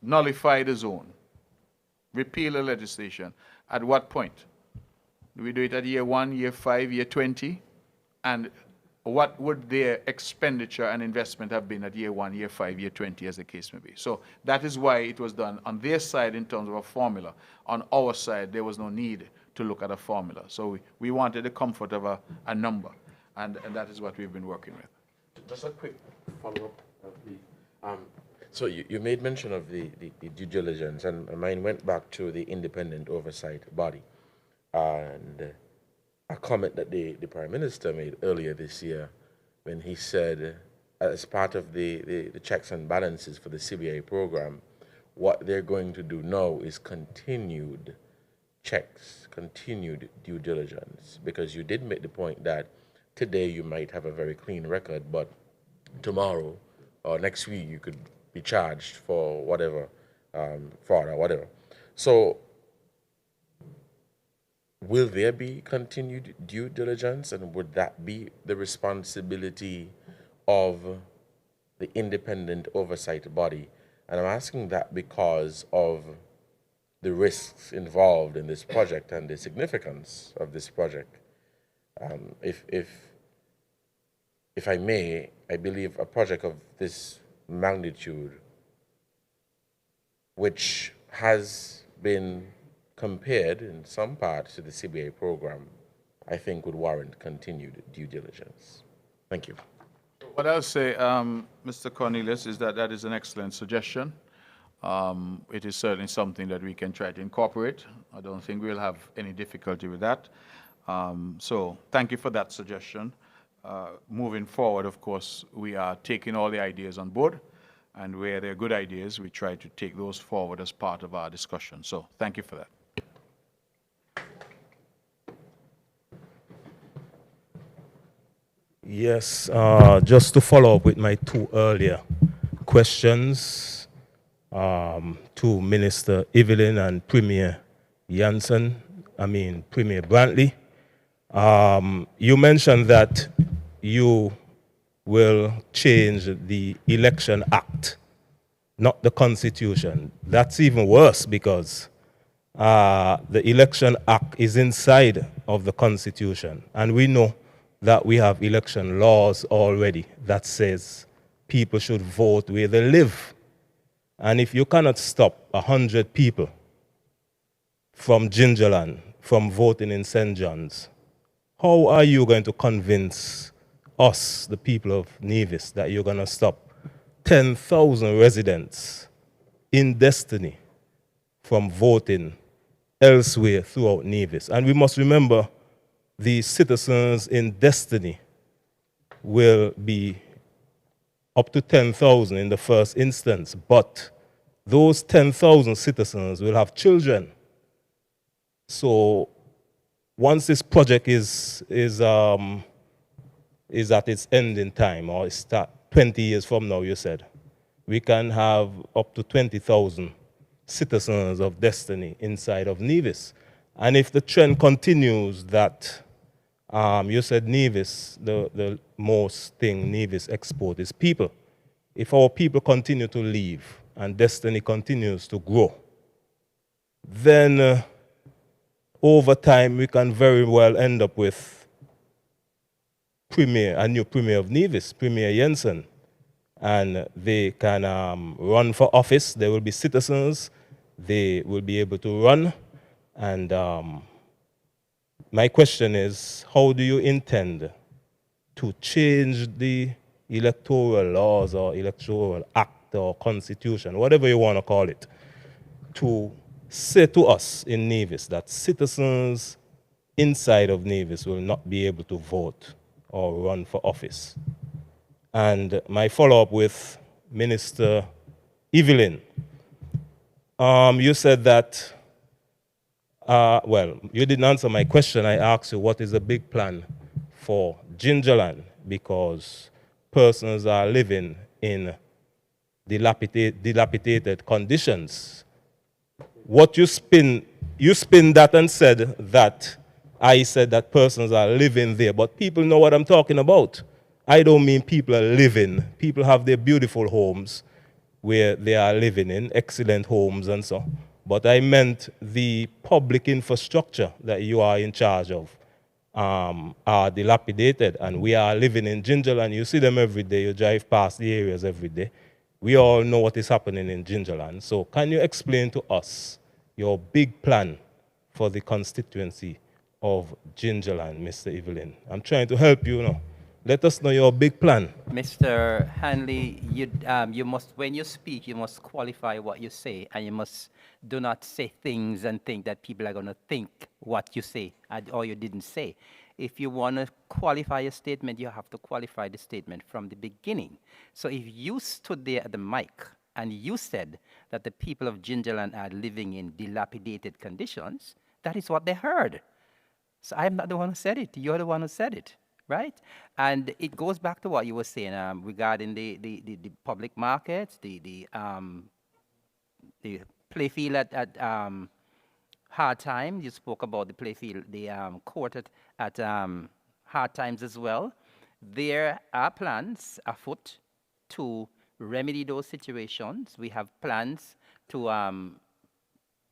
nullify the zone, repeal the legislation, at what point? Do we do it at year 1, year 5, year 20? And what would their expenditure and investment have been at year 1, year 5, year 20, as the case may be? So that is why it was done on their side in terms of a formula. On our side, there was no need to look at a formula. So we wanted the comfort of a number, and that is what we've been working with. Just a quick follow-up, please. So you made mention of the due diligence, and mine went back to the independent oversight body. And a comment that the Prime Minister made earlier this year when he said, as part of the checks and balances for the CBA program, what they're going to do now is continued checks, continued due diligence, because you did make the point that today you might have a very clean record, but tomorrow or next week you could be charged for whatever, fraud or whatever. So will there be continued due diligence, and would that be the responsibility of the independent oversight body? And I'm asking that because of the risks involved in this project and the significance of this project. If I may, I believe a project of this magnitude, which has been compared in some parts to the CBA program, I think would warrant continued due diligence. Thank you. What I'll say, Mr. Cornelius, is that is an excellent suggestion. It is certainly something that we can try to incorporate. I don't think we'll have any difficulty with that. So thank you for that suggestion. Moving forward, of course, we are taking all the ideas on board, and where they're good ideas, we try to take those forward as part of our discussion. So thank you for that. Yes, just to follow up with my two earlier questions to Minister Evelyn and Premier Premier Brantley. You mentioned that you will change the Election Act, not the Constitution. That's even worse because the Election Act is inside of the Constitution, and we know that we have election laws already that says people should vote where they live. And if you cannot stop 100 people from Gingerland from voting in St. John's, how are you going to convince us, the people of Nevis, that you're going to stop 10,000 residents in Destiny from voting elsewhere throughout Nevis? And we must remember the citizens in Destiny will be up to 10,000 in the first instance, but those 10,000 citizens will have children. So once this project is at its ending time, or it's 20 years from now, you said, we can have up to 20,000 citizens of Destiny inside of Nevis. And if the trend continues that you said Nevis, the most thing Nevis export is people. If our people continue to leave and Destiny continues to grow, then over time we can very well end up with a new Premier of Nevis, Premier Jensen, and they can run for office. There will be citizens. They will be able to run. And my question is, how do you intend to change the electoral laws or electoral act or constitution, whatever you want to call it, to say to us in Nevis that citizens inside of Nevis will not be able to vote or run for office? And my follow-up with Minister Evelyn, you said that, well, you didn't answer my question. I asked you what is the big plan for Gingerland, because persons are living in dilapidated conditions. What you spin that and said that I said that persons are living there, but people know what I'm talking about. I don't mean people are living. People have their beautiful homes where they are living in, excellent homes and so. But I meant the public infrastructure that you are in charge of are dilapidated, and we are living in Gingerland. You see them every day. You drive past the areas every day. We all know what is happening in Gingerland. So can you explain to us your big plan for the constituency of Gingerland, Mr. Evelyn? I'm trying to help you now. Let us know your big plan. Mr. Hanley, you must, when you speak, you must qualify what you say, and you must do not say things and think that people are going to think what you say or you didn't say. If you want to qualify a statement, you have to qualify the statement from the beginning. So if you stood there at the mic and you said that the people of Gingerland are living in dilapidated conditions, that is what they heard. So I'm not the one who said it. You're the one who said it. Right? And it goes back to what you were saying regarding the public markets, the playfield at Hard Times. You spoke about the playfield, the court at Hard Times as well. There are plans afoot to remedy those situations. We have plans to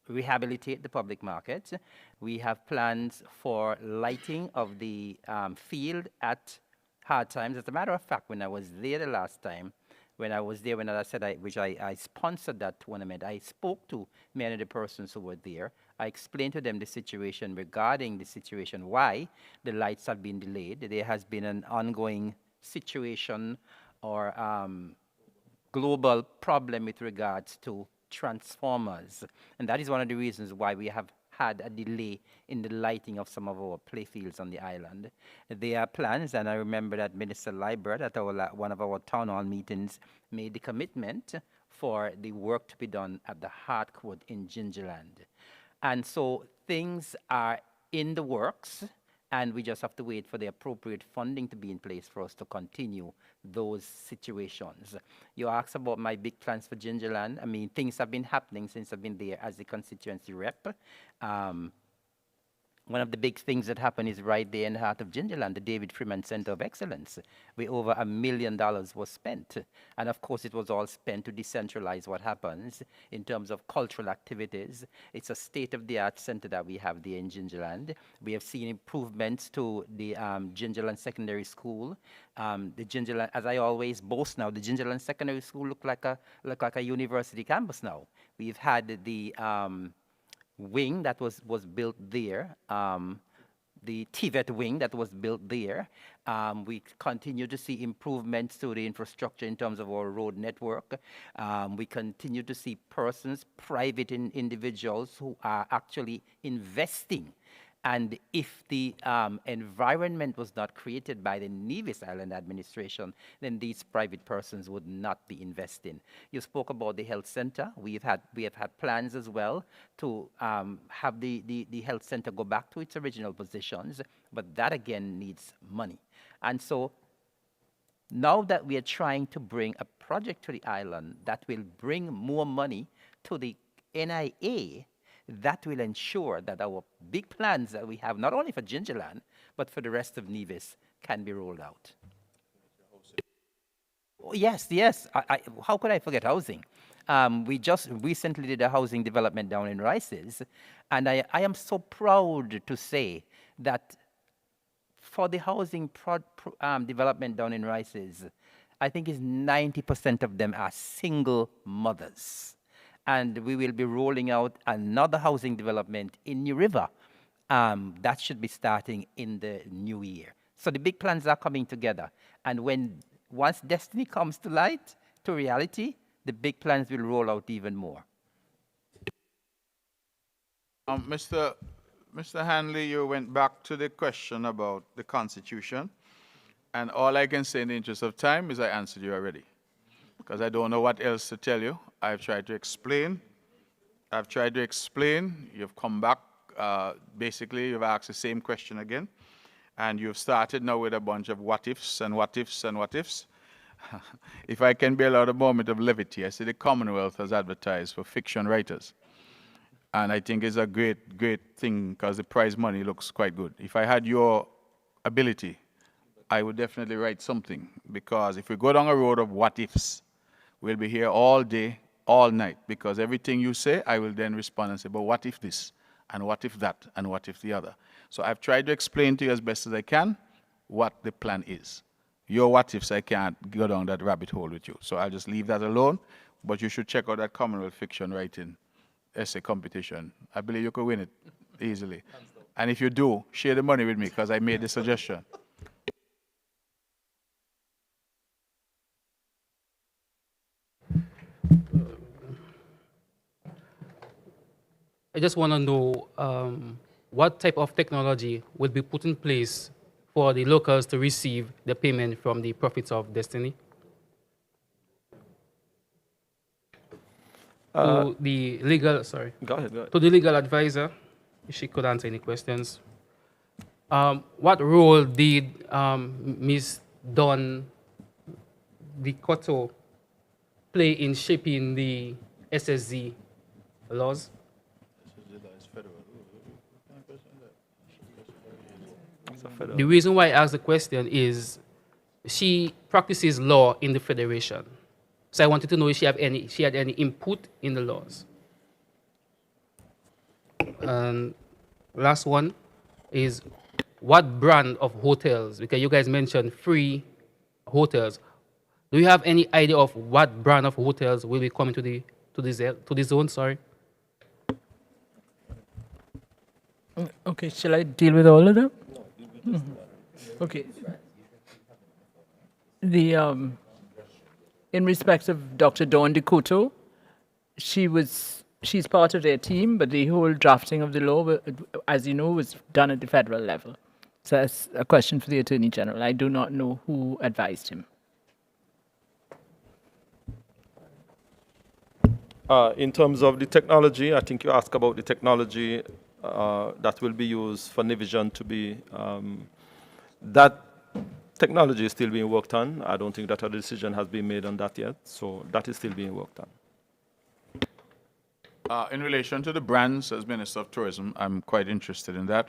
rehabilitate the public markets. We have plans for lighting of the field at Hard Times. As a matter of fact, when I was there the last time, when I said I sponsored that tournament, I spoke to many of the persons who were there. I explained to them the situation regarding the situation, why the lights have been delayed. There has been an ongoing situation or global problem with regards to transformers, and that is one of the reasons why we have had a delay in the lighting of some of our playfields on the island. There are plans, and I remember that Minister Liebert at one of our town hall meetings made the commitment for the work to be done at the Hard Court in Gingerland. And so things are in the works, and we just have to wait for the appropriate funding to be in place for us to continue those situations. You asked about my big plans for Gingerland. I mean, things have been happening since I've been there as the constituency rep. One of the big things that happened is right there in the heart of Gingerland, the David Freeman Center of Excellence, where over $1 million was spent. And of course, it was all spent to decentralize what happens in terms of cultural activities. It's a state-of-the-art center that we have there in Gingerland. We have seen improvements to the Gingerland Secondary School. The Gingerland, as I always boast now, the Gingerland Secondary School look like a university campus now. We've had the wing that was built there, the TVET wing that was built there. We continue to see improvements to the infrastructure in terms of our road network. We continue to see persons, private individuals who are actually investing. And if the environment was not created by the Nevis Island administration, then these private persons would not be investing. You spoke about the health center. We have had plans as well to have the health center go back to its original positions, but that again needs money. And so now that we are trying to bring a project to the island that will bring more money to the NIA, that will ensure that our big plans that we have, not only for Gingerland, but for the rest of Nevis, can be rolled out. Oh, yes. How could I forget housing? We just recently did a housing development down in Rices, and I am so proud to say that for the housing development down in Rices, I think it's 90% of them are single mothers. And we will be rolling out another housing development in New River. That should be starting in the new year. So the big plans are coming together. And once destiny comes to light, to reality, the big plans will roll out even more. Mr. Hanley, you went back to the question about the Constitution. And all I can say in the interest of time is I answered you already. Because I don't know what else to tell you. I've tried to explain. You've come back. Basically, you've asked the same question again. And you've started now with a bunch of what ifs and what ifs and what ifs. If I can be allowed a moment of levity, I see the Commonwealth has advertised for fiction writers. And I think it's a great, great thing because the prize money looks quite good. If I had your ability, I would definitely write something. Because if we go down a road of what ifs, we'll be here all day, all night. Because everything you say, I will then respond and say, but what if this? And what if that? And what if the other? So I've tried to explain to you as best as I can what the plan is. Your what ifs, I can't go down that rabbit hole with you. So I'll just leave that alone. But you should check out that Commonwealth fiction writing essay competition. I believe you could win it easily. And if you do, share the money with me because I made the suggestion. I just want to know what type of technology will be put in place for the locals to receive the payment from the profits of Destiny? To the legal, sorry. Go ahead. To the legal advisor, if she could answer any questions. What role did Ms. Dawn Vicoto play in shaping the SSZ laws? The reason why I asked the question is she practices law in the Federation. So I wanted to know if she had any input in the laws. And last one is what brand of hotels, because you guys mentioned free hotels. Do you have any idea of what brand of hotels will be coming to the zone? Sorry. Okay, shall I deal with all of them? Okay. In respect of Dr. Dawn Decoto, she's part of their team, but the whole drafting of the law, as you know, was done at the federal level. So that's a question for the Attorney General. I do not know who advised him. In terms of the technology, I think you asked about the technology that will be used for Nivision to be, that technology is still being worked on. I don't think that a decision has been made on that yet, so that is still being worked on. In relation to the brands, as Minister of Tourism, I'm quite interested in that.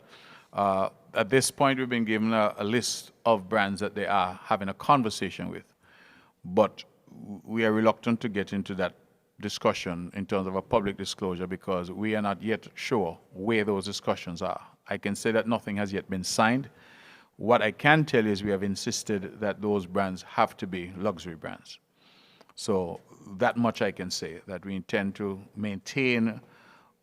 At this point, we've been given a list of brands that they are having a conversation with, but we are reluctant to get into that discussion in terms of a public disclosure because we are not yet sure where those discussions are. I can say that nothing has yet been signed. What I can tell you is we have insisted that those brands have to be luxury brands. So that much I can say, that we intend to maintain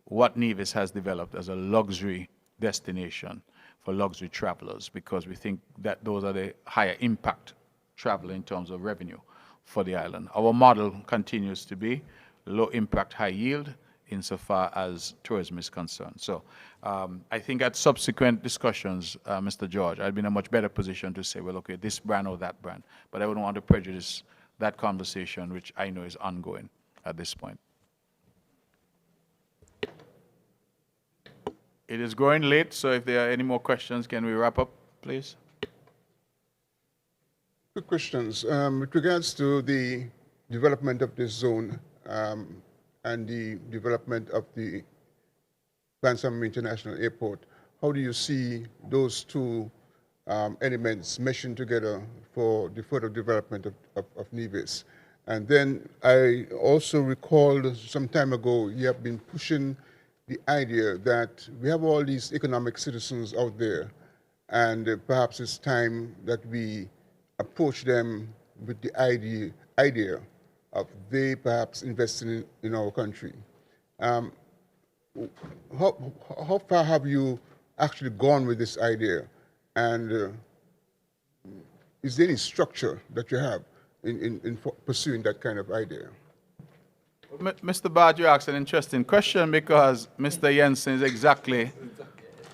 what Nevis has developed as a luxury destination for luxury travelers because we think that those are the higher impact travel in terms of revenue for the island. Our model continues to be low impact, high yield insofar as tourism is concerned. So I think at subsequent discussions, Mr. George, I'd be in a much better position to say, well, okay, this brand or that brand. But I wouldn't want to prejudice that conversation, which I know is ongoing at this point. It is growing late, so if there are any more questions, can we wrap up, please? Quick questions. With regards to the development of this zone and the development of the Gwansam International Airport, how do you see those two elements meshing together for the further development of Nevis? And then I also recalled some time ago you have been pushing the idea that we have all these economic citizens out there, and perhaps it's time that we approach them with the idea of they perhaps investing in our country. How far have you actually gone with this idea? And is there any structure that you have in pursuing that kind of idea? Mr. Bart, you asked an interesting question because Mr. Jensen is exactly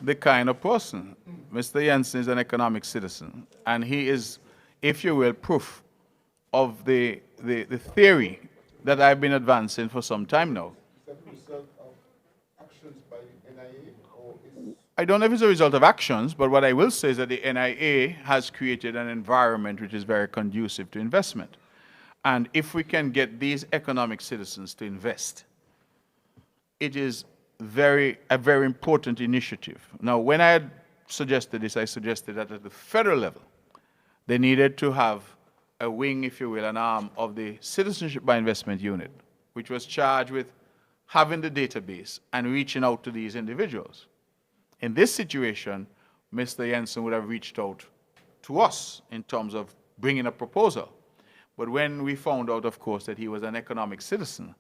the kind of person. Mr. Jensen is an economic citizen, and he is, if you will, proof of the theory that I've been advancing for some time now. Is that a result of actions by the NIA, or is... I don't know if it's a result of actions, but what I will say is that the NIA has created an environment which is very conducive to investment. And if we can get these economic citizens to invest, it is a very important initiative. Now, when I had suggested this, I suggested that at the federal level, they needed to have a wing, if you will, an arm of the Citizenship by Investment Unit, which was charged with having the database and reaching out to these individuals. In this situation, Mr. Jensen would have reached out to us in terms of bringing a proposal. But when we found out, of course, that he was an economic citizen,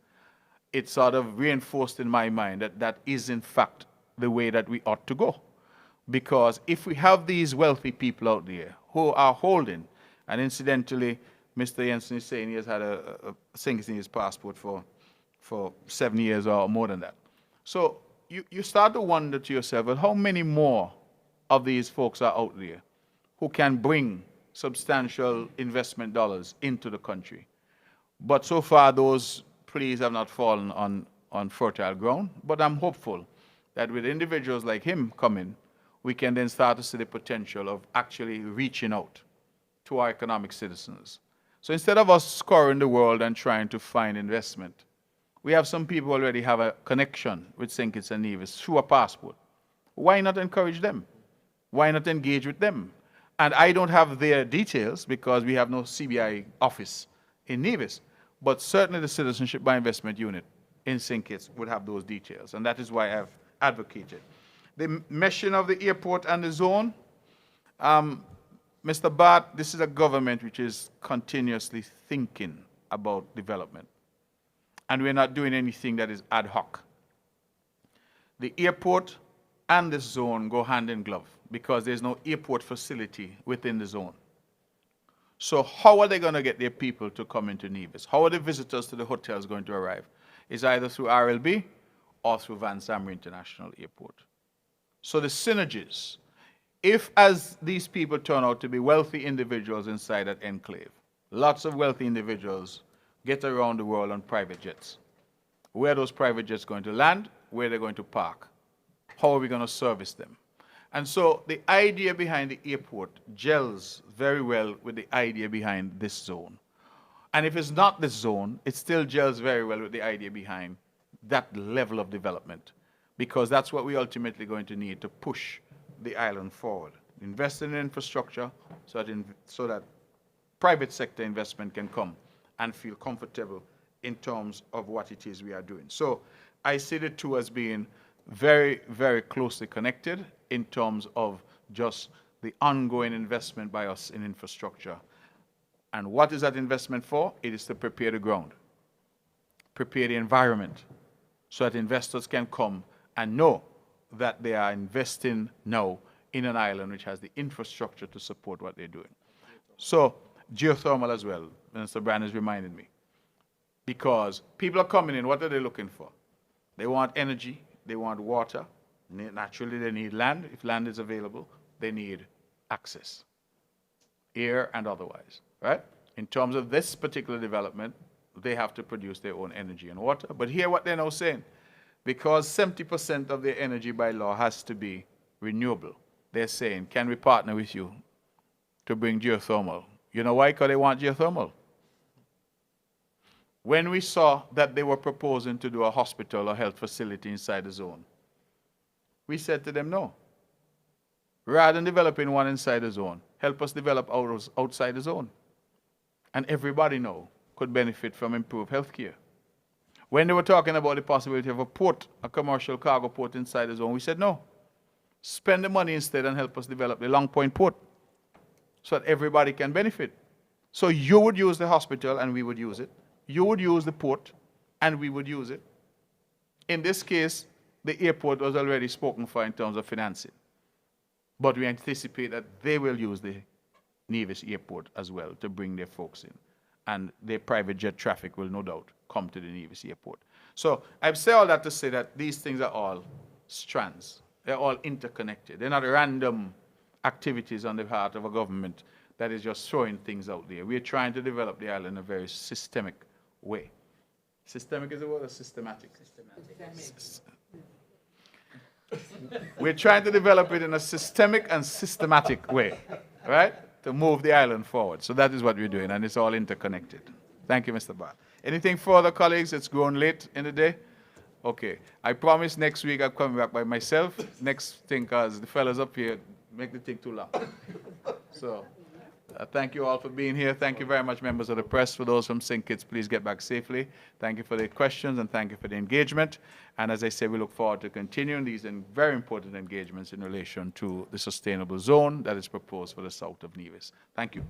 it sort of reinforced in my mind that that is, in fact, the way that we ought to go. Because if we have these wealthy people out there who are holding, and incidentally, Mr. Jensen is saying he has had a thing in his passport for 7 years or more than that. So you start to wonder to yourself, well, how many more of these folks are out there who can bring substantial investment dollars into the country? But so far, those pleas have not fallen on fertile ground. But I'm hopeful that with individuals like him coming, we can then start to see the potential of actually reaching out to our economic citizens. So instead of us scouring the world and trying to find investment, we have some people already have a connection with St. Kitts and Nevis through a passport. Why not encourage them? Why not engage with them? And I don't have their details because we have no CBI office in Nevis, but certainly the Citizenship by Investment Unit in St. Kitts would have those details, and that is why I've advocated. The meshing of the airport and the zone, Mr. Bart, this is a government which is continuously thinking about development, and we're not doing anything that is ad hoc. The airport and the zone go hand in glove because there's no airport facility within the zone. So how are they going to get their people to come into Nevis? How are the visitors to the hotels going to arrive? It's either through RLB or through Van Zamre International Airport. So the synergies, if as these people turn out to be wealthy individuals inside that enclave, lots of wealthy individuals get around the world on private jets. Where are those private jets going to land? Where are they going to park? How are we going to service them? And so the idea behind the airport gels very well with the idea behind this zone. And if it's not this zone, it still gels very well with the idea behind that level of development, because that's what we're ultimately going to need to push the island forward. Invest in infrastructure so that private sector investment can come and feel comfortable in terms of what it is we are doing. So I see the two as being very, very closely connected in terms of just the ongoing investment by us in infrastructure. And what is that investment for? It is to prepare the ground, prepare the environment, so that investors can come and know that they are investing now in an island which has the infrastructure to support what they're doing. So geothermal as well, Mr. Brand has reminded me. Because people are coming in, what are they looking for? They want energy, they want water, naturally they need land. If land is available, they need access, air and otherwise, right? In terms of this particular development, they have to produce their own energy and water. But hear what they're now saying. Because 70% of their energy by law has to be renewable, they're saying, can we partner with you to bring geothermal? You know why? Because they want geothermal. When we saw that they were proposing to do a hospital or health facility inside the zone, we said to them, no. Rather than developing one inside the zone, help us develop ours outside the zone. And everybody now could benefit from improved health care. When they were talking about the possibility of a port, a commercial cargo port inside the zone, we said no. Spend the money instead and help us develop the Long Point port so that everybody can benefit. So you would use the hospital and we would use it. You would use the port and we would use it. In this case, the airport was already spoken for in terms of financing. But we anticipate that they will use the Nevis airport as well to bring their folks in. And their private jet traffic will no doubt come to the Nevis airport. So I've said all that to say that these things are all strands. They're all interconnected. They're not random activities on the part of a government that is just throwing things out there. We're trying to develop the island in a very systemic way. Systemic is the word or systematic? We're trying to develop it in a systemic and systematic way, right? To move the island forward. So that is what we're doing, and it's all interconnected. Thank you, Mr. Barr. Anything further, colleagues? It's grown late in the day. Okay. I promise next week I'm coming back by myself. Next thing, because the fellas up here make the thing too long. So thank you all for being here. Thank you very much, members of the press. For those from St. Kitts, please get back safely. Thank you for the questions and thank you for the engagement. And as I say, we look forward to continuing these very important engagements in relation to the sustainable zone that is proposed for the south of Nevis. Thank you.